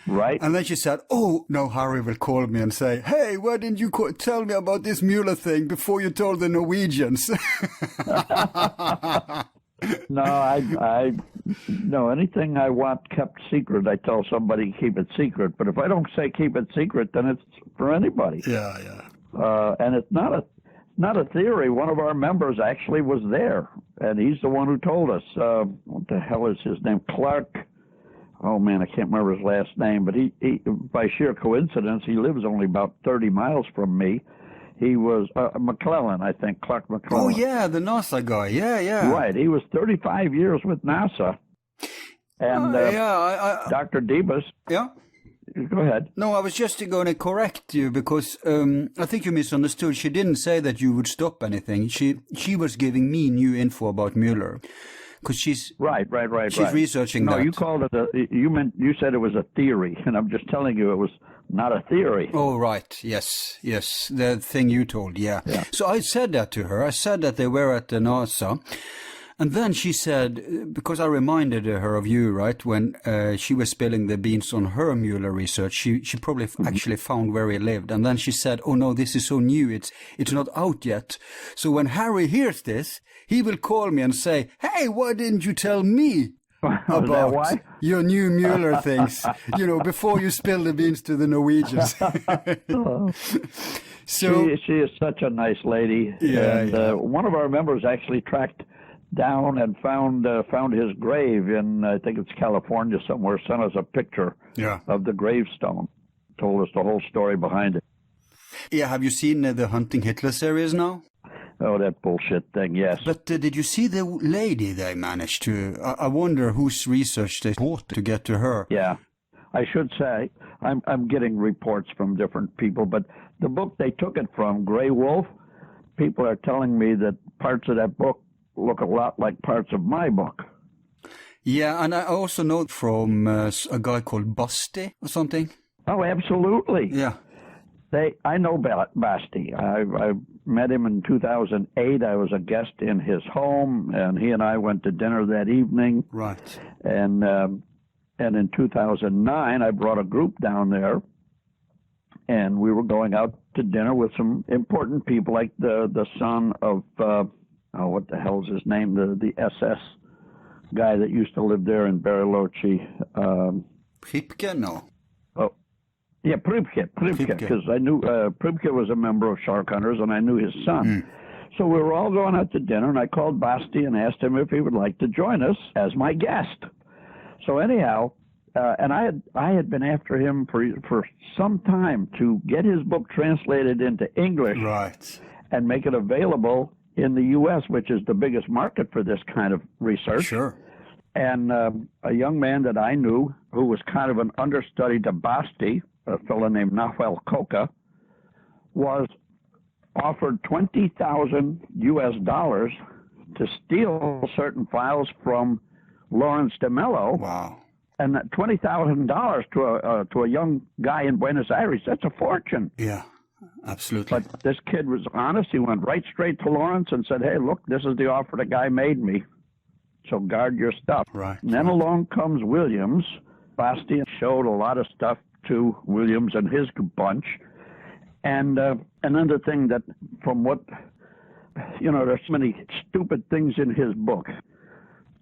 Speaker 3: Right.
Speaker 2: And then she said, oh, no, Harry will call me and say, hey, why didn't you tell me about this Müller thing before you told the Norwegians?
Speaker 3: No, anything I want kept secret, I tell somebody keep it secret. But if I don't say keep it secret, then it's for anybody.
Speaker 2: Yeah.
Speaker 3: And it's not a theory. One of our members actually was there, and he's the one who told us. What the hell is his name? Clark. Oh man, I can't remember his last name, but he by sheer coincidence, he lives only about 30 miles from me. He was McClellan, I think, Clark McClellan.
Speaker 2: Oh, yeah, the NASA guy. Yeah.
Speaker 3: Right. He was 35 years with NASA. And Dr. D.E.S.S.
Speaker 2: Yeah.
Speaker 3: Go ahead.
Speaker 2: No, I was just going to correct you because I think you misunderstood. She didn't say that you would stop anything. She was giving me new info about Müller. Because she's
Speaker 3: right.
Speaker 2: She's researching that.
Speaker 3: No, you called it you said it was a theory, and I'm just telling you it was not a theory.
Speaker 2: Oh, right. Yes. The thing you told, yeah. So I said that to her. I said that they were at the NASA. And then she said, because I reminded her of you, right, when she was spilling the beans on her Müller research, she probably actually found where he lived. And then she said, oh, no, this is so new, it's not out yet. So when Harry hears this, he will call me and say, hey, why didn't you tell me about your new Müller things, before you spill the beans to the Norwegians? So
Speaker 3: she is such a nice lady. One of our members actually tracked down and found his grave in, I think it's California somewhere, sent us a picture of the gravestone, told us the whole story behind it.
Speaker 2: Yeah, have you seen the Hunting Hitler series now?
Speaker 3: Oh, that bullshit thing, yes.
Speaker 2: But did you see the lady they managed to? I wonder whose research they bought to get to her.
Speaker 3: Yeah, I should say, I'm getting reports from different people, but the book they took it from, Grey Wolf, people are telling me that parts of that book look a lot like parts of my book.
Speaker 2: Yeah, and I also know from a guy called Basti or something.
Speaker 3: Oh, absolutely.
Speaker 2: Yeah.
Speaker 3: I know Basti. I met him in 2008. I was a guest in his home, and he and I went to dinner that evening.
Speaker 2: Right.
Speaker 3: And in 2009, I brought a group down there, and we were going out to dinner with some important people, like the son of what the hell's his name? The SS guy that used to live there in Bariloche.
Speaker 2: Pripke, no.
Speaker 3: Yeah, Pripke, because I knew Pripke was a member of Shark Hunters, and I knew his son. So we were all going out to dinner, and I called Basti and asked him if he would like to join us as my guest. So anyhow, and I had been after him for some time to get his book translated into English,
Speaker 2: right,
Speaker 3: and make it available in the U.S., which is the biggest market for this kind of research.
Speaker 2: Sure.
Speaker 3: And a young man that I knew who was kind of an understudy to Basti, a fellow named Nahuel Coca, was offered $20,000 US to steal certain files from Lawrence de Mello.
Speaker 2: Wow.
Speaker 3: And $20,000 to a young guy in Buenos Aires, that's a fortune.
Speaker 2: Yeah, absolutely.
Speaker 3: But this kid was honest. He went right straight to Lawrence and said, hey, look, this is the offer the guy made me. So guard your stuff.
Speaker 2: Right.
Speaker 3: And then along comes Williams. Bastian showed a lot of stuff to Williams and his bunch. And another thing that from what, there's so many stupid things in his book.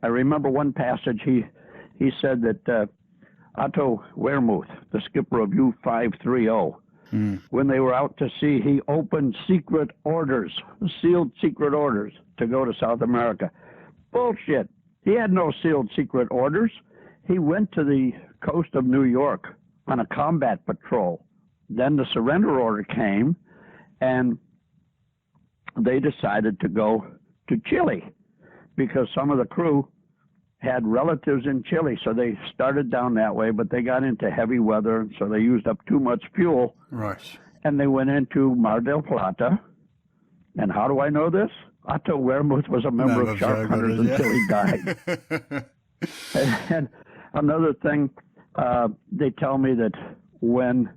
Speaker 3: I remember one passage he said that Otto Wermuth, the skipper of U-530, when they were out to sea, he opened secret orders, sealed secret orders to go to South America. Bullshit. He had no sealed secret orders. He went to the coast of New York on a combat patrol. Then the surrender order came, and they decided to go to Chile because some of the crew had relatives in Chile, so they started down that way, but they got into heavy weather, so they used up too much fuel.
Speaker 2: Right.
Speaker 3: And they went into Mar del Plata. And how do I know this? Otto Wermuth was a member of Shark Hunters until he died. and another thing, they tell me that when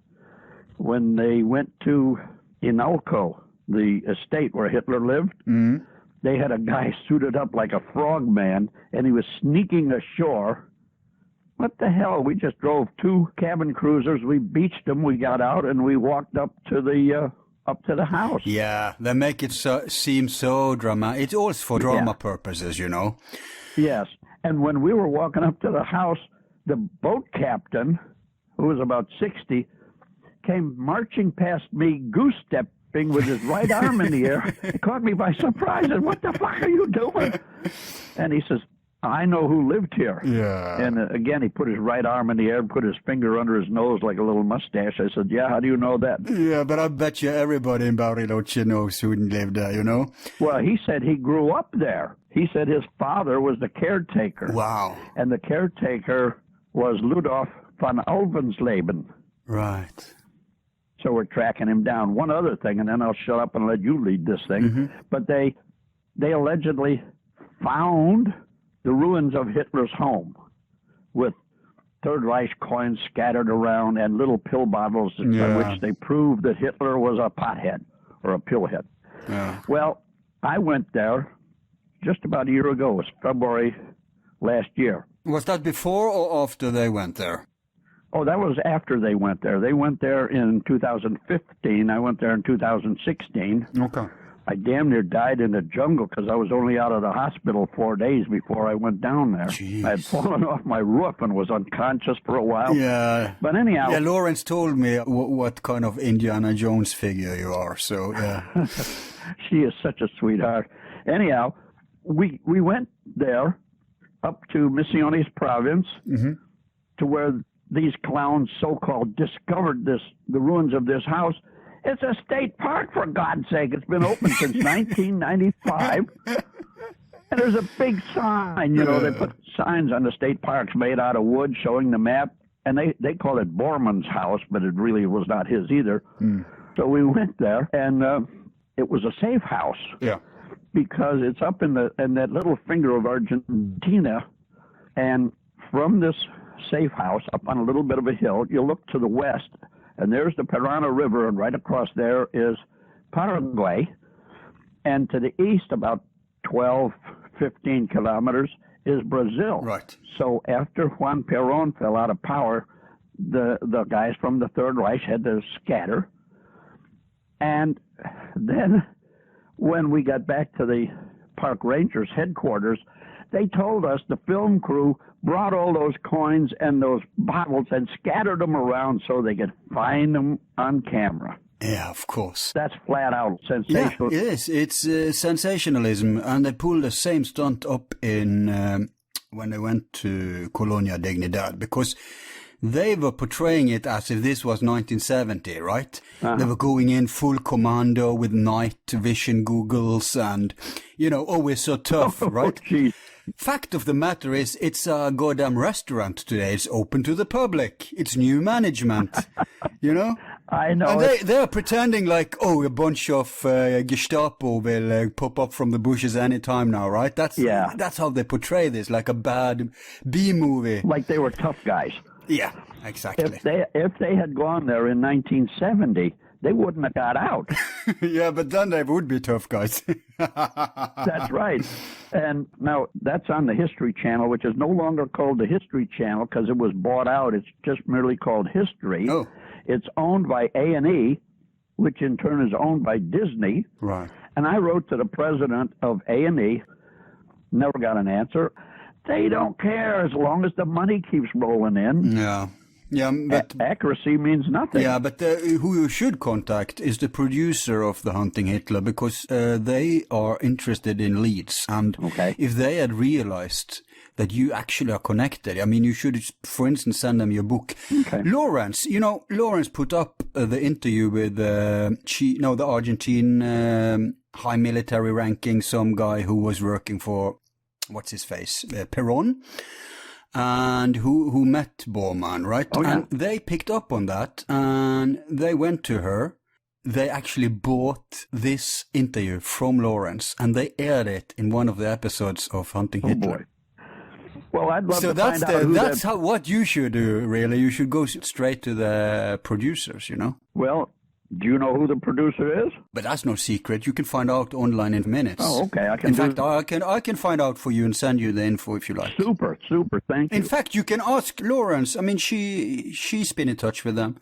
Speaker 3: they went to Inalco, the estate where Hitler lived, they had a guy suited up like a frogman, and he was sneaking ashore. What the hell? We just drove 2 cabin cruisers. We beached them. We got out, and we walked up to the house.
Speaker 2: Yeah, they make it seem so dramatic. It's also for drama purposes,
Speaker 3: Yes. And when we were walking up to the house, the boat captain, who was about 60, came marching past me, goose-stepping with his right arm in the air. It caught me by surprise. And what the fuck are you doing? And he says, I know who lived here.
Speaker 2: Yeah.
Speaker 3: And again, he put his right arm in the air and put his finger under his nose like a little mustache. I said, yeah, how do you know that?
Speaker 2: Yeah, but I bet you everybody in Bariloche knows who lived there,
Speaker 3: Well, he said he grew up there. He said his father was the caretaker.
Speaker 2: Wow.
Speaker 3: And the caretaker was Ludolf von Alvensleben.
Speaker 2: Right.
Speaker 3: So we're tracking him down. One other thing, and then I'll shut up and let you lead this thing. But they allegedly found the ruins of Hitler's home with Third Reich coins scattered around and little pill bottles by which they proved that Hitler was a pothead or a pillhead.
Speaker 2: Yeah.
Speaker 3: Well, I went there just about a year ago. It was February last year.
Speaker 2: Was that before or after they went there?
Speaker 3: Oh, that was after they went there. They went there in 2015. I went there in 2016.
Speaker 2: Okay.
Speaker 3: I damn near died in the jungle because I was only out of the hospital 4 days before I went down there.
Speaker 2: Jeez.
Speaker 3: I had fallen off my roof and was unconscious for a while.
Speaker 2: Yeah.
Speaker 3: But anyhow.
Speaker 2: Yeah, Lawrence told me what kind of Indiana Jones figure you are, so yeah.
Speaker 3: She is such a sweetheart. Anyhow, we went there up to Misiones province to where these clowns so-called discovered the ruins of this house. It's a state park, for God's sake. It's been open since 1995. And there's a big sign, they put signs on the state parks made out of wood showing the map. And they call it Borman's house, but it really was not his either. So we went there, and it was a safe house.
Speaker 2: Yeah.
Speaker 3: Because it's up in that little finger of Argentina. And from this safe house up on a little bit of a hill, you look to the west, and there's the Parana River, and right across there is Paraguay. And to the east, about 12, 15 kilometers, is Brazil.
Speaker 2: Right.
Speaker 3: So after Juan Perón fell out of power, the guys from the Third Reich had to scatter. And then when we got back to the park rangers headquarters, they told us the film crew brought all those coins and those bottles and scattered them around so they could find them on camera.
Speaker 2: Yeah, of course.
Speaker 3: That's flat out sensational.
Speaker 2: Yeah, yes, it's sensationalism, and they pulled the same stunt up in when they went to Colonia Dignidad, because they were portraying it as if this was 1970, right? They were going in full commando with night vision goggles and, we're so tough, right?
Speaker 3: Geez.
Speaker 2: Fact of the matter is, it's a goddamn restaurant today. It's open to the public. It's new management,
Speaker 3: I know.
Speaker 2: And they're pretending like, oh, a bunch of Gestapo will pop up from the bushes any time now, right? That's how they portray this, like a bad B-movie.
Speaker 3: Like they were tough guys.
Speaker 2: Yeah, exactly.
Speaker 3: If they had gone there in 1970, they wouldn't have got out.
Speaker 2: Yeah, but then they would be tough guys.
Speaker 3: That's right. And now that's on the History Channel, which is no longer called the History Channel because it was bought out. It's just merely called History.
Speaker 2: Oh.
Speaker 3: It's owned by A&E, which in turn is owned by Disney.
Speaker 2: Right.
Speaker 3: And I wrote to the president of A&E, never got an answer. They don't care as long as the money keeps rolling in.
Speaker 2: Yeah. Yeah, but
Speaker 3: accuracy means nothing.
Speaker 2: Yeah, but who you should contact is the producer of The Hunting Hitler, because they are interested in leads. And if they had realized that you actually are connected, I mean, you should, for instance, send them your book.
Speaker 3: Okay.
Speaker 2: Lawrence put up the interview with the Argentine high military ranking, some guy who was working for, what's his face, Perón. And who met Bormann, right?
Speaker 3: Oh, yeah.
Speaker 2: And they picked up on that, and they went to her. They actually bought this interview from Lawrence, and they aired it in one of the episodes of Hunting Hitler.
Speaker 3: Boy. Well, I'd love
Speaker 2: to
Speaker 3: find out
Speaker 2: that's what you should do, really. You should go straight to the producers,
Speaker 3: Well, do you know who the producer is?
Speaker 2: But that's no secret. You can find out online in minutes.
Speaker 3: Oh, okay.
Speaker 2: In fact, I can find out for you and send you the info if you like.
Speaker 3: Super. Thank you.
Speaker 2: In fact, you can ask Lawrence. I mean, she's been in touch with them.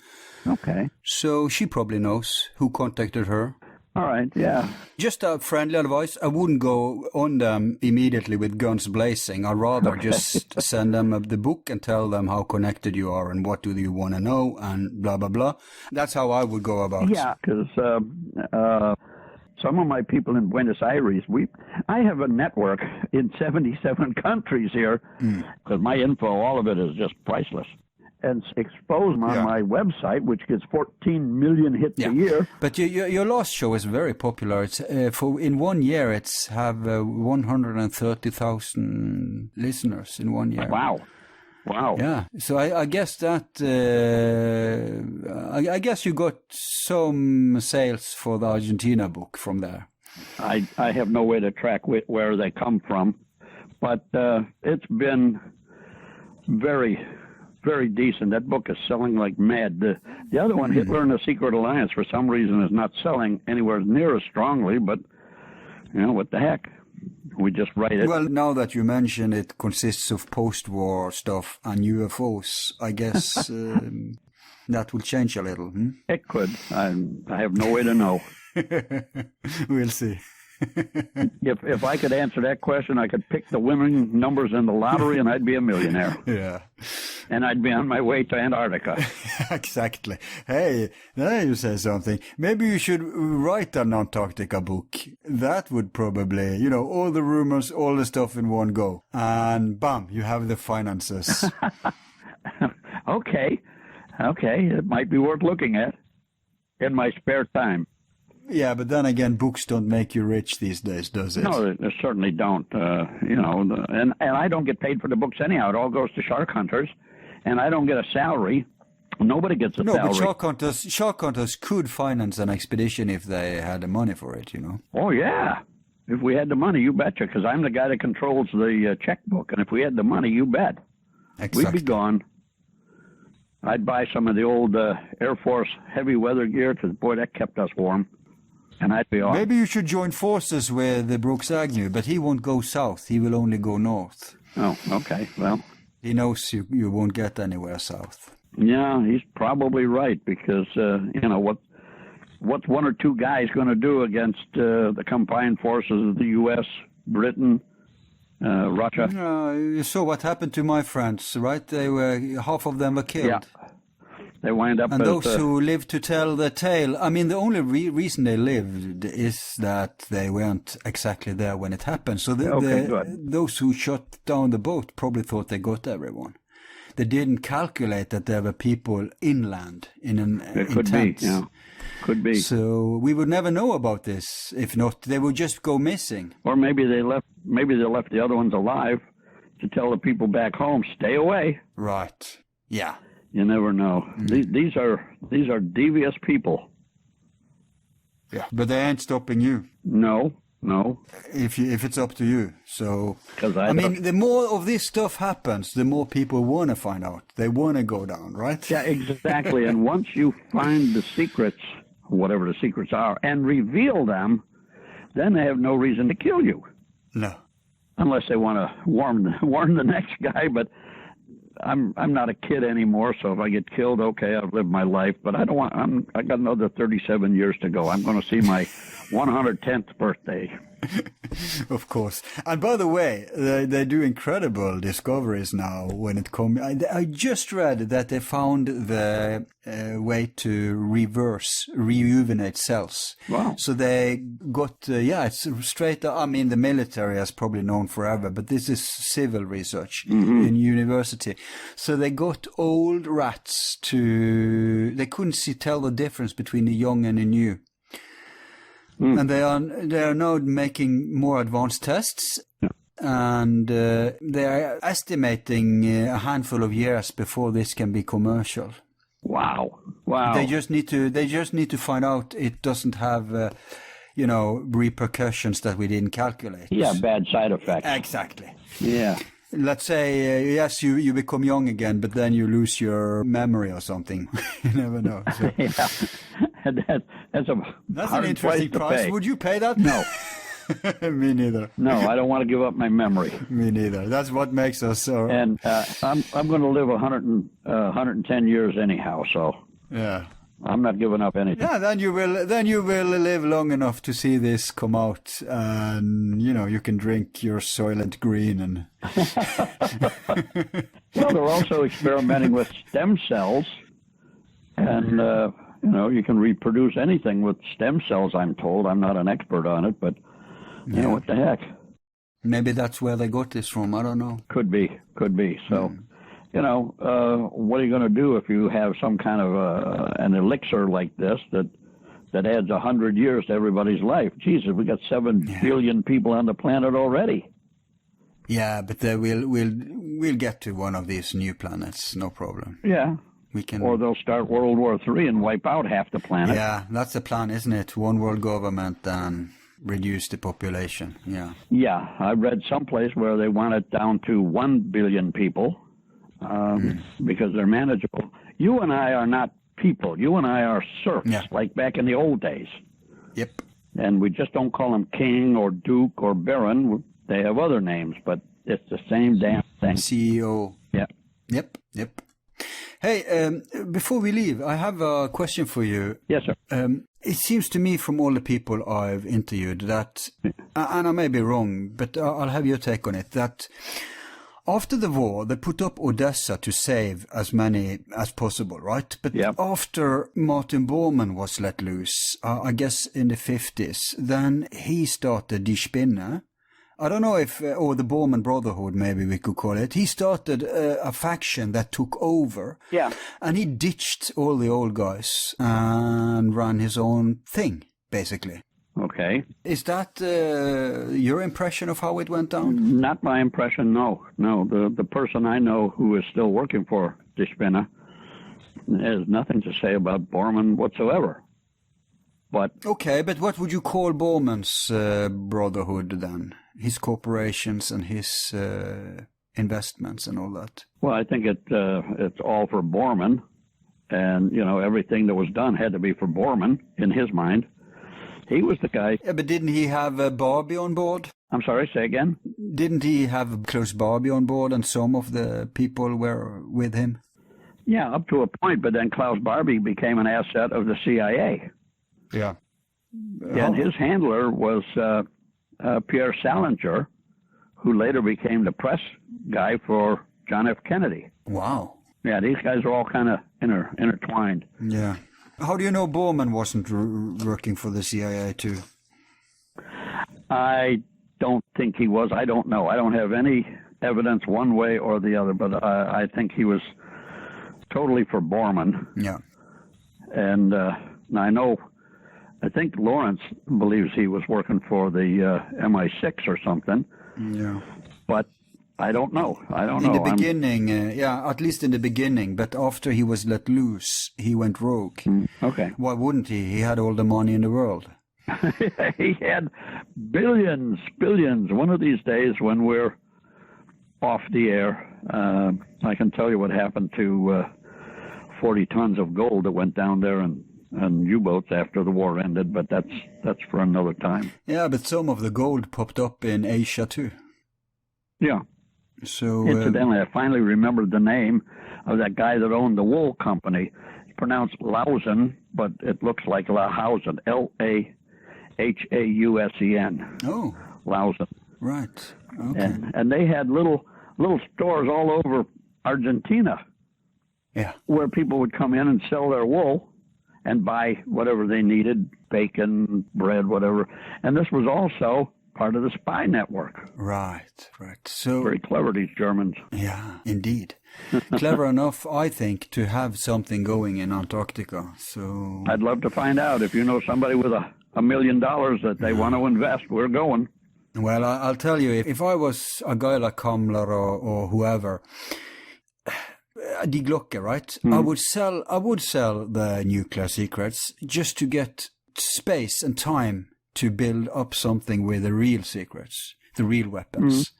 Speaker 3: Okay.
Speaker 2: So she probably knows who contacted her.
Speaker 3: All right, yeah.
Speaker 2: Just a friendly advice. I wouldn't go on them immediately with guns blazing. I'd rather just send them the book and tell them how connected you are and what do you want to know and blah, blah, blah. That's how I would go about it.
Speaker 3: Yeah, because some of my people in Buenos Aires, I have a network in 77 countries here because my info, all of it is just priceless. And exposed on my website, which gets 14 million hits a year.
Speaker 2: But your last show is very popular. It's in 1 year, it's have 130,000 listeners in 1 year.
Speaker 3: Wow.
Speaker 2: Yeah. So I guess that I guess you got some sales for the Argentina book from there.
Speaker 3: I have no way to track where they come from, but it's been very decent. That book is selling like mad. The other one, Hitler and the Secret Alliance, for some reason is not selling anywhere near as strongly, but, what the heck? We just write it.
Speaker 2: Well, now that you mention it consists of post-war stuff and UFOs, I guess that will change a little.
Speaker 3: It could. I have no way to know.
Speaker 2: We'll see.
Speaker 3: If I could answer that question, I could pick the winning numbers in the lottery and I'd be a millionaire.
Speaker 2: Yeah.
Speaker 3: And I'd be on my way to Antarctica.
Speaker 2: Exactly. Hey, now you say something. Maybe you should write an Antarctica book. That would probably, all the rumors, all the stuff in one go. And bam, you have the finances.
Speaker 3: Okay. It might be worth looking at in my spare time.
Speaker 2: Yeah, but then again, books don't make you rich these days, does it?
Speaker 3: No, they certainly don't. And I don't get paid for the books anyhow. It all goes to shark hunters, and I don't get a salary. Nobody gets a salary.
Speaker 2: No, but shark hunters could finance an expedition if they had the money for it,
Speaker 3: Oh, yeah. If we had the money, you betcha, because I'm the guy that controls the checkbook, and if we had the money, you bet.
Speaker 2: Exactly.
Speaker 3: We'd be gone. I'd buy some of the old Air Force heavy weather gear, because, boy, that kept us warm. And I'd be off.
Speaker 2: Maybe you should join forces with Brooks Agnew, but he won't go south. He will only go north.
Speaker 3: Oh, okay. Well,
Speaker 2: he knows you won't get anywhere south.
Speaker 3: Yeah, he's probably right because what's one or two guys going to do against the combined forces of the U.S., Britain, Russia?
Speaker 2: You saw what happened to my friends, right? Half of them were killed.
Speaker 3: Yeah. They wind up.
Speaker 2: And those who lived to tell the tale, I mean, the only reason they lived is that they weren't exactly there when it happened. So those who shot down the boat probably thought they got everyone. They didn't calculate that there were people inland in
Speaker 3: could
Speaker 2: tents.
Speaker 3: Be, yeah. Could be.
Speaker 2: So we would never know about this. If not, they would just go missing.
Speaker 3: Or maybe they left the other ones alive to tell the people back home, stay away.
Speaker 2: Right. Yeah.
Speaker 3: You never know. These are devious people.
Speaker 2: Yeah, but they ain't stopping you.
Speaker 3: No.
Speaker 2: If it's up to you. So,
Speaker 3: 'Cause
Speaker 2: I mean, the more of this stuff happens, the more people want to find out. They want to go down, right?
Speaker 3: Yeah, exactly. And once you find the secrets, whatever the secrets are, and reveal them, then they have no reason to kill you.
Speaker 2: No.
Speaker 3: Unless they want to warn the next guy. But I'm not a kid anymore, so if I get killed, okay, I've lived my life. But I don't want. I got another 37 years to go. I'm going to see my 110th birthday.
Speaker 2: Of course. And by the way, they do incredible discoveries now when it comes. I just read that they found the way to rejuvenate cells.
Speaker 3: Wow.
Speaker 2: So they got, it's straight, I mean, the military has probably known forever, but this is civil research in university. So they got old rats they couldn't tell the difference between the young and the new. And they are now making more advanced tests, and they are estimating a handful of years before this can be commercial.
Speaker 3: Wow.
Speaker 2: They just need to find out it doesn't have, repercussions that we didn't calculate.
Speaker 3: Yeah, bad side effects.
Speaker 2: Exactly.
Speaker 3: Yeah.
Speaker 2: Let's say, yes, you become young again, but then you lose your memory or something. You never know. So.
Speaker 3: Yeah. That's
Speaker 2: an interesting price.
Speaker 3: Pay.
Speaker 2: Would you pay that?
Speaker 3: No.
Speaker 2: Me neither.
Speaker 3: No, I don't want to give up my memory.
Speaker 2: Me neither. That's what makes us so.
Speaker 3: And I'm going to live 110 years anyhow, so
Speaker 2: yeah,
Speaker 3: I'm not giving up anything.
Speaker 2: Yeah, then you will live long enough to see this come out, and you can drink your Soylent Green and.
Speaker 3: Well, they're also experimenting with stem cells, and you can reproduce anything with stem cells. I'm told. I'm not an expert on it, but what the heck?
Speaker 2: Maybe that's where they got this from. I don't know.
Speaker 3: Could be. So, what are you going to do if you have some kind of an elixir like this that adds 100 years to everybody's life? Jesus, we got 7 billion people on the planet already.
Speaker 2: Yeah, but we'll get to one of these new planets, no problem.
Speaker 3: Yeah.
Speaker 2: We can.
Speaker 3: Or they'll start World War III and wipe out half the planet.
Speaker 2: Yeah, that's the plan, isn't it? One world government and reduce the population. Yeah.
Speaker 3: Yeah, I read someplace where they want it down to 1 billion people because they're manageable. You and I are not people. You and I are serfs, like back in the old days.
Speaker 2: Yep. And
Speaker 3: we just don't call them king or duke or baron. They have other names, but it's the same damn thing.
Speaker 2: CEO.
Speaker 3: Yeah.
Speaker 2: Yep. Hey, before we leave, I have a question for you.
Speaker 3: Yes, sir.
Speaker 2: It seems to me from all the people I've interviewed that, and I may be wrong, but I'll have your take on it, that after the war, they put up O.D.E.S.S.A to save as many as possible, right? But after Martin Bormann was let loose, I guess in the 50s, then he started Die Spinne. I don't know if, or the Bormann Brotherhood, maybe we could call it. He started a faction that took over.
Speaker 3: Yeah.
Speaker 2: And he ditched all the old guys and ran his own thing, basically.
Speaker 3: Okay.
Speaker 2: Is that your impression of how it went down?
Speaker 3: Not my impression, no. No, the person I know who is still working for Die Spinne has nothing to say about Bormann whatsoever. But
Speaker 2: okay, but what would you call Bormann's brotherhood then? His corporations and his investments and all that?
Speaker 3: Well, I think it's all for Bormann. And, everything that was done had to be for Bormann, in his mind. He was the guy.
Speaker 2: Yeah, but didn't he have Barbie on board?
Speaker 3: I'm sorry, say again?
Speaker 2: Didn't he have Klaus Barbie on board and some of the people were with him?
Speaker 3: Yeah, up to a point, but then Klaus Barbie became an asset of the CIA.
Speaker 2: Yeah.
Speaker 3: And his handler was Pierre Salinger, who later became the press guy for John F. Kennedy.
Speaker 2: Wow.
Speaker 3: Yeah, these guys are all kind of intertwined.
Speaker 2: Yeah. How do you know Bormann wasn't working for the CIA too?
Speaker 3: I don't think he was. I don't know. I don't have any evidence one way or the other, but I think he was totally for Bormann.
Speaker 2: Yeah.
Speaker 3: And I think Lawrence believes he was working for the MI6 or something.
Speaker 2: Yeah.
Speaker 3: But I don't know.
Speaker 2: In the beginning, at least in the beginning, but after he was let loose, he went rogue.
Speaker 3: Okay.
Speaker 2: Why wouldn't he? He had all the money in the world.
Speaker 3: He had billions. One of these days when we're off the air, I can tell you what happened to 40 tons of gold that went down there and U-boats after the war ended, but that's for another time.
Speaker 2: Yeah, but some of the gold popped up in Asia too.
Speaker 3: Yeah.
Speaker 2: So
Speaker 3: incidentally, I finally remembered the name of that guy that owned the wool company. It's pronounced Lausen, but it looks like Lahausen, Lahausen.
Speaker 2: Oh,
Speaker 3: Lausen.
Speaker 2: Right. Okay.
Speaker 3: And they had little stores all over Argentina.
Speaker 2: Yeah.
Speaker 3: Where people would come in and sell their wool and buy whatever they needed, bacon, bread, whatever. And this was also part of the spy network.
Speaker 2: Right. So
Speaker 3: very clever, these Germans.
Speaker 2: Yeah, indeed. Clever enough, I think, to have something going in Antarctica. So
Speaker 3: I'd love to find out if you know somebody with $1 million that they want to invest. We're going.
Speaker 2: Well, I'll tell you, if I was a guy like Kammler or whoever, Die Glocke, right? I would sell the nuclear secrets just to get space and time to build up something with the real secrets, the real weapons.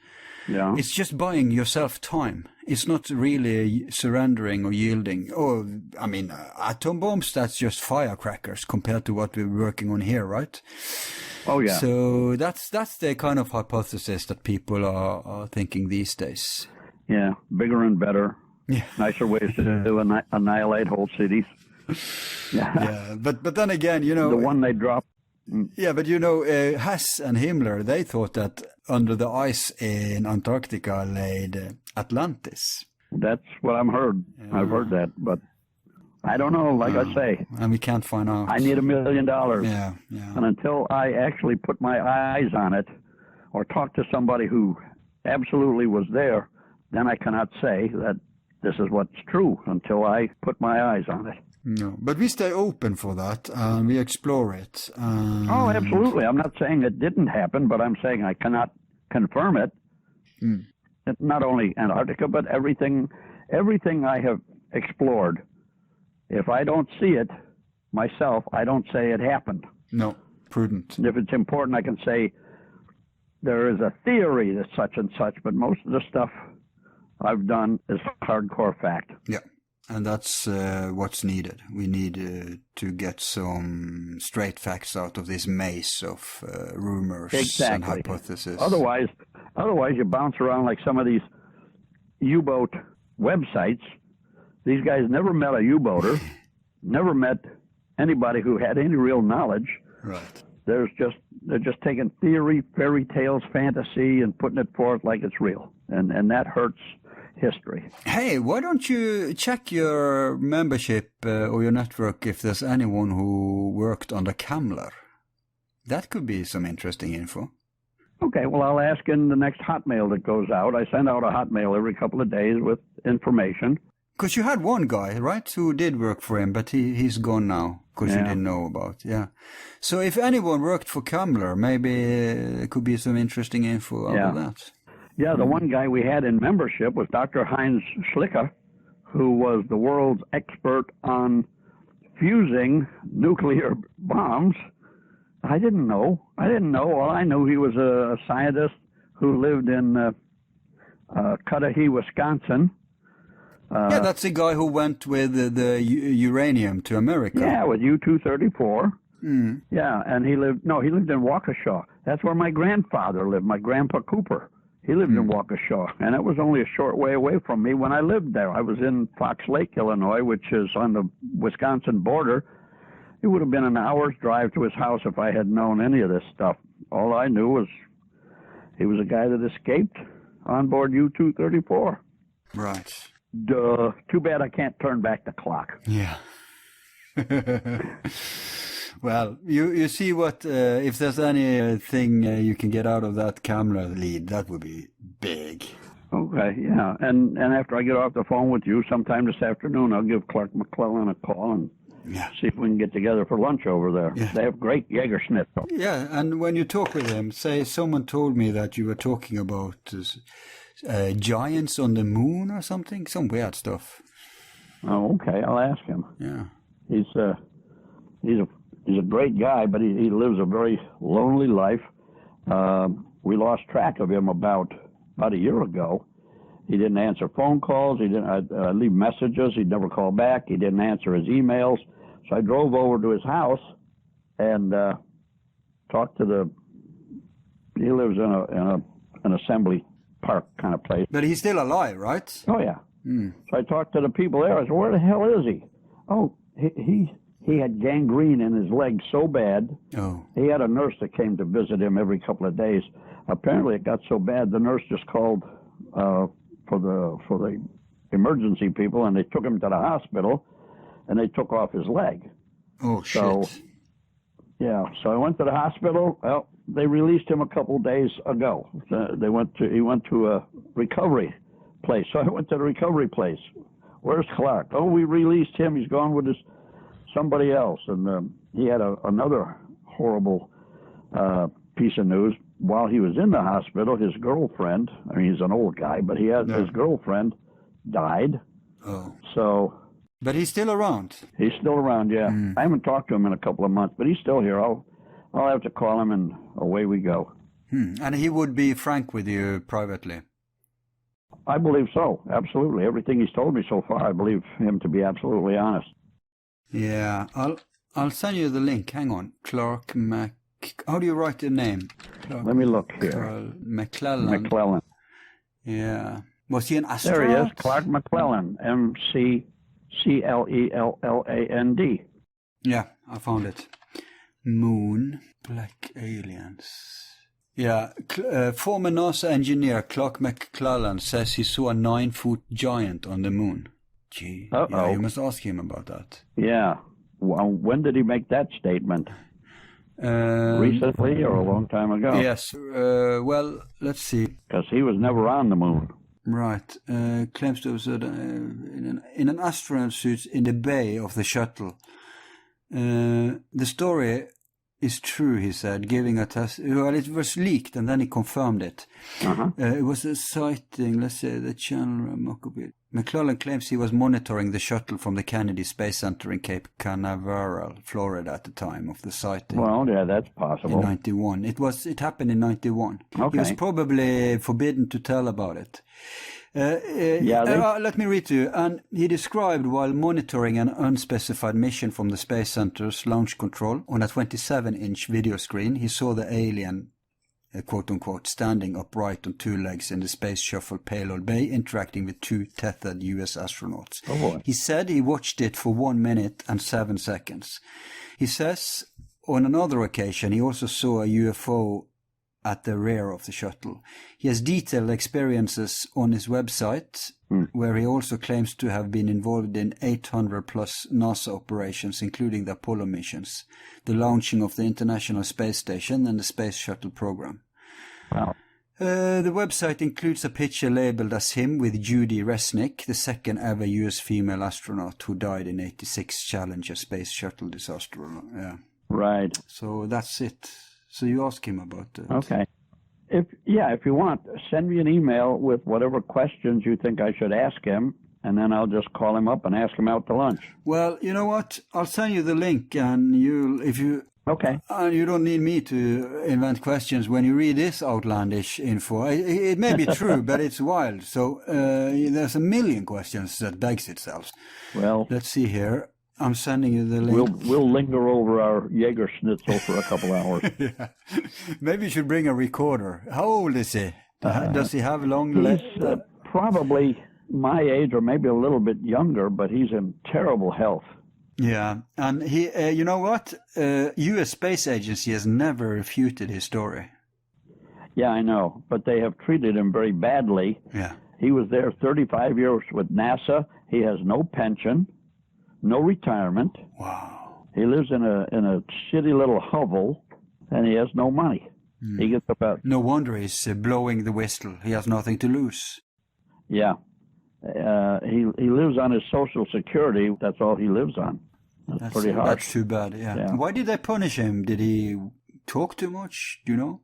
Speaker 3: Yeah.
Speaker 2: It's just buying yourself time. It's not really surrendering or yielding. Oh, I mean, atom bombs, that's just firecrackers compared to what we're working on here, right?
Speaker 3: Oh, yeah.
Speaker 2: So that's the kind of hypothesis that people are thinking these days.
Speaker 3: Yeah, bigger and better.
Speaker 2: Yeah.
Speaker 3: Nicer ways to annihilate whole cities.
Speaker 2: Yeah, but then again, you know...
Speaker 3: The one they dropped.
Speaker 2: Yeah, but you know, Hess and Himmler, they thought that under the ice in Antarctica lay Atlantis.
Speaker 3: That's what I've heard. Yeah. I've heard that, but I don't know, like I say.
Speaker 2: And we can't find out.
Speaker 3: I need $1 million.
Speaker 2: Yeah.
Speaker 3: And until I actually put my eyes on it or talk to somebody who absolutely was there, then I cannot say that this is what's true until I put my eyes on it.
Speaker 2: No, but we stay open for that and we explore it.
Speaker 3: Oh, absolutely. I'm not saying it didn't happen, but I'm saying I cannot confirm it. It's not only Antarctica, but everything I have explored. If I don't see it myself, I don't say it happened.
Speaker 2: No, prudent.
Speaker 3: And if it's important, I can say there is a theory that such and such, but most of the stuff I've done is hardcore fact.
Speaker 2: Yeah. And that's what's needed. We need to get some straight facts out of this maze of rumors and hypotheses.
Speaker 3: Otherwise you bounce around like some of these U-boat websites. These guys never met a U-boater, never met anybody who had any real knowledge.
Speaker 2: Right.
Speaker 3: They're just taking theory, fairy tales, fantasy, and putting it forth like it's real, and that hurts history.
Speaker 2: Hey, why don't you check your membership or your network if there's anyone who worked on the Kammler? That could be some interesting info.
Speaker 3: Okay, well, I'll ask in the next Hotmail that goes out. I send out a Hotmail every couple of days with information.
Speaker 2: Because you had one guy, right, who did work for him, but he's gone now, because you didn't know about. Yeah. So if anyone worked for Kammler, maybe it could be some interesting info out of that.
Speaker 3: Yeah, the one guy we had in membership was Dr. Heinz Schlicke, who was the world's expert on fusing nuclear bombs. I didn't know. All I knew, he was a scientist who lived in Cudahy, Wisconsin.
Speaker 2: Yeah, that's the guy who went with the uranium to America.
Speaker 3: Yeah, with U-234. Yeah, and he lived in Waukesha. That's where my grandfather lived, my Grandpa Cooper. He lived in Waukesha, and it was only a short way away from me when I lived there. I was in Fox Lake, Illinois, which is on the Wisconsin border. It would have been an hour's drive to his house if I had known any of this stuff. All I knew was he was a guy that escaped on board U-234.
Speaker 2: Right.
Speaker 3: Duh. Too bad I can't turn back the clock.
Speaker 2: Yeah. Well, you see what, if there's anything you can get out of that Kammler lead, that would be big.
Speaker 3: Okay, yeah. And after I get off the phone with you sometime this afternoon, I'll give Clark McClellan a call and see if we can get together for lunch over there. Yeah. They have great Jägerschnitzel.
Speaker 2: Yeah, and when you talk with him, say someone told me that you were talking about giants on the moon or something. Some weird stuff.
Speaker 3: Oh, okay. I'll ask him.
Speaker 2: Yeah.
Speaker 3: He's a great guy, but he lives a very lonely life. We lost track of him about a year ago. He didn't answer phone calls. He didn't I'd leave messages. He'd never call back. He didn't answer his emails. So I drove over to his house and talked to he lives in an assembly park kind of place.
Speaker 2: But he's still alive, right?
Speaker 3: Oh, yeah.
Speaker 2: Mm.
Speaker 3: So I talked to the people there. I said, where the hell is he? Oh, he had gangrene in his leg so bad.
Speaker 2: Oh.
Speaker 3: He had a nurse that came to visit him every couple of days. Apparently it got so bad the nurse just called for the emergency people, and they took him to the hospital, and they took off his leg.
Speaker 2: Oh, shit.
Speaker 3: Yeah, so I went to the hospital. Well, they released him a couple days ago. He went to a recovery place. So I went to the recovery place. Where's Clark? Oh, we released him. He's gone with somebody else. And he had another horrible piece of news. While he was in the hospital, his girlfriend, I mean, he's an old guy, but his girlfriend died.
Speaker 2: Oh.
Speaker 3: So.
Speaker 2: But he's still around.
Speaker 3: He's still around, yeah.
Speaker 2: Mm.
Speaker 3: I haven't talked to him in a couple of months, but he's still here. I'll have to call him, and away we go.
Speaker 2: And he would be frank with you privately?
Speaker 3: I believe so, absolutely. Everything he's told me so far, I believe him to be absolutely honest.
Speaker 2: Yeah, I'll send you the link. Hang on. Clark How do you write the name? Clark
Speaker 3: Let me look here.
Speaker 2: McClellan. Yeah. Was he an astronaut?
Speaker 3: There he is, Clark McClellan, McClelland.
Speaker 2: Yeah, I found it. Moon, black aliens. Yeah, former NASA engineer Clark McClellan says he saw a 9-foot giant on the moon. Gee, yeah, you must ask him about that.
Speaker 3: Yeah. Well, when did he make that statement? Recently or a long time ago?
Speaker 2: Yes. Well, let's see.
Speaker 3: Because he was never on the moon.
Speaker 2: Right. Claims to have said in an astronaut suit in the bay of the shuttle. The story is true, he said, giving a test. Well, it was leaked, and then he confirmed it.
Speaker 3: Uh-huh.
Speaker 2: It was a sighting, let's say, the channel remarkable. McClellan claims he was monitoring the shuttle from the Kennedy Space Center in Cape Canaveral, Florida, at the time of the sighting.
Speaker 3: Well, yeah, that's possible.
Speaker 2: In 91. It happened in 91.
Speaker 3: Okay.
Speaker 2: He was probably forbidden to tell about it. Let me read to you. And he described while monitoring an unspecified mission from the Space Center's launch control on a 27-inch video screen, he saw the alien, quote-unquote, standing upright on 2 legs in the Space Shuttle payload bay, interacting with 2 tethered U.S. astronauts.
Speaker 3: Oh, boy.
Speaker 2: He said he watched it for 1 minute and 7 seconds. He says on another occasion he also saw a UFO at the rear of the shuttle. He has detailed experiences on his website, where he also claims to have been involved in 800 plus NASA operations, including the Apollo missions, the launching of the International Space Station, and the Space Shuttle program.
Speaker 3: Wow.
Speaker 2: The website includes a picture labeled as him with Judy Resnick, the second ever U.S. female astronaut who died in '86 Challenger Space Shuttle disaster. Yeah.
Speaker 3: Right.
Speaker 2: So that's it. So you ask him about that.
Speaker 3: Okay. If you want, send me an email with whatever questions you think I should ask him, and then I'll just call him up and ask him out to lunch.
Speaker 2: Well, you know what? I'll send you the link, and
Speaker 3: Okay.
Speaker 2: You don't need me to invent questions when you read this outlandish info. It may be true, but it's wild. So there's a million questions that begs itself.
Speaker 3: Well,
Speaker 2: let's see here. I'm sending you the link.
Speaker 3: We'll linger over our Jaeger Schnitzel for a couple hours.
Speaker 2: Yeah. Maybe you should bring a recorder. How old is he? Does he have long legs?
Speaker 3: He's probably my age or maybe a little bit younger, but he's in terrible health.
Speaker 2: Yeah, and he, you know what? U.S. Space Agency has never refuted his story.
Speaker 3: Yeah, I know, but they have treated him very badly.
Speaker 2: Yeah.
Speaker 3: He was there 35 years with NASA. He has no pension. No retirement.
Speaker 2: Wow.
Speaker 3: He lives in a shitty little hovel, and he has no money. He gets about.
Speaker 2: No wonder he's blowing the whistle. He has nothing to lose.
Speaker 3: Yeah. He lives on his Social Security. That's all he lives on. That's pretty harsh.
Speaker 2: That's too bad, yeah. Why did they punish him? Did he talk too much? Do you know?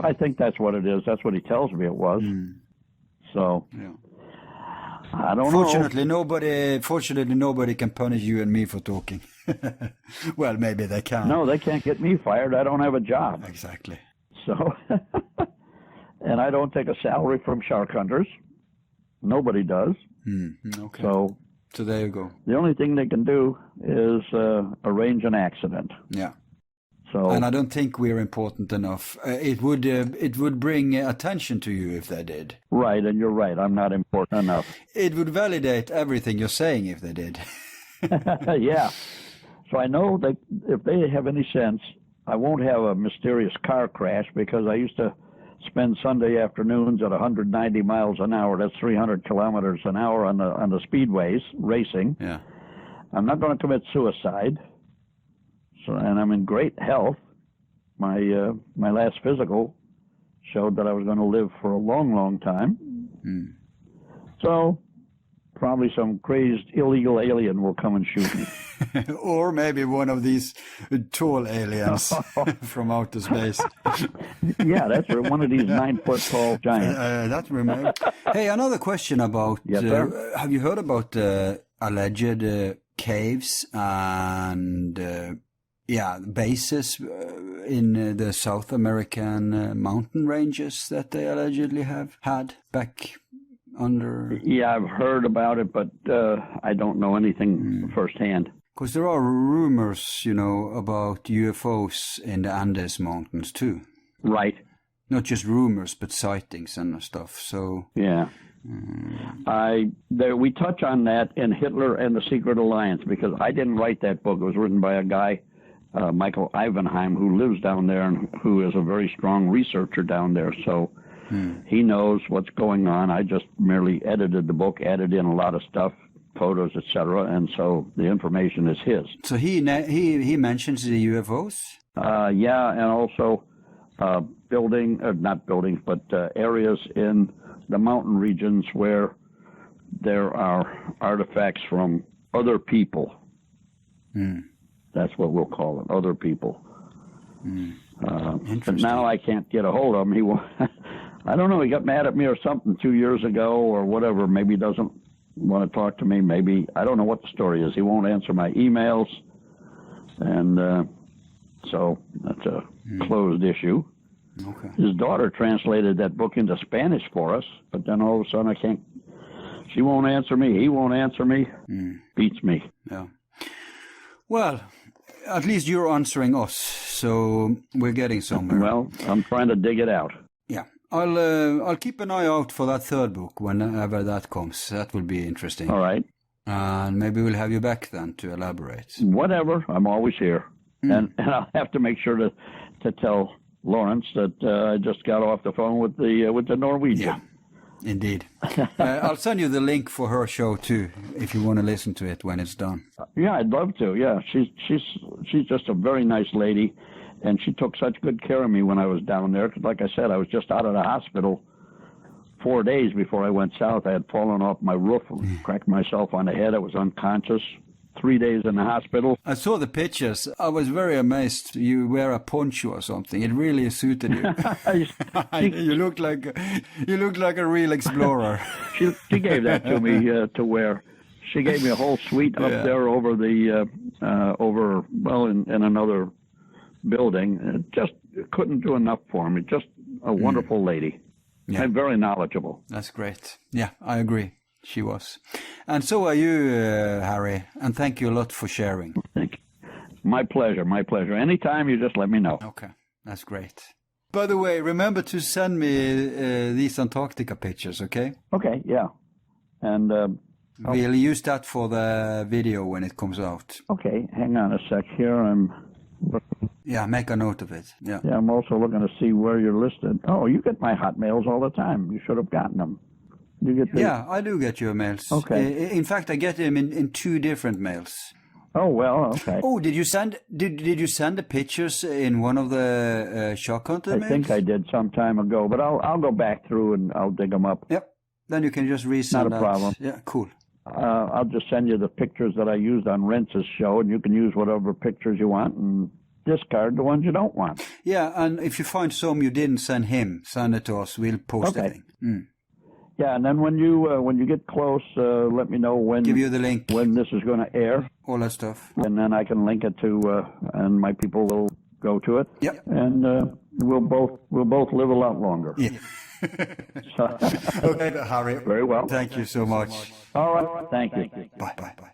Speaker 3: I think that's what it is. That's what he tells me it was. So
Speaker 2: yeah.
Speaker 3: I don't
Speaker 2: know. Fortunately, nobody can punish you and me for talking. Well, maybe they can.
Speaker 3: No, they can't get me fired. I don't have a job.
Speaker 2: Exactly.
Speaker 3: So, and I don't take a salary from shark hunters. Nobody does.
Speaker 2: Okay.
Speaker 3: So
Speaker 2: there you go.
Speaker 3: The only thing they can do is arrange an accident.
Speaker 2: Yeah.
Speaker 3: So,
Speaker 2: and I don't think we're important enough. It would bring attention to you if they did.
Speaker 3: Right, and you're right. I'm not important enough.
Speaker 2: It would validate everything you're saying if they did.
Speaker 3: Yeah. So I know that if they have any sense, I won't have a mysterious car crash, because I used to spend Sunday afternoons at 190 miles an hour. That's 300 kilometers an hour on the speedways racing.
Speaker 2: Yeah.
Speaker 3: I'm not going to commit suicide. So, and I'm in great health. My last physical showed that I was going to live for a long, long time. So probably some crazed illegal alien will come and shoot me.
Speaker 2: Or maybe one of these tall aliens from outer space.
Speaker 3: Yeah, that's one of these 9-foot tall giants.
Speaker 2: Hey, another question about,
Speaker 3: yes,
Speaker 2: have you heard about alleged caves and bases in the South American mountain ranges that they allegedly have had back under?
Speaker 3: Yeah, I've heard about it, but I don't know anything firsthand.
Speaker 2: Because there are rumors, about UFOs in the Andes Mountains too.
Speaker 3: Right.
Speaker 2: Not just rumors, but sightings and stuff. So
Speaker 3: yeah, we touch on that in Hitler and the Secret Alliance, because I didn't write that book. It was written by a guy, Michael Ivanheim, who lives down there and who is a very strong researcher down there. So he knows what's going on. I just merely edited the book, added in a lot of stuff, photos, etc., and so the information is his.
Speaker 2: So he mentions the UFOs?
Speaker 3: Yeah, and also not buildings, but areas in the mountain regions where there are artifacts from other people. That's what we'll call it, other people. But now I can't get a hold of him. I don't know, he got mad at me or something 2 years ago or whatever. Maybe he doesn't want to talk to me. Maybe, I don't know what the story is. He won't answer my emails. And so that's a closed issue.
Speaker 2: Okay.
Speaker 3: His daughter translated that book into Spanish for us, but then all of a sudden she won't answer me, he won't answer me. Beats me.
Speaker 2: Yeah. Well, at least you're answering us, so we're getting somewhere.
Speaker 3: Well, I'm trying to dig it out.
Speaker 2: Yeah. I'll keep an eye out for that third book whenever that comes. That will be interesting.
Speaker 3: All right.
Speaker 2: And maybe we'll have you back then to elaborate.
Speaker 3: Whatever. I'm always here. And I'll have to make sure to tell Lawrence that I just got off the phone with the Norwegian.
Speaker 2: Yeah, indeed. I'll send you the link for her show too, if you want to listen to it when it's done.
Speaker 3: Yeah, I'd love to. Yeah, she's just a very nice lady, and she took such good care of me when I was down there. 'Cause like I said, I was just out of the hospital 4 days before I went south. I had fallen off my roof, cracked myself on the head. I was unconscious. 3 days in the hospital.
Speaker 2: I saw the pictures. I was very amazed. You wear a poncho or something. It really suited you. You look like a real explorer.
Speaker 3: She gave that to me to wear. She gave me a whole suite up there over in another building. It just couldn't do enough for me. Just a wonderful lady.
Speaker 2: Yeah.
Speaker 3: And very knowledgeable.
Speaker 2: That's great. Yeah, I agree. She was. And so are you, Harry. And thank you a lot for sharing.
Speaker 3: Thank you. My pleasure, my pleasure. Anytime, you just let me know.
Speaker 2: Okay, that's great. By the way, remember to send me these Antarctica pictures, okay?
Speaker 3: Okay, yeah. And
Speaker 2: we'll use that for the video when it comes out.
Speaker 3: Okay, hang on a sec here.
Speaker 2: Yeah, make a note of it. Yeah.
Speaker 3: Yeah, I'm also looking to see where you're listed. Oh, you get my hot mails all the time. You should have gotten them.
Speaker 2: Yeah, I do get your mails.
Speaker 3: Okay.
Speaker 2: In fact, I get them in 2 different mails.
Speaker 3: Oh, well, okay.
Speaker 2: Oh, did you send the pictures in one of the Shark Hunter mails?
Speaker 3: I think I did some time ago, but I'll go back through and I'll dig them up.
Speaker 2: Yep. Then you can just resend
Speaker 3: Not a problem.
Speaker 2: Yeah, cool.
Speaker 3: I'll just send you the pictures that I used on Rentz's show, and you can use whatever pictures you want and discard the ones you don't want.
Speaker 2: Yeah, and if you find some you didn't send him, send it to us. We'll post it.
Speaker 3: Yeah, and then when you get close, let me know when.
Speaker 2: Give you the link.
Speaker 3: When this is going to air.
Speaker 2: All that stuff.
Speaker 3: And then I can link it to, and my people will go to it.
Speaker 2: Yep.
Speaker 3: And we'll both live a lot longer.
Speaker 2: Yeah. Okay, Harry.
Speaker 3: Very well.
Speaker 2: Thank you so much.
Speaker 3: All right. Thank you.
Speaker 2: Bye. Bye. Bye.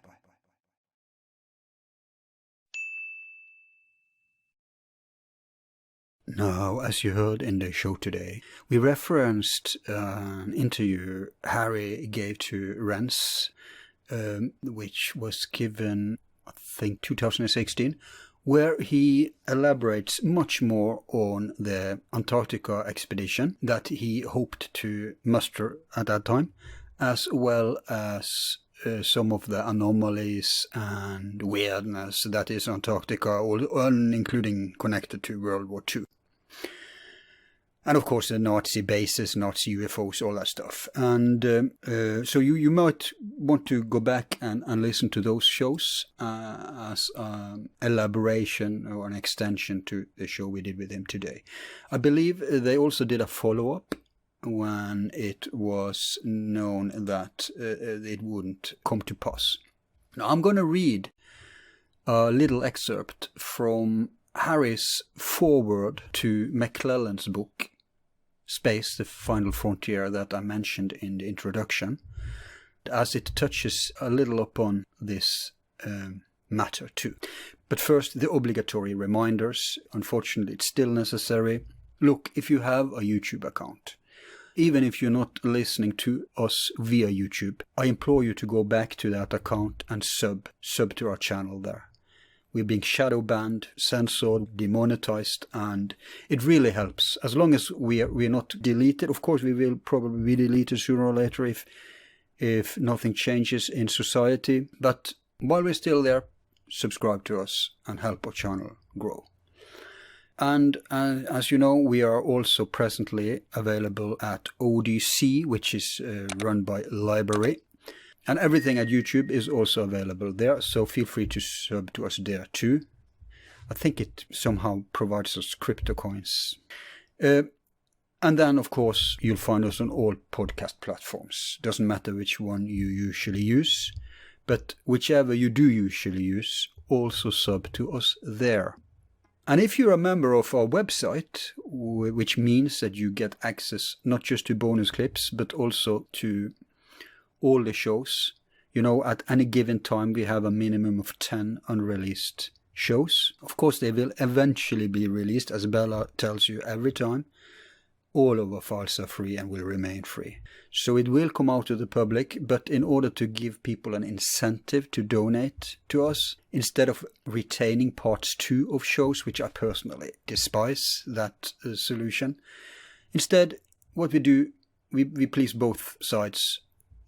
Speaker 2: Now, as you heard in the show today, we referenced an interview Harry gave to Renz, which was given, I think, 2016, where he elaborates much more on the Antarctica expedition that he hoped to muster at that time, as well as some of the anomalies and weirdness that is Antarctica, including connected to World War II. And of course the Nazi bases, Nazi UFOs, all that stuff. And so you might want to go back and listen to those shows as an elaboration or an extension to the show we did with him today. I believe they also did a follow-up when it was known that it wouldn't come to pass. Now I'm going to read a little excerpt from Harry's foreword to McClellan's book, Space, the Final Frontier, that I mentioned in the introduction, as it touches a little upon this matter too. But first, the obligatory reminders. Unfortunately, it's still necessary. Look, if you have a YouTube account, even if you're not listening to us via YouTube, I implore you to go back to that account and sub to our channel there. We're being shadow banned, censored, demonetized, and it really helps. As long as we're not deleted, of course we will probably be deleted sooner or later if nothing changes in society. But while we're still there, subscribe to us and help our channel grow. And as you know, we are also presently available at ODC, which is run by Library. And everything at YouTube is also available there, so feel free to sub to us there too. I think it somehow provides us crypto coins. And then, of course, you'll find us on all podcast platforms. Doesn't matter which one you usually use, but whichever you do usually use, also sub to us there. And if you're a member of our website, which means that you get access not just to bonus clips, but also to all the shows. You know, at any given time we have a minimum of 10 unreleased shows. Of course they will eventually be released, as Bella tells you every time. All of our files are free and will remain free. So it will come out to the public, but in order to give people an incentive to donate to us, instead of retaining parts 2 of shows, which I personally despise that solution, instead what we do, we please both sides.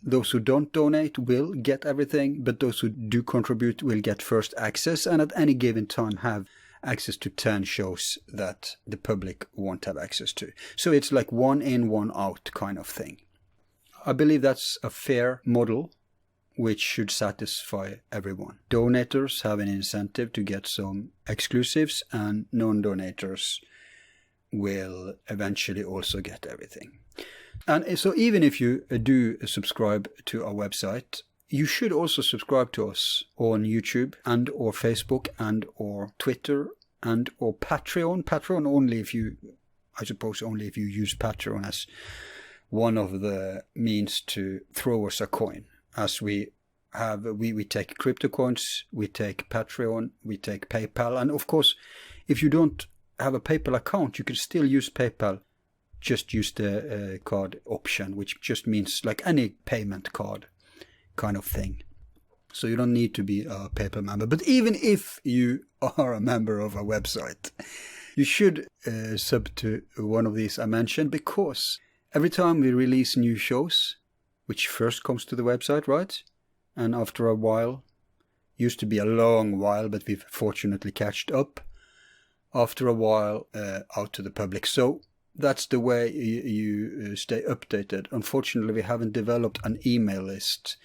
Speaker 2: Those who don't donate will get everything, but those who do contribute will get first access and at any given time have access to 10 shows that the public won't have access to. So it's like one in, one out kind of thing. I believe that's a fair model which should satisfy everyone. Donators have an incentive to get some exclusives and non-donators will eventually also get everything. And so even if you do subscribe to our website, you should also subscribe to us on YouTube and or Facebook and or Twitter and or Patreon. Patreon only if you, I suppose only if you use Patreon as one of the means to throw us a coin. As we have, we take crypto coins, we take Patreon, we take PayPal. And of course, if you don't have a PayPal account, you can still use PayPal. Just use the card option, which just means like any payment card kind of thing. So you don't need to be a PayPal member. But even if you are a member of our website, you should sub to one of these I mentioned, because every time we release new shows, which first comes to the website, right? And after a while, used to be a long while, but we've fortunately catched up, after a while out to the public. So that's the way you stay updated. Unfortunately, we haven't developed an email list,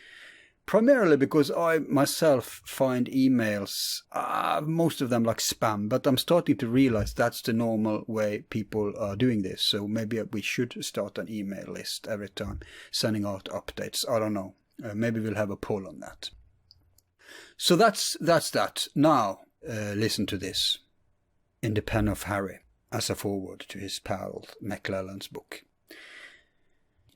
Speaker 2: Primarily because I myself find emails, most of them like spam, but I'm starting to realize that's the normal way people are doing this. So maybe we should start an email list every time sending out updates. I don't know. Maybe we'll have a poll on that. So that's that. Now, listen to this. In the pen of Harry, as a foreword to his pal McClellan's book.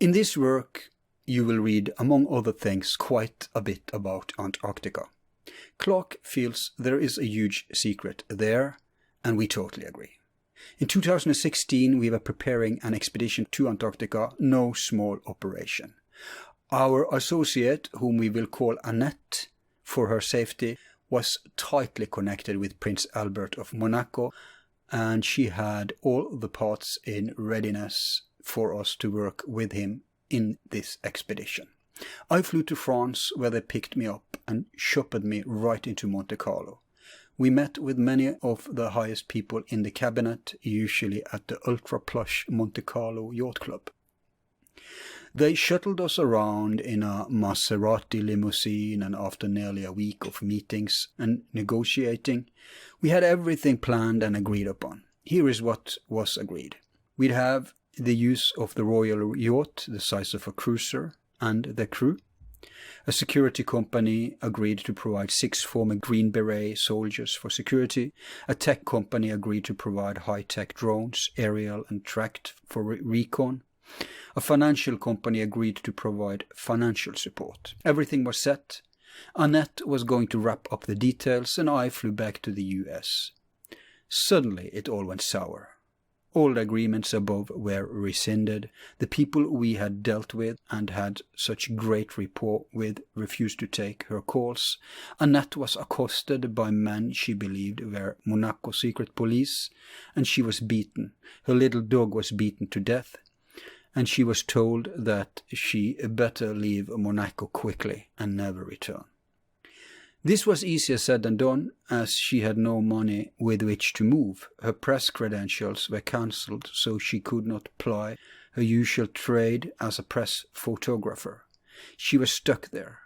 Speaker 2: In this work, you will read, among other things, quite a bit about Antarctica. Clark feels there is a huge secret there, and we totally agree. In 2016, we were preparing an expedition to Antarctica, no small operation. Our associate, whom we will call Annette for her safety, was tightly connected with Prince Albert of Monaco, and she had all the parts in readiness for us to work with him in this expedition. I flew to France, where they picked me up and shopped me right into Monte Carlo. We met with many of the highest people in the cabinet, usually at the ultra-plush Monte Carlo Yacht Club. They shuttled us around in a Maserati limousine, and after nearly a week of meetings and negotiating, we had everything planned and agreed upon. Here is what was agreed. We'd have the use of the royal yacht, the size of a cruiser, and the crew. A security company agreed to provide 6 former Green Beret soldiers for security. A tech company agreed to provide high-tech drones, aerial and tracked, for recon. A financial company agreed to provide financial support. Everything was set. Annette was going to wrap up the details, and I flew back to the US. Suddenly it all went sour. All the agreements above were rescinded. The people we had dealt with and had such great rapport with refused to take her calls. Annette was accosted by men she believed were Monaco secret police, and she was beaten. Her little dog was beaten to death, and she was told that she better leave Monaco quickly and never return. This was easier said than done, as she had no money with which to move. Her press credentials were cancelled, so she could not ply her usual trade as a press photographer. She was stuck there.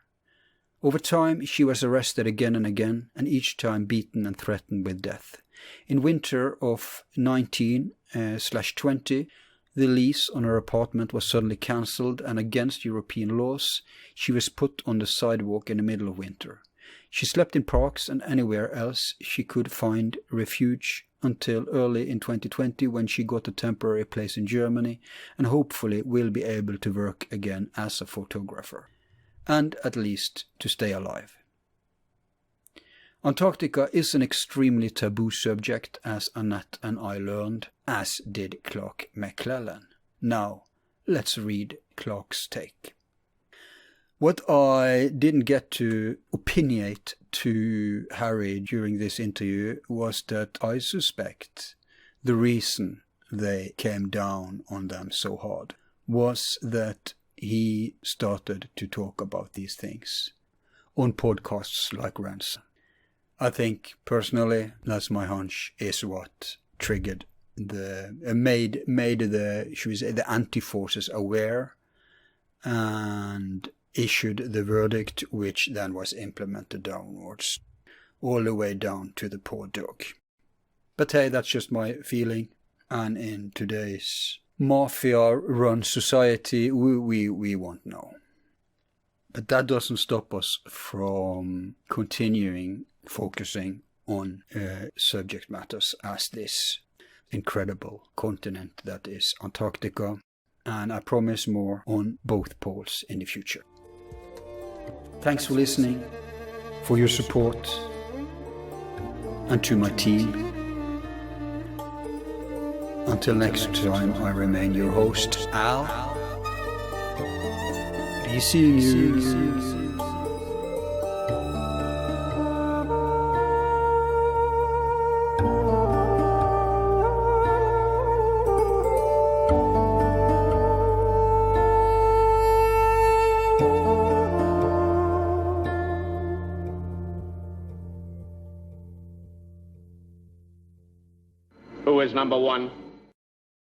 Speaker 2: Over time, she was arrested again and again, and each time beaten and threatened with death. In winter of 19/20, the lease on her apartment was suddenly cancelled, and against European laws, she was put on the sidewalk in the middle of winter. She slept in parks and anywhere else she could find refuge until early in 2020, when she got a temporary place in Germany and hopefully will be able to work again as a photographer, and at least to stay alive. Antarctica is an extremely taboo subject, as Annette and I learned, as did Clark McClellan. Now, let's read Clark's take. What I didn't get to opinionate to Harry during this interview was that I suspect the reason they came down on them so hard was that he started to talk about these things on podcasts like Ransom. I think personally that's my hunch is what triggered made the, should we say, the anti-forces aware and issued the verdict, which then was implemented downwards, all the way down to the poor dog. But hey, that's just my feeling, and in today's mafia-run society, we won't know. But that doesn't stop us from continuing focusing on subject matters as this incredible continent that is Antarctica, and I promise more on both poles in the future. Thanks for listening, for your support, and to my team. Until next time, I remain your host, Al. Be seeing you.
Speaker 4: Who is number one?